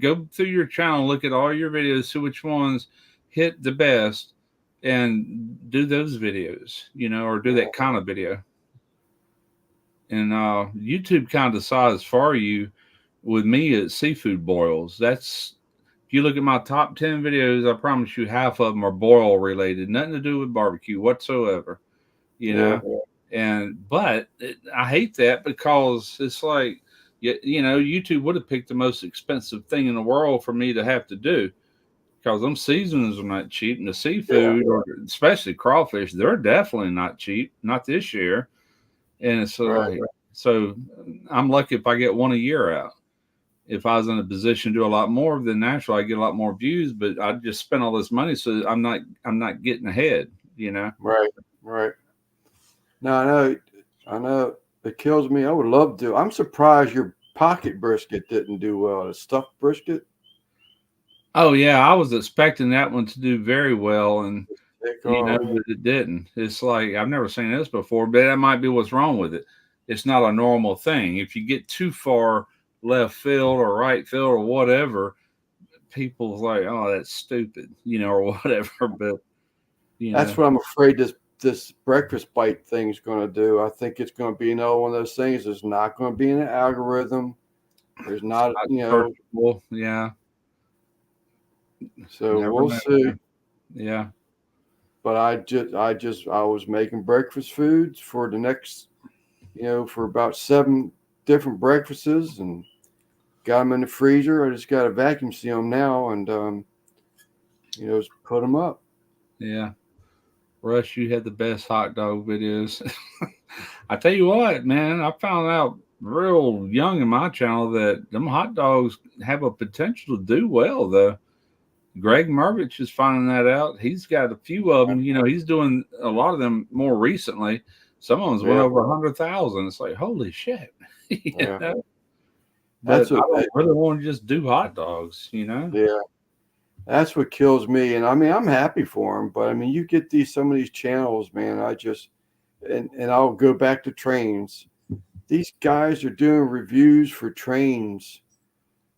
Go through your channel, look at all your videos, see which ones hit the best, and do those videos, or do that kind of video. And YouTube kind of decides for you. With me, it's seafood boils. If you look at my top 10 videos, I promise you half of them are boil related, nothing to do with barbecue whatsoever, But I hate that because it's like, YouTube would have picked the most expensive thing in the world for me to have to do, because them seasonings are not cheap, and the seafood, or especially crawfish, they're definitely not cheap, not this year. And it's so I'm lucky if I get one a year out. If I was in a position to do a lot more, then naturally I get a lot more views, but I just spent all this money, so I'm not getting ahead, Right. No, I know it kills me. I would love to. I'm surprised your pocket brisket didn't do well. The stuffed brisket. Oh yeah, I was expecting that one to do very well, and Take you know, off. but it didn't. It's like I've never seen this before, but that might be what's wrong with it. It's not a normal thing. If you get too far left field or right field or whatever, people's like, "Oh, that's stupid," you know, or whatever. But you That's know, what I'm afraid this breakfast bite thing's going to do. I think it's going to be another one of those things. There's not going to be an algorithm. There's not, well, yeah, So never we'll know. see. Yeah, But I was making breakfast foods for the next, for about 7 different breakfasts and got them in the freezer. I just got to vacuum seal them now and, just put them up. yeah. Rush, you had the best hot dog videos. I tell you what, man, I found out real young in my channel that them hot dogs have a potential to do well. The Greg Mervich is finding that out. He's got a few of them. You know, he's doing a lot of them more recently. Some of them went over 100,000. It's like, holy shit. Yeah. Know? That's But I don't really want to just do hot dogs, you know? Yeah. That's what kills me. And I mean, I'm happy for them, but I mean, you get some of these channels, man. And I'll go back to trains. These guys are doing reviews for trains.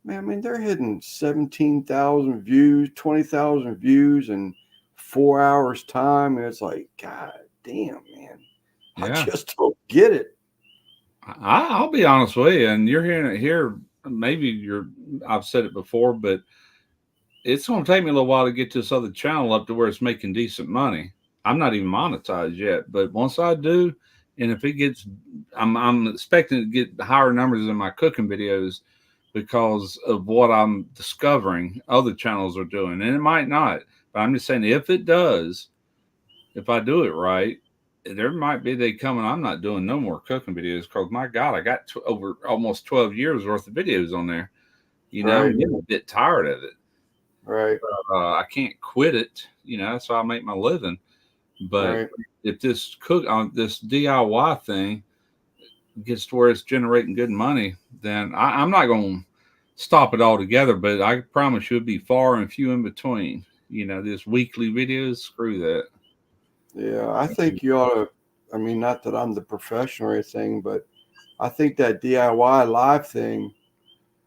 Man, I mean, they're hitting 17,000 views, 20,000 views in 4 hours time. And it's like, God damn, man. Yeah. I just don't get it. I'll be honest with you, and you're hearing it here. Maybe I've said it before, but it's going to take me a little while to get this other channel up to where it's making decent money. I'm not even monetized yet, but once I do, and if it gets, I'm expecting to get higher numbers in my cooking videos because of what I'm discovering other channels are doing, and it might not, but I'm just saying if it does, if I do it right, there might be they coming. I'm not doing no more cooking videos because my God, I got over almost 12 years worth of videos on there. You know, I'm getting a bit tired of it. Right. I can't quit it. You know, that's how I make my living. But if this this DIY thing gets to where it's generating good money, then I'm not going to stop it altogether. But I promise you, it'll be far and few in between. You know, this weekly videos, screw that. Yeah, I think you ought to. I mean, not that I'm the professional or anything, but I think that DIY live thing,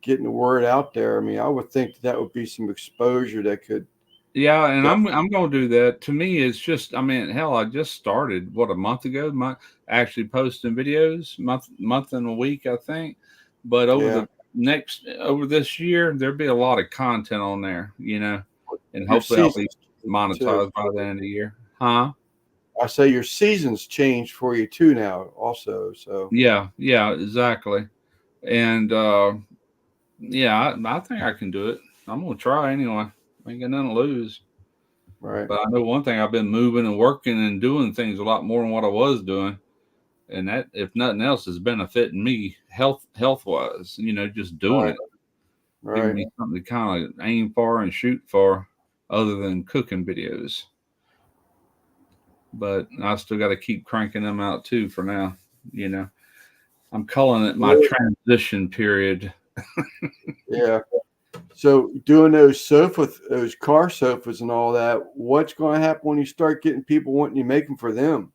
getting the word out there. I mean, I would think that would be some exposure that could. Yeah, and I'm going to do that. To me, it's just, I mean, hell, I just started a month ago. Actually posting videos, month and a week, I think. But over this year, there'll be a lot of content on there, you know, and hopefully I'll be monetized by the end of the year, huh? I say your seasons changed for you too now, also. So yeah, exactly, and I think I can do it. I'm gonna try anyway. I ain't got nothing to lose. Right. But I know one thing, I've been moving and working and doing things a lot more than what I was doing. And that, if nothing else, is benefiting me health wise, you know, just doing it. Giving me something to kind of aim for and shoot for other than cooking videos. But I still got to keep cranking them out too for now. You know, I'm calling it my transition period. Yeah. So doing those car sofas and all that, what's going to happen when you start getting people wanting you make them for them?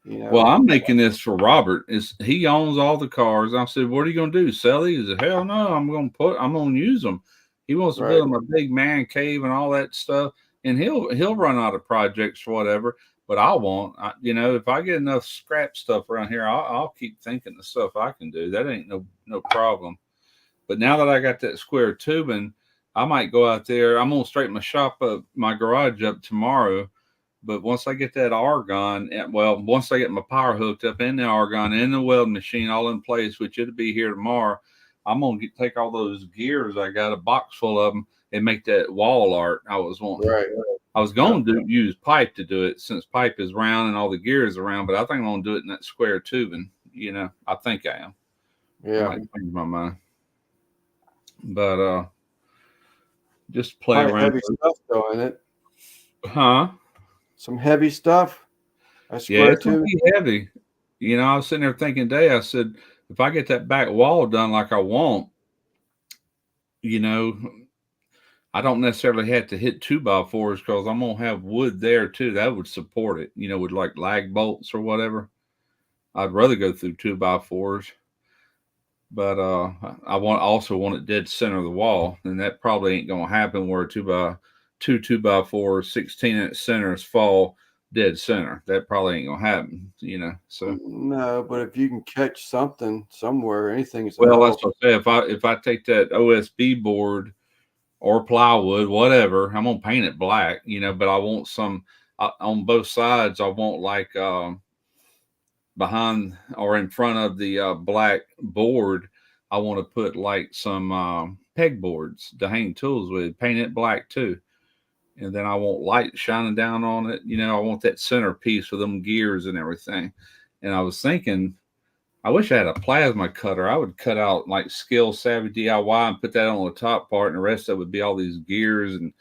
You know? Well, I'm making this for Robert. He owns all the cars. I said, "What are you going to do? Sell these?" He said, "Hell no, I'm going to use them." He wants to build him a big man cave and all that stuff, and he'll run out of projects or whatever. But I won't. You know, if I get enough scrap stuff around here, I'll keep thinking the stuff I can do. That ain't no problem. But now that I got that square tubing, I might go out there. I'm gonna straighten my garage up tomorrow. But once I get that argon, once I get my power hooked up and the argon and the welding machine all in place, which it'll be here tomorrow, I'm gonna take all those gears. I got a box full of them and make that wall art I was wanting. Right. I was going to use pipe to do it since pipe is round and all the gears are round, but I think I'm gonna do it in that square tubing. You know, I think I am. Yeah. I might change my mind. But just play around. Heavy stuff though in it. Huh? Some heavy stuff. It's gonna be heavy. You know, I was sitting there thinking today, I said, if I get that back wall done like I want, you know, I don't necessarily have to hit 2x4s because I'm gonna have wood there too. That would support it, with like lag bolts or whatever. I'd rather go through 2x4s, but I also want it dead center of the wall, and that probably ain't gonna happen where 2x4 16-inch centers fall dead center. That probably ain't gonna happen, So No, but if you can catch something somewhere, anything is well, that's what I say. If I take that OSB board or plywood, whatever, I'm gonna paint it black, but I want some on both sides. I want like behind or in front of the black board, I want to put like some pegboards to hang tools with, paint it black too. And then I want light shining down on it. I want that centerpiece with them gears and everything. And I was thinking, I wish I had a plasma cutter. I would cut out like Skill Savvy DIY and put that on the top part, and the rest of it would be all these gears. And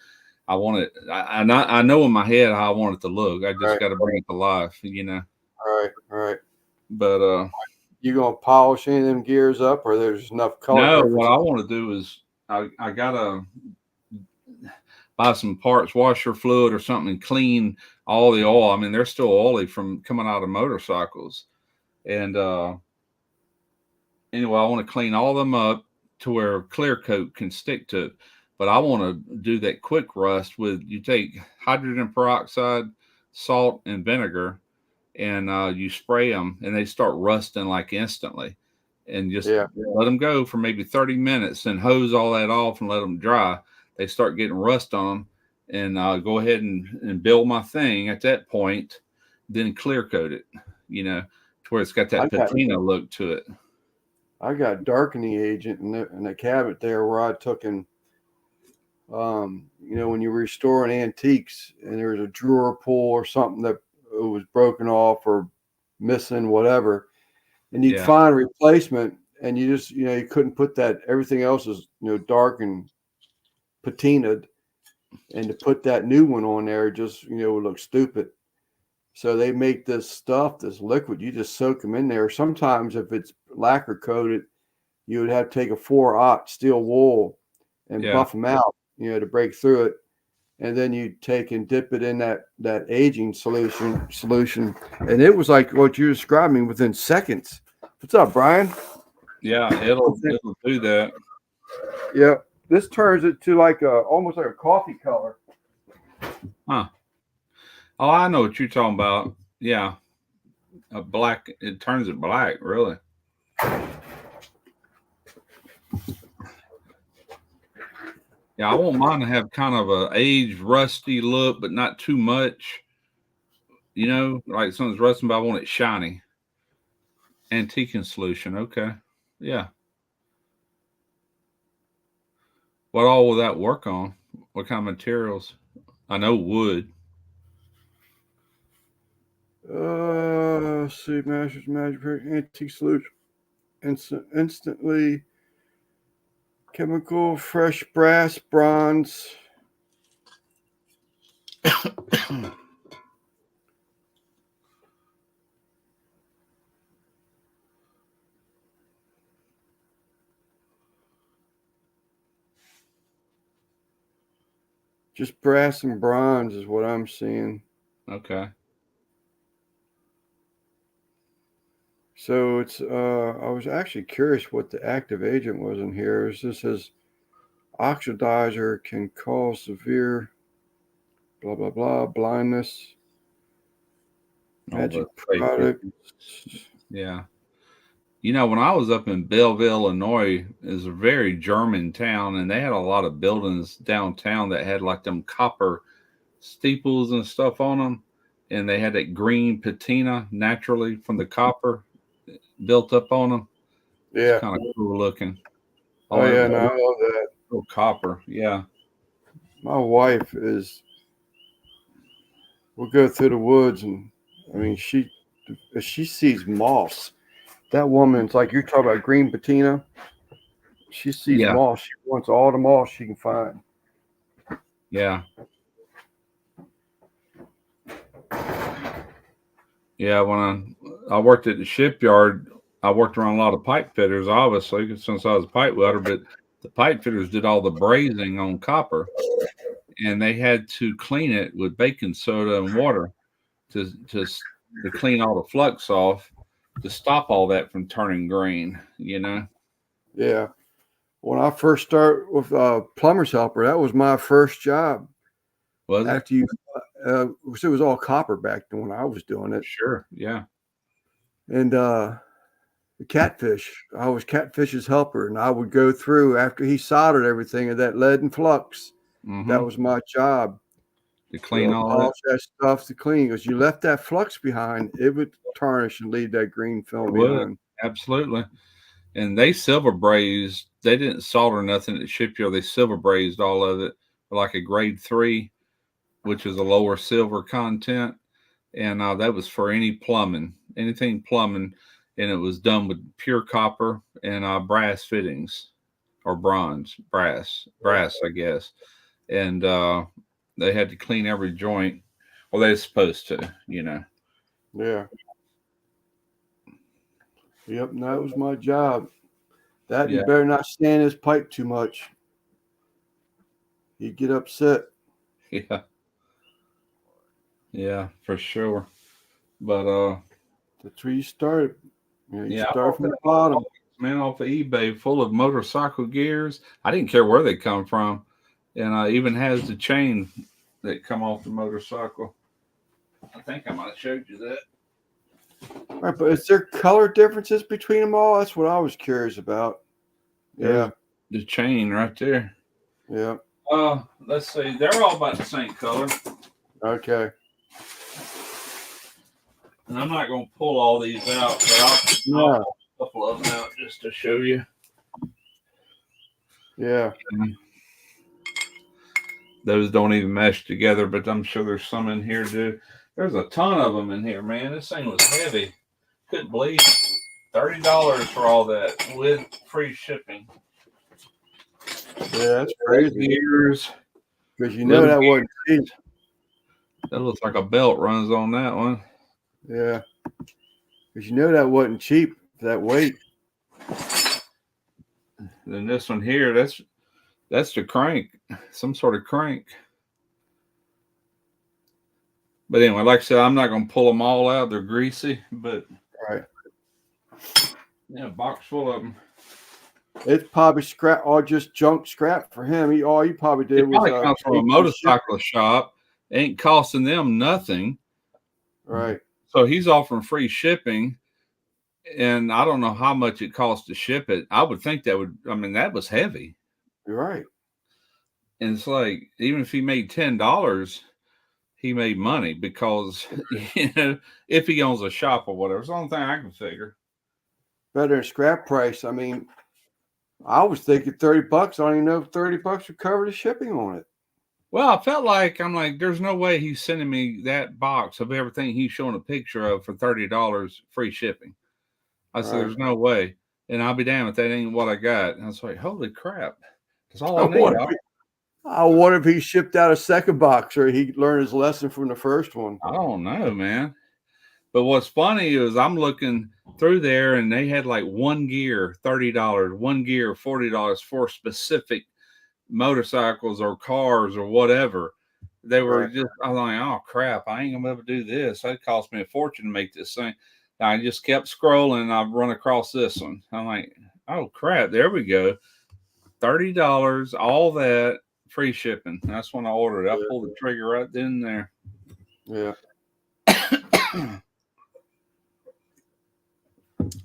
I want it. I know in my head how I want it to look. I just got to bring it to life, Right. But you gonna polish any of them gears up, or there's enough color? No, what I want to do is I gotta buy some parts washer fluid or something and clean all the oil. I mean, they're still oily from coming out of motorcycles, and anyway, I want to clean all of them up to where clear coat can stick to it. But I want to do that quick rust with, you take hydrogen peroxide, salt, and vinegar, and you spray them, and they start rusting like instantly. And just let them go for maybe 30 minutes and hose all that off and let them dry. They start getting rust on them, and go ahead and build my thing at that point, then clear coat it, to where it's got that patina look to it. I got darkening agent in the cabinet there where I took in, when you're restoring antiques and there's a drawer pull or something that was broken off or missing, whatever, and you'd find a replacement, and you just, you couldn't put that, everything else is, dark and patinaed, and to put that new one on there just, would look stupid. So they make this stuff, this liquid, you just soak them in there. Sometimes if it's lacquer coated, you would have to take a 4/0 steel wool and buff them out, to break through it. And then you take and dip it in that aging solution. And it was like what you're describing within seconds. What's up, Brian? Yeah, it'll do that. Yeah. This turns it to like almost like a coffee color. Huh. Oh, I know what you're talking about. Yeah. A black, it turns it black, really. Yeah, I want mine to have kind of a aged, rusty look, but not too much. Like something's rusting, but I want it shiny. Antiquing solution. Okay. Yeah. What all will that work on? What kind of materials? I know wood. Let's see, Masters Magic Antique Solution. Instantly chemical, fresh brass, bronze. Just brass and bronze is what I'm seeing. Okay. So it's I was actually curious what the active agent was in here. This says oxidizer can cause severe blah blah blah blindness. Magic product. Yeah. When I was up in Belleville, Illinois, is a very German town, and they had a lot of buildings downtown that had like them copper steeples and stuff on them, and they had that green patina naturally from the copper built up on them. Yeah, it's kind of cool looking. Oh yeah, no, I love that. Oh, copper, yeah. My wife we'll go through the woods, and I mean, she sees moss. That woman's like, you're talking about green patina. She sees moss. She wants all the moss she can find. Yeah. Yeah, when I worked at the shipyard, I worked around a lot of pipe fitters, obviously, since I was a pipe welder. But the pipe fitters did all the brazing on copper, and they had to clean it with baking soda and water to clean all the flux off to stop all that from turning green. Yeah. When I first started with plumber's helper, that was my first job. Was it? After you, it was all copper back then when I was doing it. Sure. Yeah. And the catfish, I was catfish's helper, and I would go through after he soldered everything of that lead and flux. Mm-hmm. That was my job. To clean all that stuff to clean, because you left that flux behind, it would tarnish and leave that green film behind. Absolutely. And they silver brazed. They didn't solder nothing at the shipyard. They silver brazed all of it for like a grade 3, which is a lower silver content. And that was for anything plumbing. And it was done with pure copper and brass fittings, or brass, I guess. And they had to clean every joint. Well, they're supposed to, Yeah. Yep, and that was my job. That you better not stand his pipe too much. He'd get upset. Yeah. Yeah, for sure. But that's where you start. You start from the bottom. Man, off of eBay, full of motorcycle gears. I didn't care where they come from, and even has the chain that come off the motorcycle. I think I might have showed you that. Right, but is there color differences between them all? That's what I was curious about. There's the chain right there. Yeah. Let's see. They're all about the same color. Okay. And I'm not going to pull all these out, but I'll pull a couple of them out just to show you. Yeah. Those don't even mesh together, but I'm sure there's some in here too. There's a ton of them in here, man. This thing was heavy. Couldn't believe $30 for all that with free shipping. Yeah, that's crazy. Because that wasn't cheap. That looks like a belt runs on that one. Yeah. Because that wasn't cheap for that weight. Then this one here, that's the crank. Some sort of crank. But anyway, like I said, I'm not going to pull them all out. They're greasy, but right. Yeah, a box full of them. It's probably scrap or just junk scrap for him. All he probably did was comes from a motorcycle shop. Ain't costing them nothing. Right. So he's offering free shipping, and I don't know how much it costs to ship it. I would think that was heavy. You're right. And it's like, even if he made $10, he made money because, if he owns a shop or whatever. It's the only thing I can figure. Better than scrap price. I mean, I was thinking $30. I don't even know if $30 would cover the shipping on it. Well, I felt like, there's no way he's sending me that box of everything he's showing a picture of for $30 free shipping. I said, there's no way. And I'll be damned if that ain't what I got. And I was like, holy crap. That's all I need. I wonder if he shipped out a second box or he learned his lesson from the first one. I don't know, man. But what's funny is I'm looking through there and they had like one gear, $30, one gear, $40 for specific motorcycles or cars or whatever. They were just, I was like, oh crap, I ain't gonna be able to do this. That cost me a fortune to make this thing. I just kept scrolling and I've run across this one. I'm like, oh crap, there we go. $30, all that, free shipping. That's when I ordered it. I pulled the trigger right then and there. Yeah.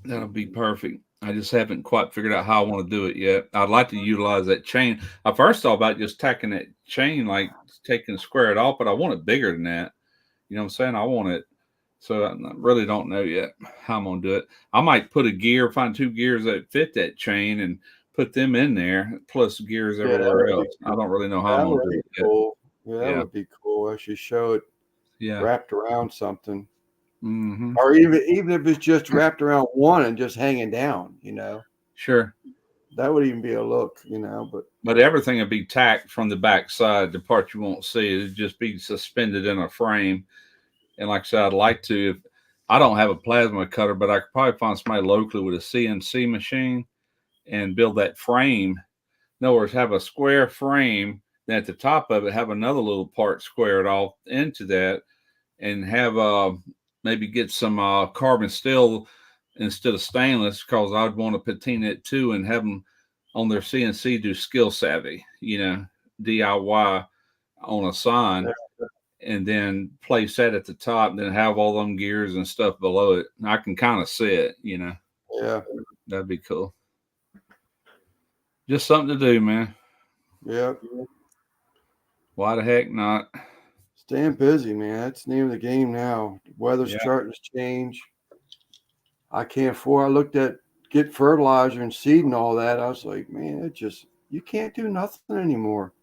That'll be perfect. I just haven't quite figured out how I want to do it yet. I'd like to utilize that chain. I first thought about just tacking that chain, like taking square it off, but I want it bigger than that. You know what I'm saying? I want it. So I really don't know yet how I'm going to do it. I might put a gear, find 2 gears that fit that chain and put them in there, plus gears everywhere else. I don't really know how I'm going to do it yet. Cool. Yeah, that would be cool. I should show it wrapped around something. Mm-hmm. Or even if it's just wrapped around one and just hanging down, Sure. That would even be a look, But everything would be tacked from the back side. The part you won't see, it'd just be suspended in a frame. And like I said, I'd like to, if I don't have a plasma cutter, but I could probably find somebody locally with a CNC machine and build that frame In other words, have a square frame, then at the top of it have another little part squared off into that, and have maybe get some carbon steel instead of stainless, because I'd want to patina it too, and have them on their CNC do skill savvy, DIY on a sign, and then place that at the top, and then have all them gears and stuff below it. I can kind of see it, Yeah. That'd be cool. Just something to do, man. Yeah. Why the heck not? Staying busy, man. That's the name of the game now. The weather's starting to change. I can't afford. I looked at get fertilizer and seed and all that. I was like, man, you can't do nothing anymore.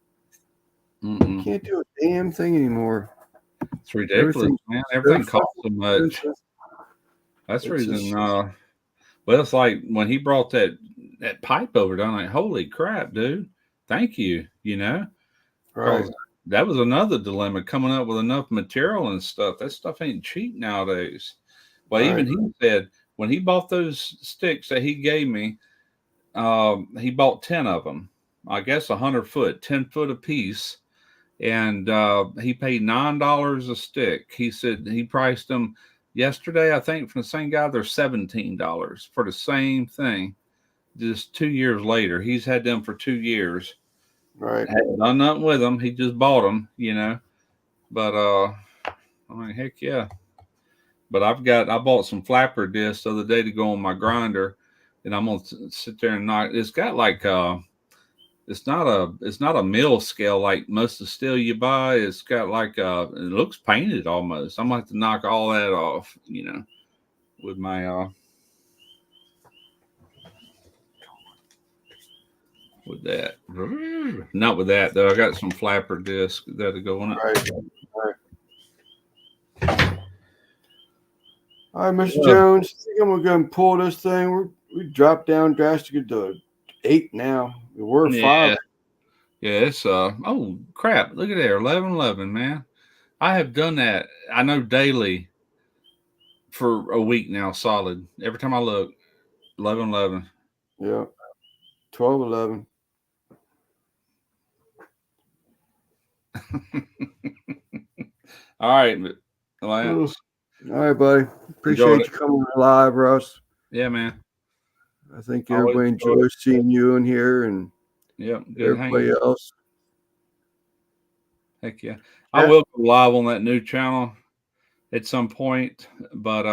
You can't do a damn thing anymore. It's ridiculous, man. Everything costs so much. That's the reason. Well, it's like when he brought that pipe over, I'm like, holy crap, dude! Thank you. Right. That was another dilemma, coming up with enough material and stuff. That stuff ain't cheap nowadays. Well, even he said when he bought those sticks that he gave me, he bought 10 of them. I guess 100 foot, 10 foot a piece. And he paid $9 a stick. He said he priced them yesterday, I think, from the same guy. They're $17 for the same thing. Just 2 years later, he's had them for 2 years. Right. Hadn't done nothing with them. He just bought them, But I mean, heck yeah. But I bought some flapper discs the other day to go on my grinder, and I'm gonna sit there and knock. It's got like it's not a mill scale like most of the steel you buy. It's got like it looks painted almost. I'm gonna have to knock all that off, with my with that. Not with that though. I got some flapper discs that'll go on it. Right. All right, Mr. Jones. I think I'm gonna go and pull this thing. We dropped down drastically to 8 now. We're 5. Yeah, it's oh crap. Look at there, 11-11, man. I have done that. I know daily for a week now, solid. Every time I look, 11-11. Yeah. 12-11. All right, Lance. All right, buddy. Appreciate you coming live, Russ. Yeah, man. I think everybody enjoys seeing you in here and everybody else. Heck yeah. I will go live on that new channel at some point, but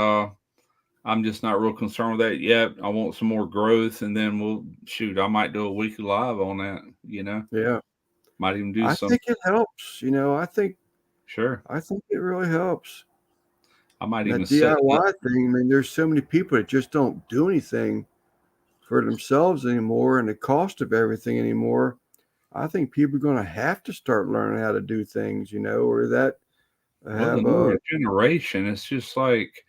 I'm just not real concerned with that yet. I want some more growth, and then I might do a weekly live on that, Yeah. Might even do something. I think it helps, Sure. I think it really helps. I might that even DIY thing. I mean, there's so many people that just don't do anything for themselves anymore, and the cost of everything anymore. I think people are going to have to start learning how to do things, or that the newer generation. It's just like,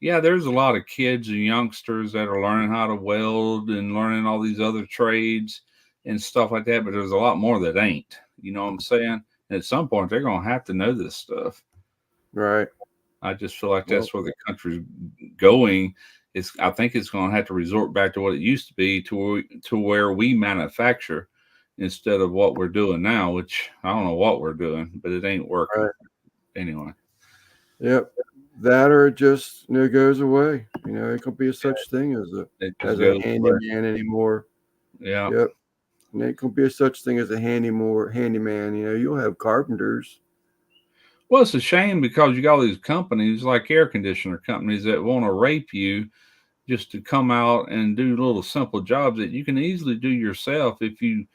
there's a lot of kids and youngsters that are learning how to weld and learning all these other trades and stuff like that, but there's a lot more that ain't. You know what I'm saying? And at some point, they're going to have to know this stuff. Right. I just feel like that's where the country's going. I think it's going to have to resort back to what it used to be, to where we manufacture instead of what we're doing now, which I don't know what we're doing, but it ain't working. Right. Anyway. Yep. That or it just goes away. It could be such thing as a handyman anymore. Yeah. Yep. And it could be such thing as a handyman. You'll have carpenters. Well, it's a shame because you got all these companies like air conditioner companies that want to rape you just to come out and do little simple jobs that you can easily do yourself if you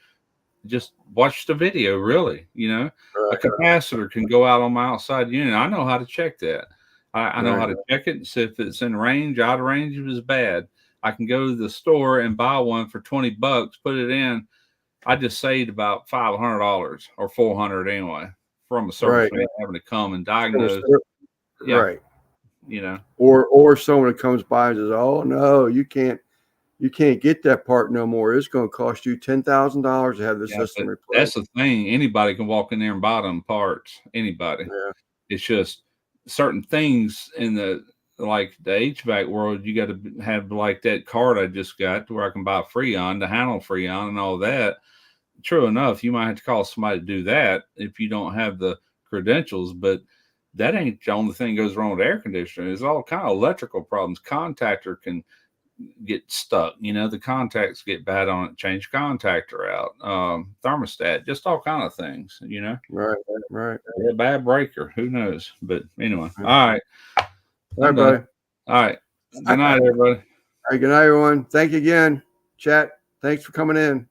just watch the video, really. Right. A capacitor can go out on my outside unit. I know how to check that. I know how to check it and see if it's in range, out of range, if it's bad. I can go to the store and buy one for $20, put it in. I just saved about $500 or $400 anyway from a service man having to come and diagnose. Right. Or someone that comes by and says, "Oh no, you can't get that part no more. It's going to cost you $10,000 to have the system replaced." That's the thing. Anybody can walk in there and buy them parts. Anybody. Yeah. It's just certain things in the HVAC world. You got to have like that card I just got to where I can buy Freon, the handle Freon and all that. true enough, you might have to call somebody to do that if you don't have the credentials, but that ain't the only thing that goes wrong with air conditioning. There's all kind of electrical problems. Contactor can get stuck. The contacts get bad on it. Change contactor out. Thermostat, just all kind of things. Right. A bad breaker. Who knows? But anyway, all right. All right, buddy. All right. Good night, everybody. All right, good night, everyone. Thank you again, chat. Thanks for coming in.